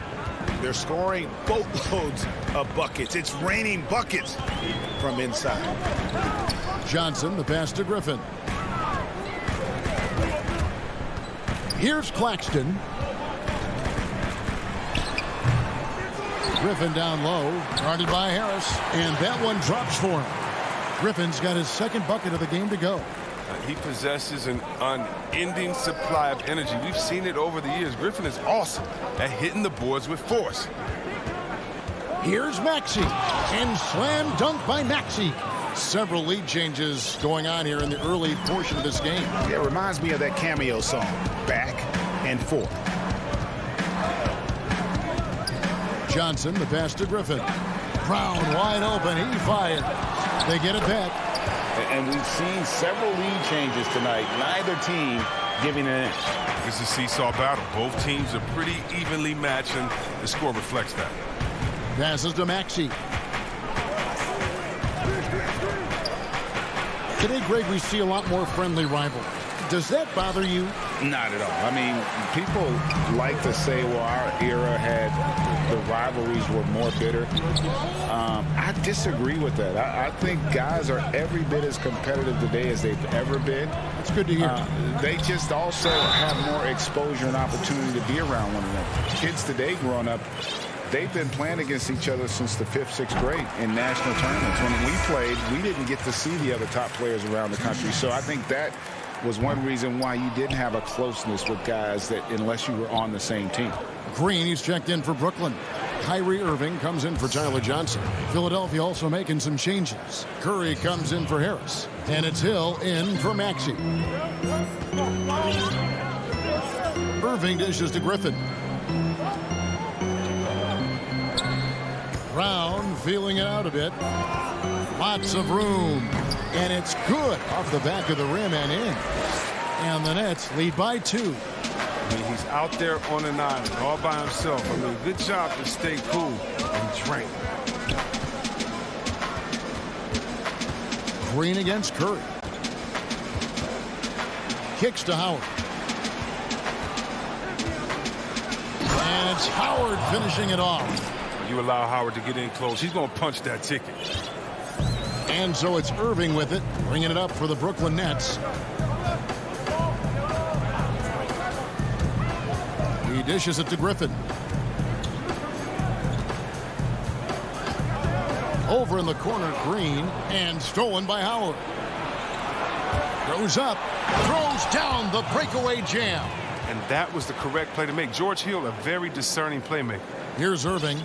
They're scoring boatloads of buckets. It's raining buckets from inside. Johnson, the pass to Griffin. Here's Claxton. Griffin down low, guarded by Harris, and that one drops for him. Griffin's got his second bucket of the game to go. He possesses an unending supply of energy. We've seen it over the years. Griffin is awesome at hitting the boards with force. Here's Maxey, and slam dunk by Maxey. Several lead changes going on here in the early portion of this game. It reminds me of that cameo song, Back and Forth. Johnson, the pass to Griffin. Brown wide open, he fired. They get it back. And we've seen several lead changes tonight. Neither team giving an inch. It's a seesaw battle. Both teams are pretty evenly matched, and the score reflects that. Passes to Maxey. Today, Greg, we see a lot more friendly rivalry. Does that bother you? Not at all. I mean, people like to say, well, our era had the rivalries were more bitter. I disagree with that. I think guys are every bit as competitive today as they've ever been. It's good to hear. They just also have more exposure and opportunity to be around one another. Kids today growing up, they've been playing against each other since the 5th, 6th grade in national tournaments. When we played, we didn't get to see the other top players around the country. So I think that was one reason why you didn't have a closeness with guys that unless you were on the same team. Green, he's checked in for Brooklyn. Kyrie Irving comes in for Tyler Johnson. Philadelphia also making some changes. Curry comes in for Harris. And it's Hill in for Maxey. Irving dishes to Griffin. Brown feeling it out a bit. Lots of room. And it's good off the back of the rim and in. And the Nets lead by 2. I mean, he's out there on an island all by himself. I mean, good job to stay cool and drink. Green against Curry. Kicks to Howard. And it's Howard finishing it off. You allow Howard to get in close, he's going to punch that ticket. And so it's Irving with it, bringing it up for the Brooklyn Nets. He dishes it to Griffin. Over in the corner, Green, and stolen by Howard. Goes up, throws down the breakaway jam. And that was the correct play to make. George Hill, a very discerning playmaker. Here's Irving.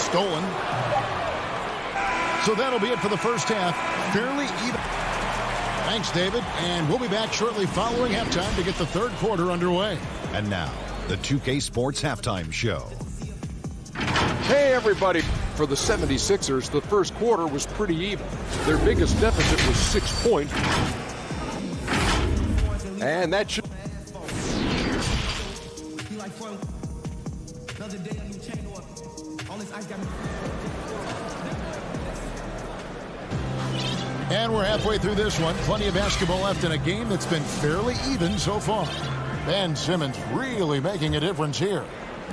Stolen. So that'll be it for the first half. Fairly even. Thanks, David. And we'll be back shortly following halftime to get the third quarter underway. And now, the 2K Sports Halftime Show. Hey, everybody. For the 76ers, the first quarter was pretty even. Their biggest deficit was 6 points. And that should... And we're halfway through this one. Plenty of basketball left in a game that's been fairly even so far. Ben Simmons really making a difference here.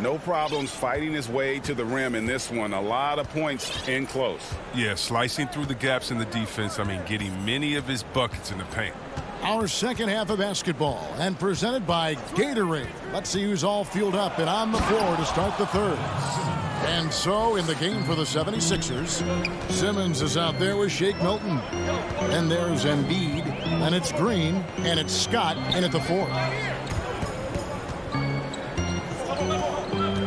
No problems fighting his way to the rim in this one. A lot of points in close. Yeah, slicing through the gaps in the defense. I mean, getting many of his buckets in the paint. Our second half of basketball and presented by Gatorade. Let's see who's all fueled up and on the floor to start the third. And so in the game for the 76ers, Simmons is out there with Shake Milton. And there's Embiid, and it's Green, and it's Scott in at the fourth.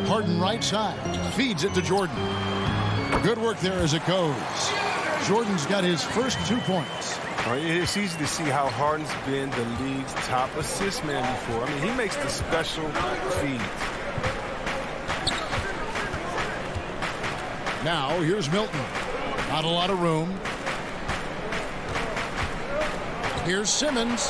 Harden right side, feeds it to Jordan. Good work there as it goes. Jordan's got his first 2 points. It's easy to see how Harden's been the league's top assist man before. I mean, he makes the special feeds. Now, here's Milton. Not a lot of room. Here's Simmons.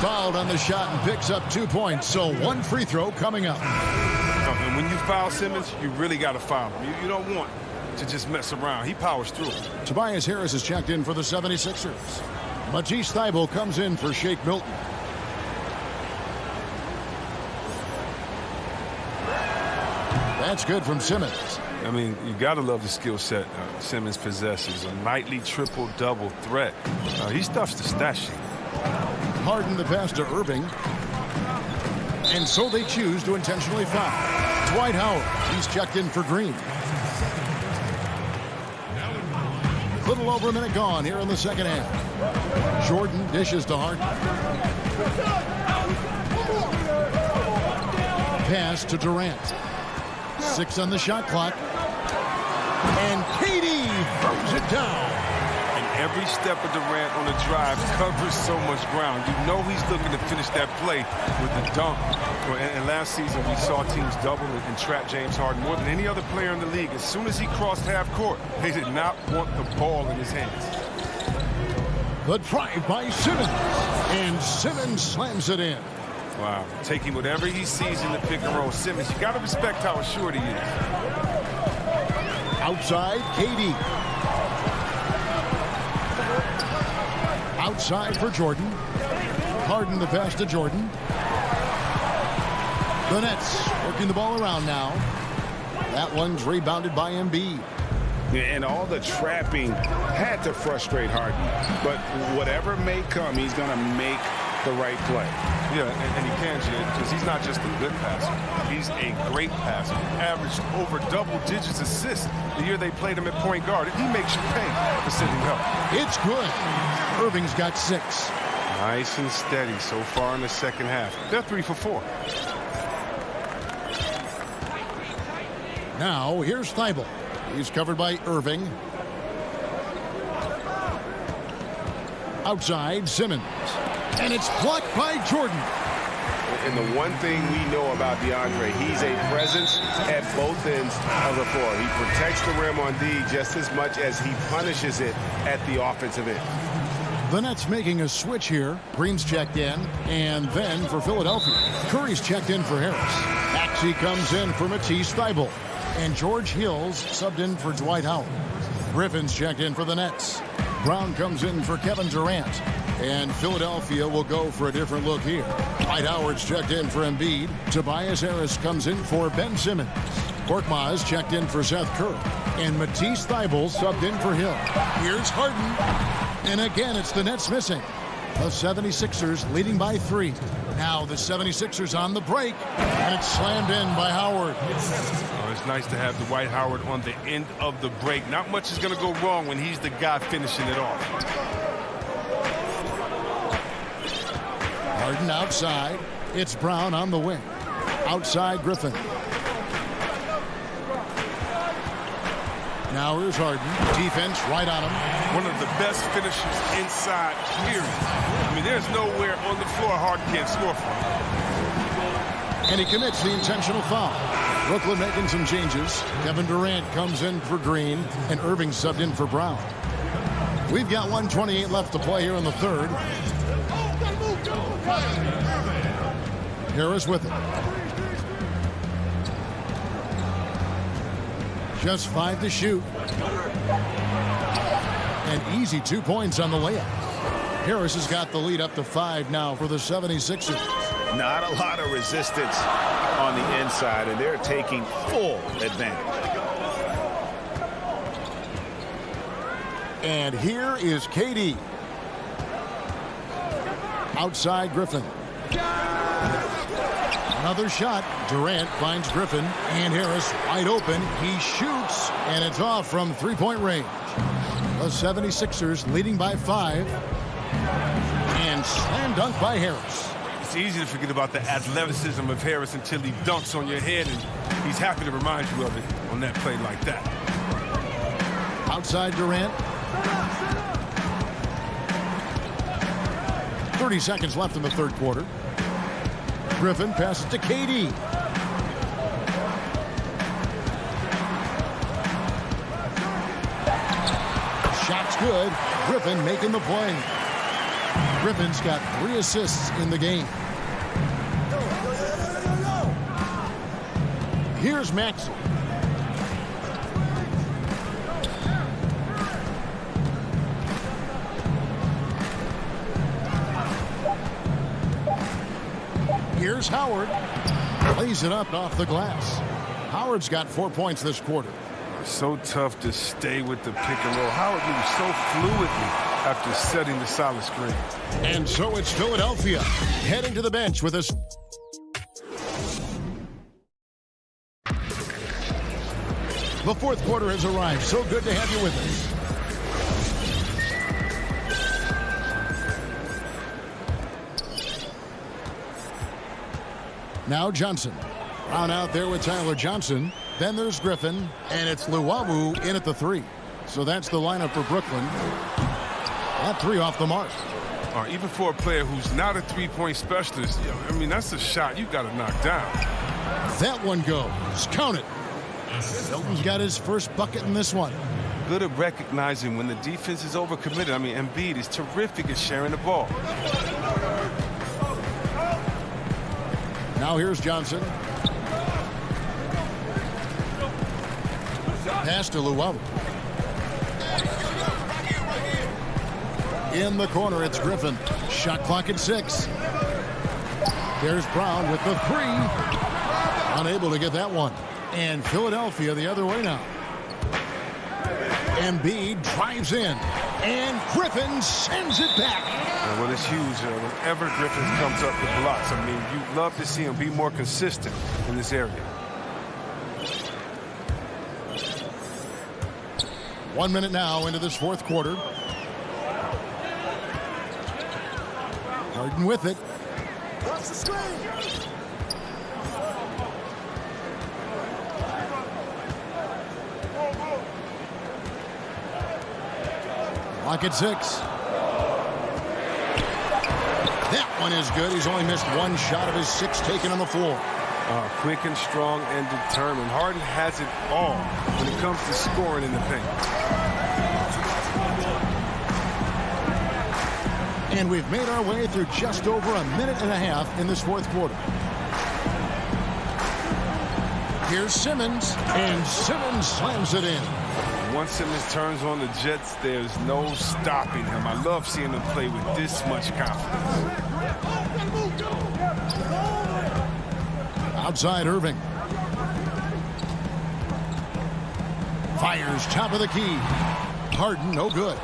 Fouled on the shot and picks up 2 points. So 1 free throw coming up. And when you foul Simmons, you really got to foul him. You don't want to just mess around. He powers through. Tobias Harris is checked in for the 76ers. Matisse Thybulle comes in for Shake Milton. That's good from Simmons. I mean, you got to love the skill set Simmons possesses. A nightly triple-double threat. He stuffs the stat sheet. Harden the pass to Irving. And so they choose to intentionally foul. Dwight Howard, he's checked in for Green. Little over a minute gone here in the second half. Jordan dishes to Harden. Pass to Durant. 6 on the shot clock. And KD throws it down. And every step of Durant on the drive covers so much ground. You know he's looking to finish that play with the dunk. And last season we saw teams double and trap James Harden more than any other player in the league. As soon as he crossed half court, they did not want the ball in his hands. The drive by Simmons. And Simmons slams it in. Wow. Taking whatever he sees in the pick and roll. Simmons, you got to respect how assured he is. Outside, KD. Outside for Jordan. Harden the pass to Jordan. The Nets working the ball around now. That one's rebounded by Embiid. And all the trapping had to frustrate Harden. But whatever may come, he's going to make the right play. Yeah, and he can, Jay, because he's not just a good passer. He's a great passer. Averaged over double digits assists the year they played him at point guard. He makes you pay for sending help. It's good. Irving's got 6. Nice and steady so far in the second half. They're 3 for 4. Now, here's Thibault. He's covered by Irving. Outside, Simmons. And it's blocked by Jordan. And the one thing we know about DeAndre, he's a presence at both ends of the floor. He protects the rim on D just as much as he punishes it at the offensive end. The Nets making a switch here. Green's checked in. And then for Philadelphia, Curry's checked in for Harris. Maxey comes in for Matisse Thybulle. And George Hill's subbed in for Dwight Howard. Griffin's checked in for the Nets. Brown comes in for Kevin Durant. And Philadelphia will go for a different look here. Dwight Howard's checked in for Embiid. Tobias Harris comes in for Ben Simmons. Korkmaz checked in for Seth Curry. And Matisse Thybulle subbed in for Hill. Here's Harden. And again, it's the Nets missing. The 76ers leading by 3. Now the 76ers on the break. And it's slammed in by Howard. Oh, it's nice to have Dwight Howard on the end of the break. Not much is going to go wrong when he's the guy finishing it off. Harden outside. It's Brown on the wing. Outside Griffin. Now here's Harden. Defense right on him. One of the best finishers inside, period. I mean, there's nowhere on the floor Harden can't score from. And he commits the intentional foul. Brooklyn making some changes. Kevin Durant comes in for Green, and Irving subbed in for Brown. We've got 1:28 left to play here in the third. Harris with it. Just 5 to shoot. An easy 2 points on the layup. Harris has got the lead up to 5 now for the 76ers. Not a lot of resistance on the inside, and they're taking full advantage. And here is KD. Outside Griffin. Another shot. Durant finds Griffin, and Harris wide open. He shoots, and it's off from three-point range. The 76ers leading by 5. And slam dunk by Harris. It's easy to forget about the athleticism of Harris until he dunks on your head, and he's happy to remind you of it on that play like that. Outside Durant. 30 seconds left in the third quarter. Griffin passes to KD. Shot's good. Griffin making the play. Griffin's got 3 assists in the game. Here's Maxey. Here's Howard. Lays it up off the glass. Howard's got 4 points this quarter. So tough to stay with the pick and roll. Howard moves so fluidly after setting the solid screen. And so it's Philadelphia heading to the bench with us. The fourth quarter has arrived. So good to have you with us. Now Johnson. Brown out there with Tyler Johnson. Then there's Griffin. And it's Luwawu in at the 3. So that's the lineup for Brooklyn. That 3 off the mark. Even for a player who's not a three-point specialist, I mean, that's a shot you got to knock down. That one goes. Count it. Hilton's got his first bucket in this one. good at recognizing when the defense is overcommitted. I mean, Embiid is terrific at sharing the ball. Now here's Johnson. Pass to Luau. In the corner, it's Griffin. Shot clock at 6. There's Brown with the 3. Unable to get that one. And Philadelphia the other way now. Embiid drives in. And Griffin sends it back. Well, it's huge. Whenever Griffin comes up with blocks, I mean, you'd love to see him be more consistent in this area. 1 minute now into this fourth quarter. Harden with it. Watch the screen. Clock at 6. That one is good. He's only missed one shot of his 6 taken on the floor. Quick and strong and determined. Harden has it all when it comes to scoring in the paint. And we've made our way through just over a minute and a half in this fourth quarter. Here's Simmons, and Simmons slams it in. Once Simmons turns on the Jets, there's no stopping him. I love seeing him play with this much confidence. Outside Irving. Fires top of the key. Harden, no good.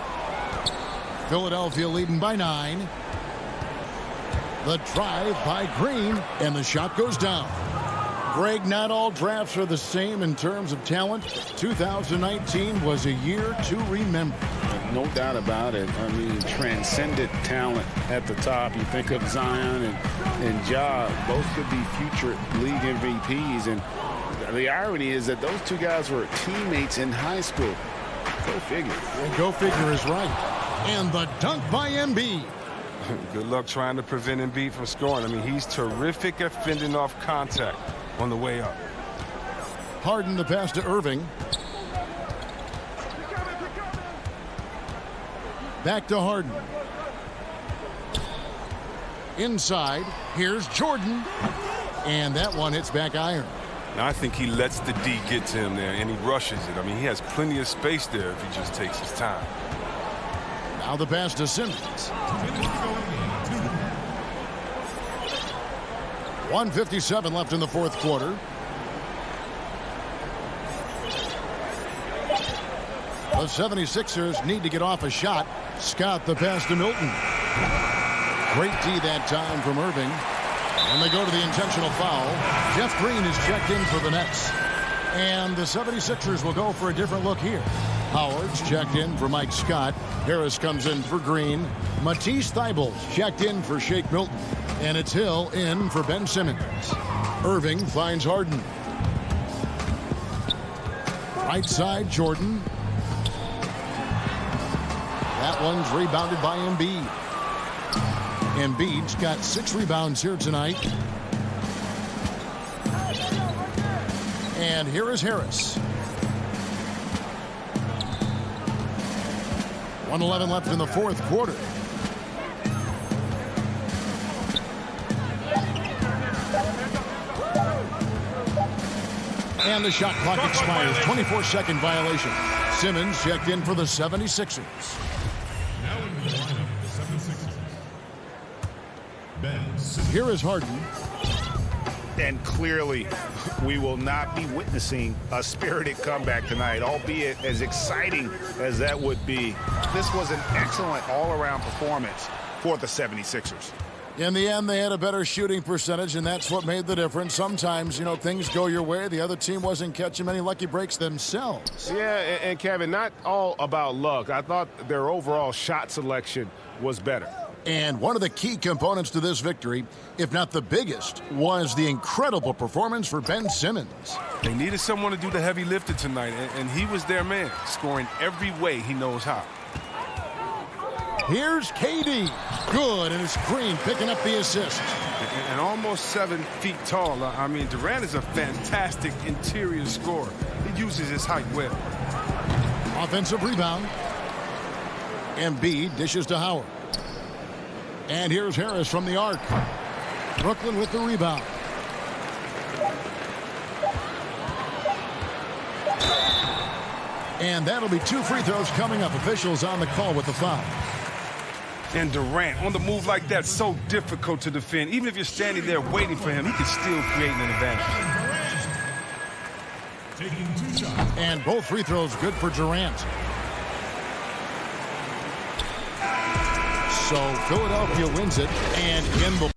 Philadelphia leading by 9. The drive by Green, and the shot goes down. Greg, not all drafts are the same in terms of talent. 2019 was a year to remember. No doubt about it. I mean, transcendent talent at the top. You think of Zion and Ja, both could be future league MVPs. And the irony is that those two guys were teammates in high school. Go figure. And go figure is right. And the dunk by Embiid. Good luck trying to prevent Embiid from scoring. I mean, he's terrific at fending off contact on the way up. Harden the pass to Irving. Back to Harden. Inside, here's Jordan. And that one hits back iron. Now, I think he lets the D get to him there, and he rushes it. I mean, he has plenty of space there if he just takes his time. Now the pass to Simmons. 1:57 left in the fourth quarter. The 76ers need to get off a shot. Scott the pass to Milton. Great D that time from Irving. And they go to the intentional foul. Jeff Green is checked in for the Nets. And the 76ers will go for a different look here. Howard's checked in for Mike Scott. Harris comes in for Green. Matisse Thybulle's checked in for Shake Milton. And it's Hill in for Ben Simmons. Irving finds Harden. Right side, Jordan. That one's rebounded by Embiid. Embiid's got 6 rebounds here tonight. And here is Harris. 1:11 left in the fourth quarter. And the shot clock expires. 24-second violation. Simmons checked in for the 76ers. Now in the lineup, the 76ers. Ben Simmons. Here is Harden. And clearly, we will not be witnessing a spirited comeback tonight, albeit as exciting as that would be. This was an excellent all-around performance for the 76ers. In the end, they had a better shooting percentage, and that's what made the difference. Sometimes, you know, things go your way. The other team wasn't catching many lucky breaks themselves. Yeah, and Kevin, not all about luck. I thought their overall shot selection was better. And one of the key components to this victory, if not the biggest, was the incredible performance for Ben Simmons. They needed someone to do the heavy lifting tonight, and he was their man, scoring every way he knows how. Here's KD. Good, and it's Green picking up the assist. And almost 7 feet tall. I mean, Durant is a fantastic interior scorer. He uses his height well. Offensive rebound. Embiid dishes to Howard. And here's Harris from the arc. Brooklyn with the rebound. And that'll be 2 free throws coming up. Officials on the call with the foul. And Durant on the move like that, so difficult to defend. Even if you're standing there waiting for him, he can still create an advantage. Taking 2 shots. And both free throws good for Durant. So Philadelphia wins it, and in the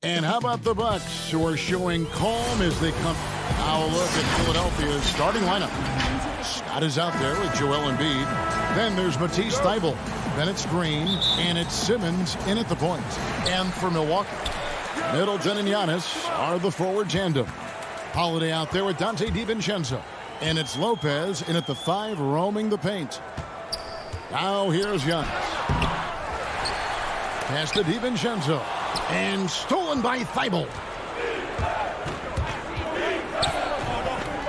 And how about the Bucks, who are showing calm as they come? Now a look at Philadelphia's starting lineup. Scott is out there with Joel Embiid. Then there's Matisse Thybulle. Then it's Green, and it's Simmons in at the point. And for Milwaukee, Middleton and Giannis are the forward tandem. Holiday out there with Dante DiVincenzo. And it's Lopez in at the 5, roaming the paint. Now here's Giannis. Pass to DiVincenzo. And stolen by Thybulle.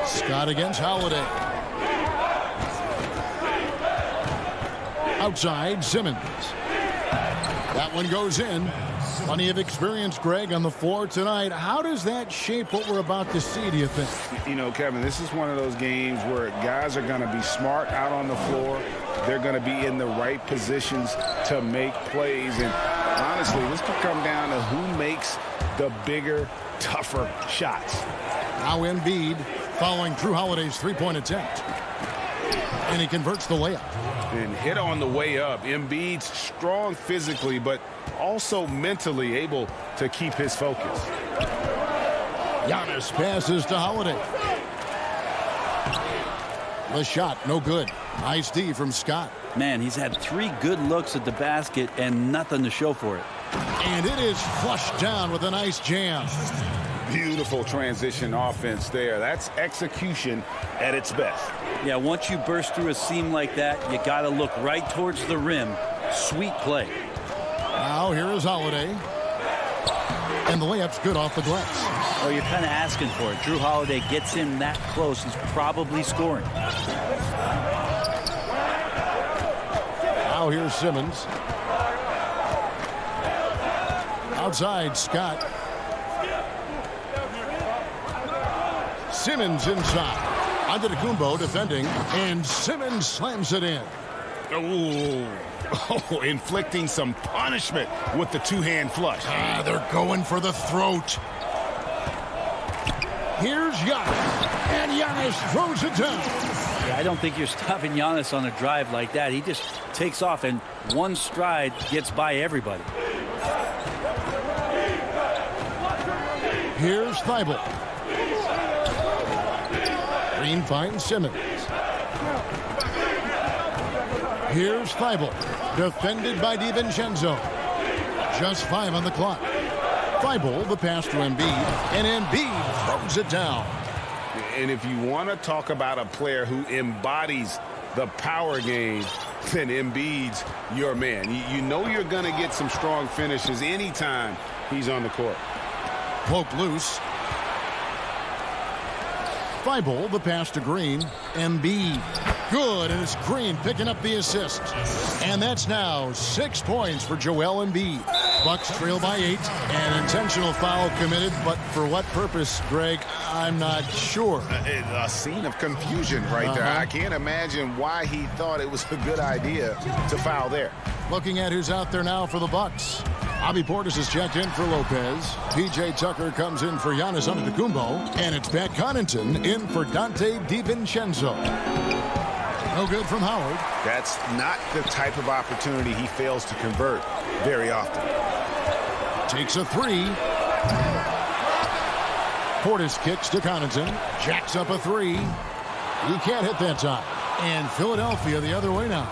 Scott against Holiday. Outside, Simmons. That one goes in. Plenty of experience, Greg, on the floor tonight. How does that shape what we're about to see, do you think? You know, Kevin, this is one of those games where guys are going to be smart out on the floor. They're going to be in the right positions to make plays. And honestly, this could come down to who makes the bigger, tougher shots. Now Embiid following Drew Holiday's three-point attempt. And he converts the layup. And hit on the way up. Embiid's strong physically, but also mentally able to keep his focus. Giannis passes to Holiday. The shot, no good. Nice D from Scott. Man, he's had 3 good looks at the basket and nothing to show for it. And it is flushed down with a nice jam. Beautiful transition offense there. That's execution at its best. Yeah, once you burst through a seam like that, you got to look right towards the rim. Sweet play. Now here is Holiday. And the layup's good off the glass. Oh, you're kind of asking for it. Drew Holiday gets him that close. He's probably scoring. Now here's Simmons. Outside, Scott. Simmons inside. Antetokounmpo defending, and Simmons slams it in. Oh, inflicting some punishment with the two-hand flush. They're going for the throat. Here's Giannis, and Giannis throws it down. Yeah, I don't think you're stopping Giannis on a drive like that. He just takes off, and one stride gets by everybody. Here's Thibault. Green finds Simmons. Here's Thibault, defended by DiVincenzo. Just 5 on the clock. Thibault, the pass to Embiid, and Embiid throws it down. And if you want to talk about a player who embodies the power game, then Embiid's your man. You know you're going to get some strong finishes anytime he's on the court. Poke loose. Thibault, the pass to Green. Embiid. Good, and it's Green picking up the assist. And that's now 6 points for Joel Embiid. Bucks trail by 8. An intentional foul committed, but for what purpose, Greg, I'm not sure. A scene of confusion right there. I can't imagine why he thought it was a good idea to foul there. Looking at who's out there now for the Bucks. Bobby Portis is checked in for Lopez. P.J. Tucker comes in for Giannis Antetokounmpo. And it's Pat Connaughton in for Dante DiVincenzo. No good from Howard. That's not the type of opportunity he fails to convert very often. Takes a 3. Portis kicks to Connaughton. Jacks up a 3. He can't hit that time. And Philadelphia the other way now.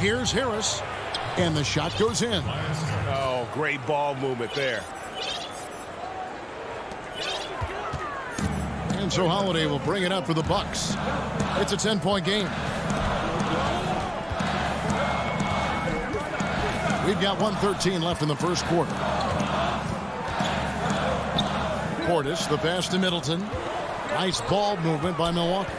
Here's Harris. And the shot goes in. Oh, great ball movement there. And so Holiday will bring it up for the Bucks. It's a 10-point game. We've got 1:13 left in the first quarter. Portis, the pass to Middleton. Nice ball movement by Milwaukee.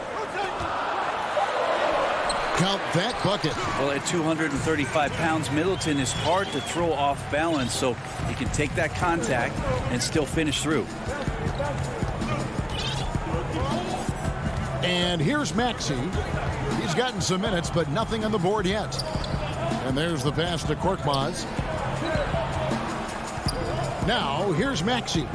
Count that bucket. Well, at 235 pounds, Middleton is hard to throw off balance, so he can take that contact and still finish through. And here's Maxey. He's gotten some minutes, but nothing on the board yet. And there's the pass to Korkmaz. Now, here's Maxey.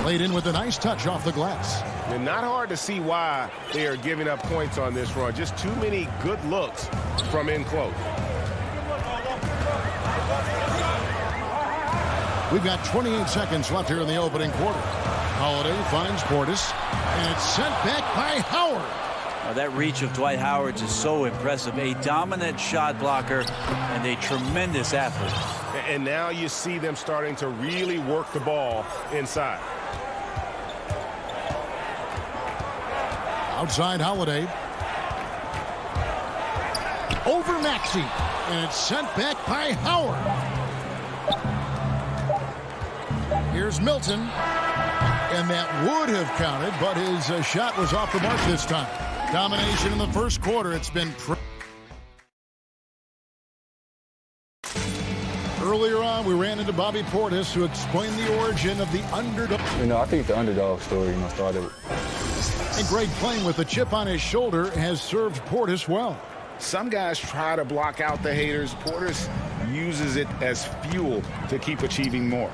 Laid in with a nice touch off the glass. And not hard to see why they are giving up points on this run. Just too many good looks from in close. We've got 28 seconds left here in the opening quarter. Holiday finds Portis, and it's sent back by Howard. Now that reach of Dwight Howard's is so impressive. A dominant shot blocker and a tremendous athlete. And now you see them starting to really work the ball inside. Outside Holiday. Over Maxey. And it's sent back by Howard. Here's Milton. And that would have counted, but his shot was off the mark this time. Domination in the first quarter. It's been Earlier on, we ran into Bobby Portis to explain the origin of the underdog. I think the underdog story, started. And Greg, playing with a chip on his shoulder, has served Portis well. Some guys try to block out the haters. Portis uses it as fuel to keep achieving more.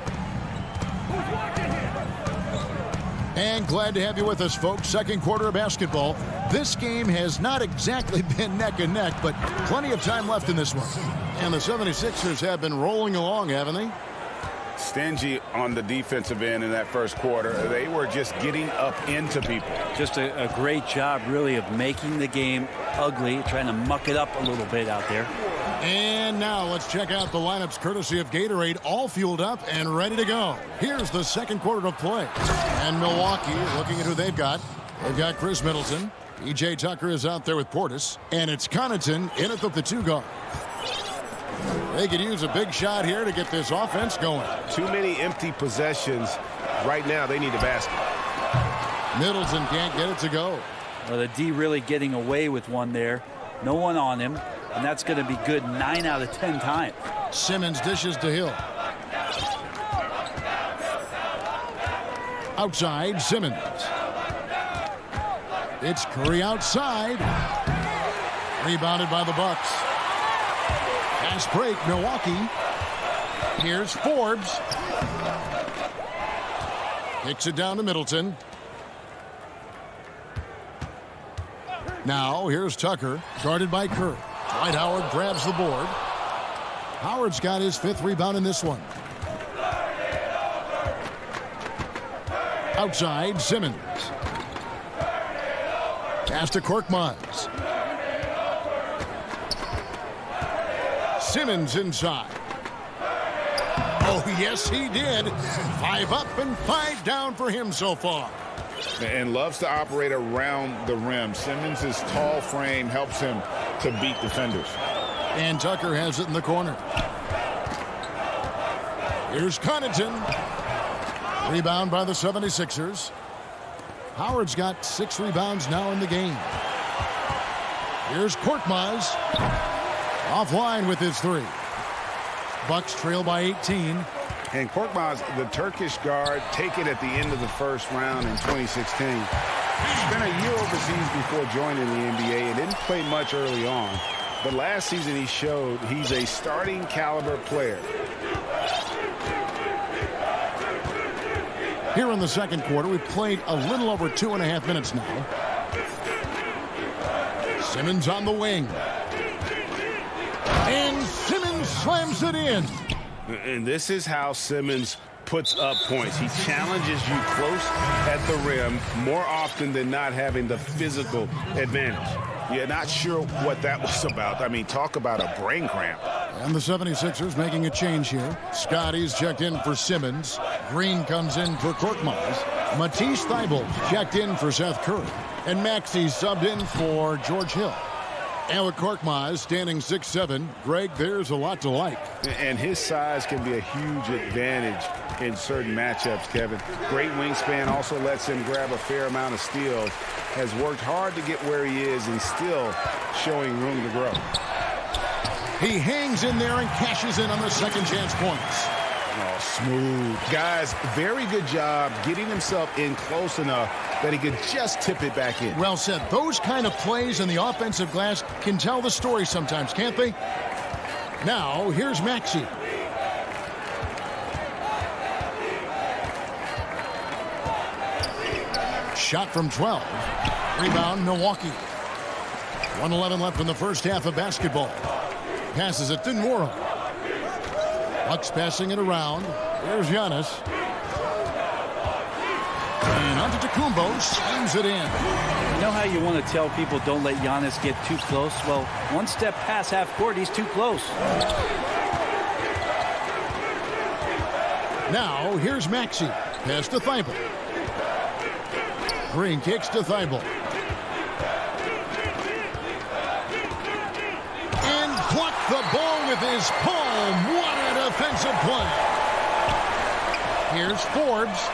And glad to have you with us, folks. Second quarter of basketball. This game has not exactly been neck and neck, but plenty of time left in this one. And the 76ers have been rolling along, haven't they? Stingy on the defensive end in that first quarter. They were just getting up into people. Just a great job, really, of making the game ugly, trying to muck it up a little bit out there. And now let's check out the lineups courtesy of Gatorade, all fueled up and ready to go. Here's the second quarter of play. And Milwaukee, looking at who they've got. They've got Chris Middleton. E.J. Tucker is out there with Portis. And it's Connaughton in at the 2 guard. They could use a big shot here to get this offense going. Too many empty possessions. Right now, they need a basket. Middleton can't get it to go. Well, the D really getting away with one there. No one on him. And that's going to be good 9 out of 10 times. Simmons dishes to Hill. Outside, Simmons. It's Curry outside. Rebounded by the Bucks. Fast break, Milwaukee. Here's Forbes. Kicks it down to Middleton. Now, here's Tucker, guarded by Kerr. Dwight Howard grabs the board. Howard's got his 5th rebound in this one. Outside, Simmons. Pass to Korkmaz. Simmons inside. Oh, yes, he did. 5 up and 5 down for him so far. And loves to operate around the rim. Simmons' tall frame helps him to beat defenders. And Tucker has it in the corner. Here's Connaughton. Rebound by the 76ers. Howard's got 6 rebounds now in the game. Here's Korkmaz. Offline with his 3. Bucks trail by 18. And Korkmaz, the Turkish guard, taken at the end of the first round in 2016. Spent a year overseas before joining the NBA and didn't play much early on. But last season he showed he's a starting caliber player. Here in the second quarter, we've played a little over 2.5 minutes now. Simmons on the wing. And Simmons slams it in. And this is how Simmons puts up points. He challenges you close at the rim more often than not, having the physical advantage. You're not sure what that was about. I mean, talk about a brain cramp. And the 76ers making a change here. Scotty's checked in for Simmons. Green comes in for Korkmaz. Matisse Thybulle checked in for Seth Curry. And Maxey subbed in for George Hill. And with Korkmaz standing 6'7", Greg, there's a lot to like. And his size can be a huge advantage in certain matchups, Kevin. Great wingspan, also lets him grab a fair amount of steals. Has worked hard to get where he is and still showing room to grow. He hangs in there and cashes in on the second chance points. Oh, smooth. Guys, very good job getting himself in close enough that he could just tip it back in. Well said. Those kind of plays in the offensive glass can tell the story sometimes, can't they? Now, here's Maxey. Shot from 12. Rebound, Milwaukee. 1:11 left in the first half of basketball. Passes it to Nwora. Bucks passing it around. Here's Giannis. And Antetokounmpo slams it in. You know how you want to tell people don't let Giannis get too close? Well, one step past half court, he's too close. Now, here's Maxey. Pass to Thybulle. Green kicks to Thybulle. And plucked the ball with his palm. What a defensive play. Here's Forbes.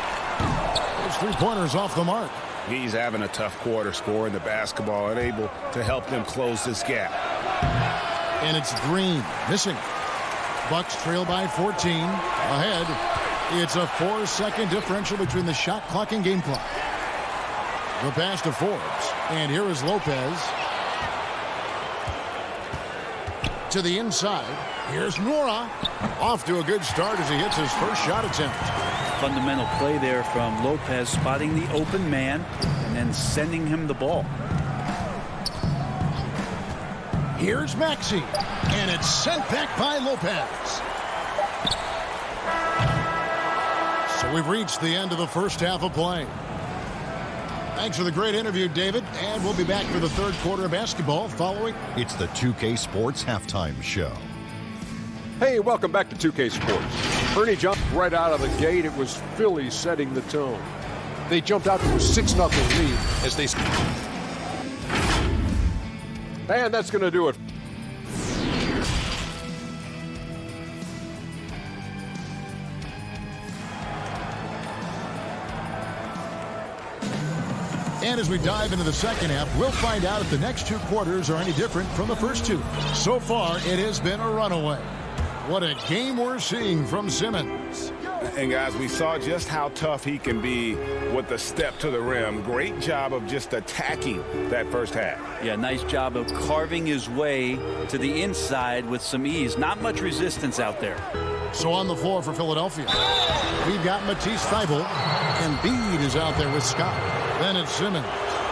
His 3-pointers off the mark. He's having a tough quarter, scoring the basketball, unable to help them close this gap. And it's Green missing. Bucks trail by 14. Ahead. It's a 4-second differential between the shot clock and game clock. The pass to Forbes. And here is Lopez. To the inside. Here's Nora. Off to a good start as he hits his first shot attempt. Fundamental play there from Lopez, spotting the open man and then sending him the ball. Here's Maxey. And it's sent back by Lopez. So we've reached the end of the first half of play. Thanks for the great interview, David. And we'll be back for the third quarter of basketball following. It's the 2K Sports Halftime Show. Hey, welcome back to 2K Sports. Ernie jumped right out of the gate. It was Philly setting the tone. They jumped out to a 6-0 lead as they... And that's going to do it. And as we dive into the second half, we'll find out if the next two quarters are any different from the first two. So far, it has been a runaway. What a game we're seeing from Simmons. And guys, we saw just how tough he can be with the step to the rim. Great job of just attacking that first half. Yeah, nice job of carving his way to the inside with some ease. Not much resistance out there. So on the floor for Philadelphia, we've got Matisse Thybulle, and Embiid is out there with Scott. Then it's Simmons,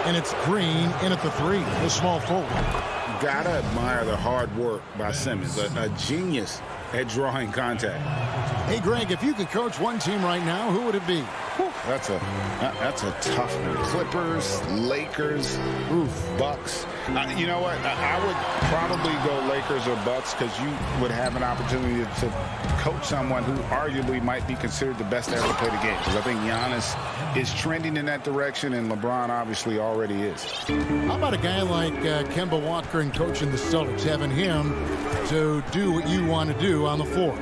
and it's Green in at the three, the small forward. Gotta admire the hard work by Simmons, a genius at drawing contact. Hey, Greg, if you could coach one team right now, who would it be? That's a tough one. Clippers, Lakers, Bucks. You know what? I would probably go Lakers or Bucks because you would have an opportunity to coach someone who arguably might be considered the best to ever play the game. Because I think Giannis is trending in that direction, and LeBron obviously already is. How about a guy like Kemba Walker and coaching the Celtics, having him to do what you want to do on the floor?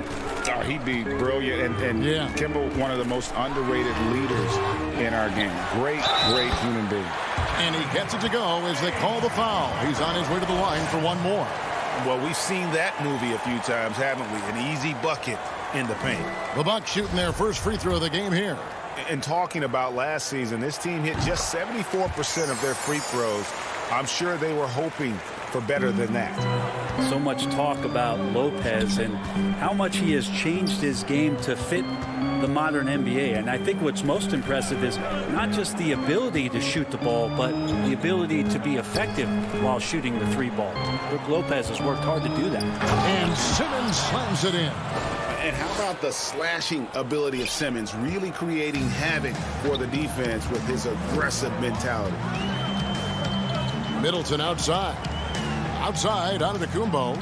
Oh, he'd be brilliant, and yeah. Kemba, one of the most underrated leaders in our game. Great human being. And he gets it to go as they call the foul. He's on his way to the line for one more. Well, we've seen that movie a few times, haven't we? An easy bucket in the paint. The Bucks shooting their first free throw of the game here. And talking about last season, this team hit just 74% of their free throws. I'm sure they were hoping for better than that. So much talk about Lopez and how much he has changed his game to fit the modern NBA. And I think what's most impressive is not just the ability to shoot the ball, but the ability to be effective while shooting the three ball. Brook Lopez has worked hard to do that. And Simmons slams it in. And how about the slashing ability of Simmons, really creating havoc for the defense with his aggressive mentality. Middleton outside. Outside, Antetokounmpo.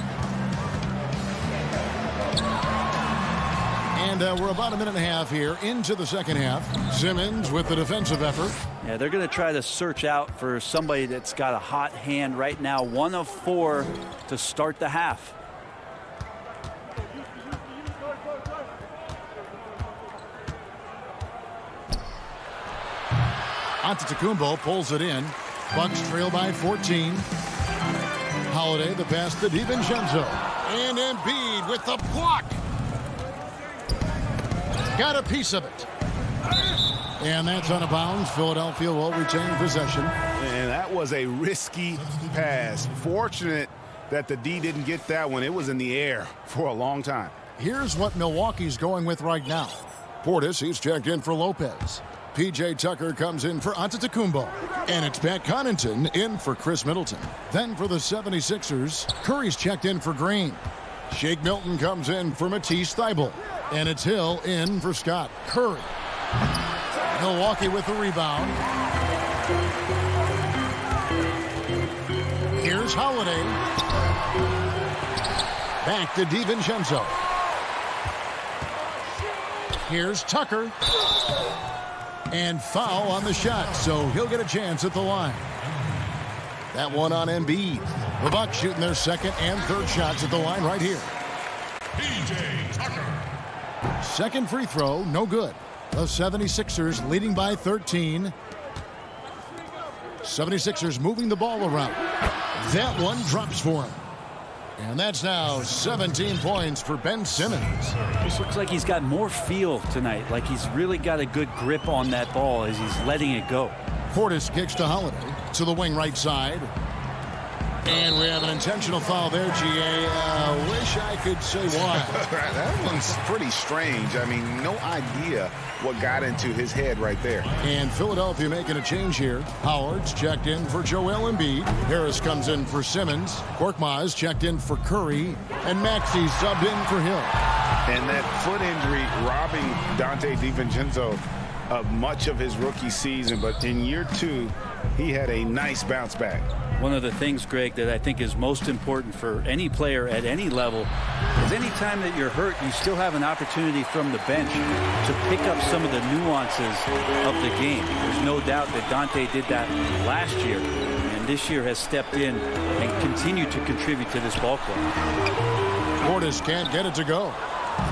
And we're about a minute and a half here into the second half. Simmons with the defensive effort. Yeah, they're going to try to search out for somebody that's got a hot hand right now. 1 of 4 to start the half. Antetokounmpo pulls it in. Bucks trail by 14. Holiday, the pass to DiVincenzo. And Embiid with the block. Got a piece of it. And that's out of bounds. Philadelphia will retain possession. And that was a risky pass. Fortunate that the D didn't get that one. It was in the air for a long time. Here's what Milwaukee's going with right now. Portis, he's checked in for Lopez. P.J. Tucker comes in for Antetokounmpo. And it's Pat Connaughton in for Chris Middleton. Then for the 76ers, Curry's checked in for Green. Shake Milton comes in for Matisse Thybulle. And it's Hill in for Scott. Curry. Milwaukee with the rebound. Here's Holiday. Back to DiVincenzo. Here's Tucker. And foul on the shot, so he'll get a chance at the line. That one on Embiid. The Bucks shooting their second and third shots at the line right here. P.J. Tucker. Second free throw, no good. The 76ers leading by 13. 76ers moving the ball around. That one drops for him. And that's now 17 points for Ben Simmons. This looks like he's got more feel tonight, like he's really got a good grip on that ball as he's letting it go. Portis kicks to Holiday to the wing right side. And we have an intentional foul there, G.A. Wish I could say why. That one's pretty strange. I mean, no idea what got into his head right there. And Philadelphia making a change here. Howard's checked in for Joel Embiid. Harris comes in for Simmons. Korkmaz checked in for Curry. And Maxey subbed in for Hill. And that foot injury robbing Dante DiVincenzo of much of his rookie season. But in year 2, he had a nice bounce back. One of the things, Greg, that I think is most important for any player at any level is any time that you're hurt, you still have an opportunity from the bench to pick up some of the nuances of the game. There's no doubt that Dante did that last year, and this year has stepped in and continued to contribute to this ball club. Portis can't get it to go.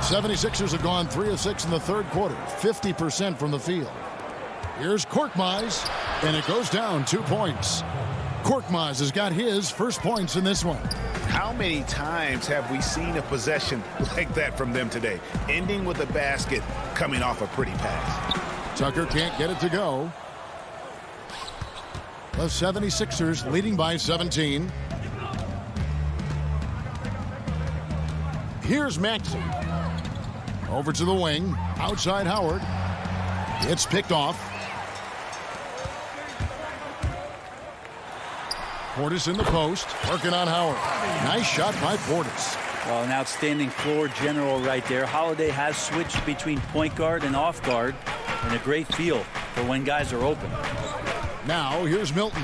76ers have gone 3 of 6 in the third quarter, 50% from the field. Here's Korkmaz, and it goes down 2 points. Korkmaz has got his first points in this one. How many times have we seen a possession like that from them today? Ending with a basket, coming off a pretty pass. Tucker can't get it to go. The 76ers leading by 17. Here's Maxey. Over to the wing. Outside Howard. It's picked off. Portis in the post, working on Howard. Nice shot by Portis. Well, an outstanding floor general right there. Holiday has switched between point guard and off guard, and a great feel for when guys are open. Now, here's Milton.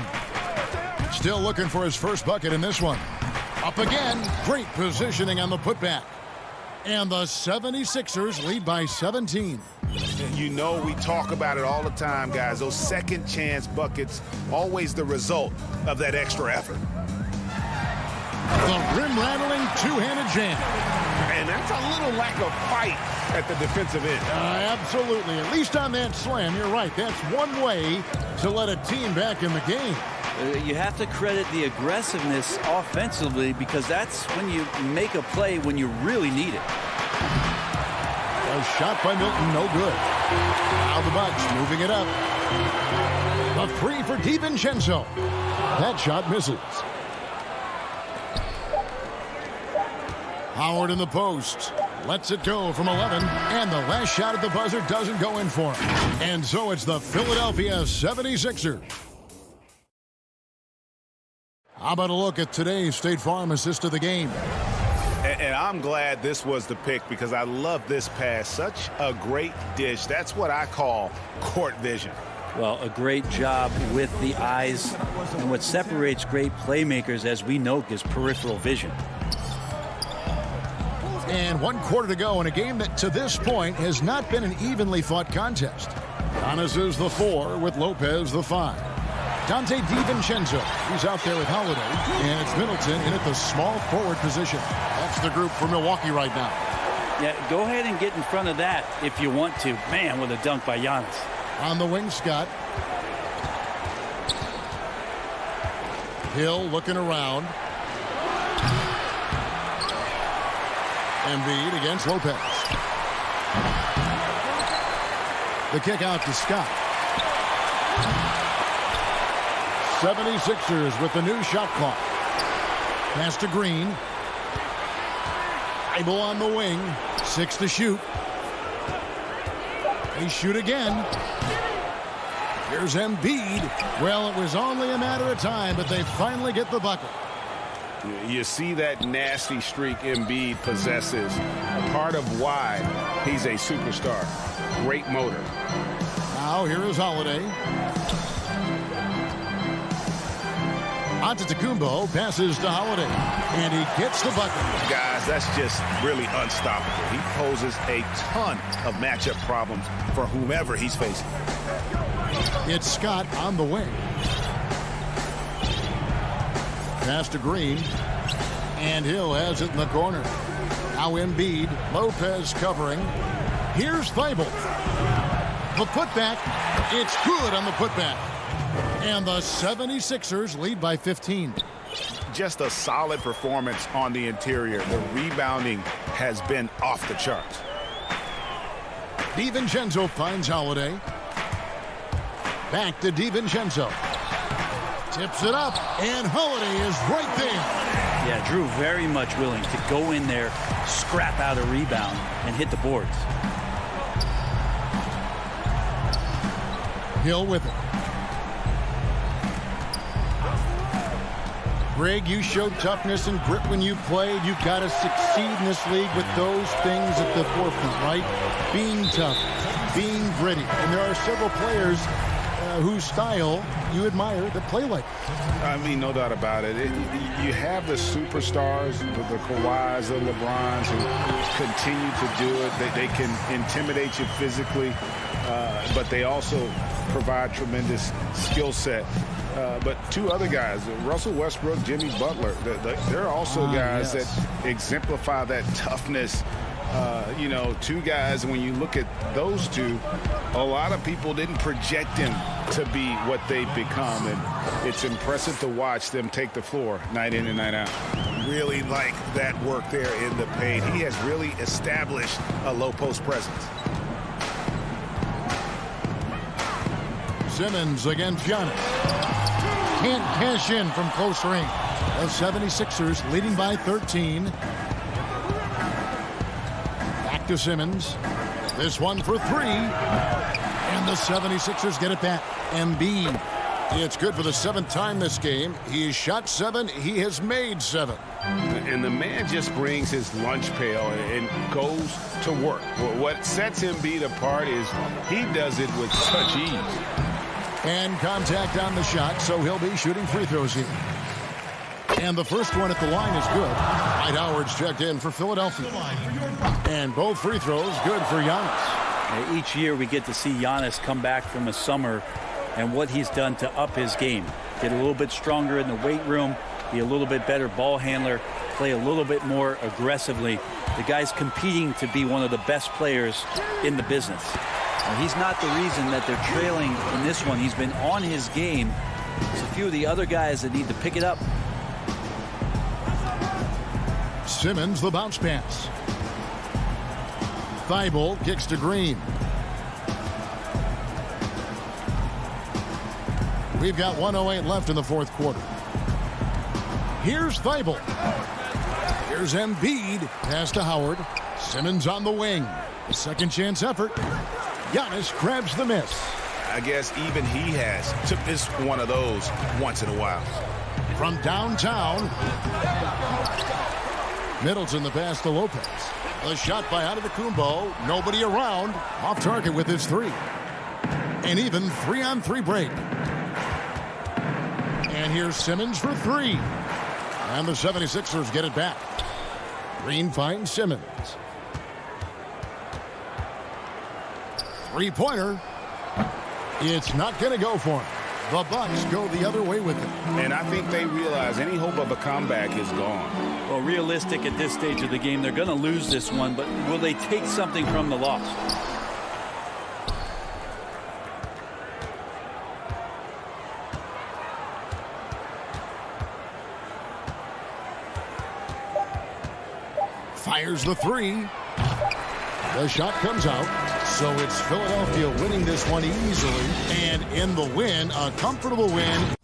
Still looking for his first bucket in this one. Up again. Great positioning on the putback. And the 76ers lead by 17. You know, we talk about it all the time, guys. Those second chance buckets, always the result of that extra effort. The rim-rattling two-handed jam. And that's a little lack of fight at the defensive end. Absolutely. At least on that slam, you're right. That's one way to let a team back in the game. You have to credit the aggressiveness offensively because that's when you make a play when you really need it. A shot by Milton, no good. Now the Bucks moving it up. A three for DiVincenzo. That shot misses. Howard in the post. Lets it go from 11. And the last shot at the buzzer doesn't go in for him. And so it's the Philadelphia 76ers. How about a look at today's State Farm assist of the game? And I'm glad this was the pick because I love this pass. Such a great dish. That's what I call court vision. Well, a great job with the eyes. And what separates great playmakers, as we know, is peripheral vision. And 1 quarter to go in a game that to this point has not been an evenly fought contest. Giannis is the 4 with Lopez the 5. Dante DiVincenzo, he's out there with Holiday, and it's Middleton in at the small forward position. That's the group for Milwaukee right now. Yeah, go ahead and get in front of that if you want to. Man, with a dunk by Giannis. On the wing, Scott. Hill looking around. Embiid against Lopez. The kick out to Scott. 76ers with the new shot clock. Pass to Green. Ible on the wing. 6 to shoot. They shoot again. Here's Embiid. Well, it was only a matter of time, but they finally get the bucket. You see that nasty streak Embiid possesses. A part of why he's a superstar. Great motor. Now here is Holiday. Antetokounmpo passes to Holiday, and he gets the bucket. Guys, that's just really unstoppable. He poses a ton of matchup problems for whomever he's facing. It's Scott on the wing. Pass to Green, and Hill has it in the corner. Now Embiid, Lopez covering. Here's Thibault. The putback, it's good on the putback. And the 76ers lead by 15. just a solid performance on the interior. The rebounding has been off the charts. DiVincenzo finds Holiday. Back to DiVincenzo. Tips it up, and Holiday is right there. Yeah, Drew very much willing to go in there, scrap out a rebound, and hit the boards. Hill with it. Greg, you showed toughness and grit when you played. You've got to succeed in this league with those things at the forefront, right? Being tough, being gritty. And there are several players whose style you admire that play like this. I mean, no doubt about it. You have the superstars, the Kawhis, the LeBrons, who continue to do it. They can intimidate you physically, but they also provide tremendous skill set. But two other guys, Russell Westbrook, Jimmy Butler, they're also guys that exemplify that toughness. You know, two guys, when you look at those two, a lot of people didn't project them to be what they've become, and it's impressive to watch them take the floor night in and night out. Really like that work there in the paint. He has really established a low post presence. Simmons against Giannis. Can't cash in from close range. The 76ers leading by 13. Back to Simmons. This one for three. And the 76ers get it back. Embiid. It's good for the 7th time this game. He shot 7. He has made 7. And the man just brings his lunch pail and goes to work. What sets Embiid apart is he does it with such ease. And contact on the shot, so he'll be shooting free throws here. And the first one at the line is good. Dwight Howard's checked in for Philadelphia. And both free throws good for Giannis. Each year we get to see Giannis come back from a summer and what he's done to up his game. Get a little bit stronger in the weight room, be a little bit better ball handler, play a little bit more aggressively. The guy's competing to be one of the best players in the business. He's not the reason that they're trailing in this one. He's been on his game. There's a few of the other guys that need to pick it up. Simmons, the bounce pass. Thibault kicks to Green. We've got 1:08 left in the fourth quarter. Here's Thibault. Here's Embiid. Pass to Howard. Simmons on the wing. A second chance effort. Giannis grabs the miss. I guess even he has to miss one of those once in a while. From downtown. Middleton the pass to Lopez. The shot by Antetokounmpo. Nobody around. Off target with his three. An even 3-on-3 break. And here's Simmons for three. And the 76ers get it back. Green finds Simmons. Three-pointer. It's not going to go for him. The Bucks go the other way with it. And I think they realize any hope of a comeback is gone. Well, realistic at this stage of the game, they're going to lose this one, but will they take something from the loss? Fires the three. The shot comes out. So it's Philadelphia winning this one easily. And in the win, a comfortable win.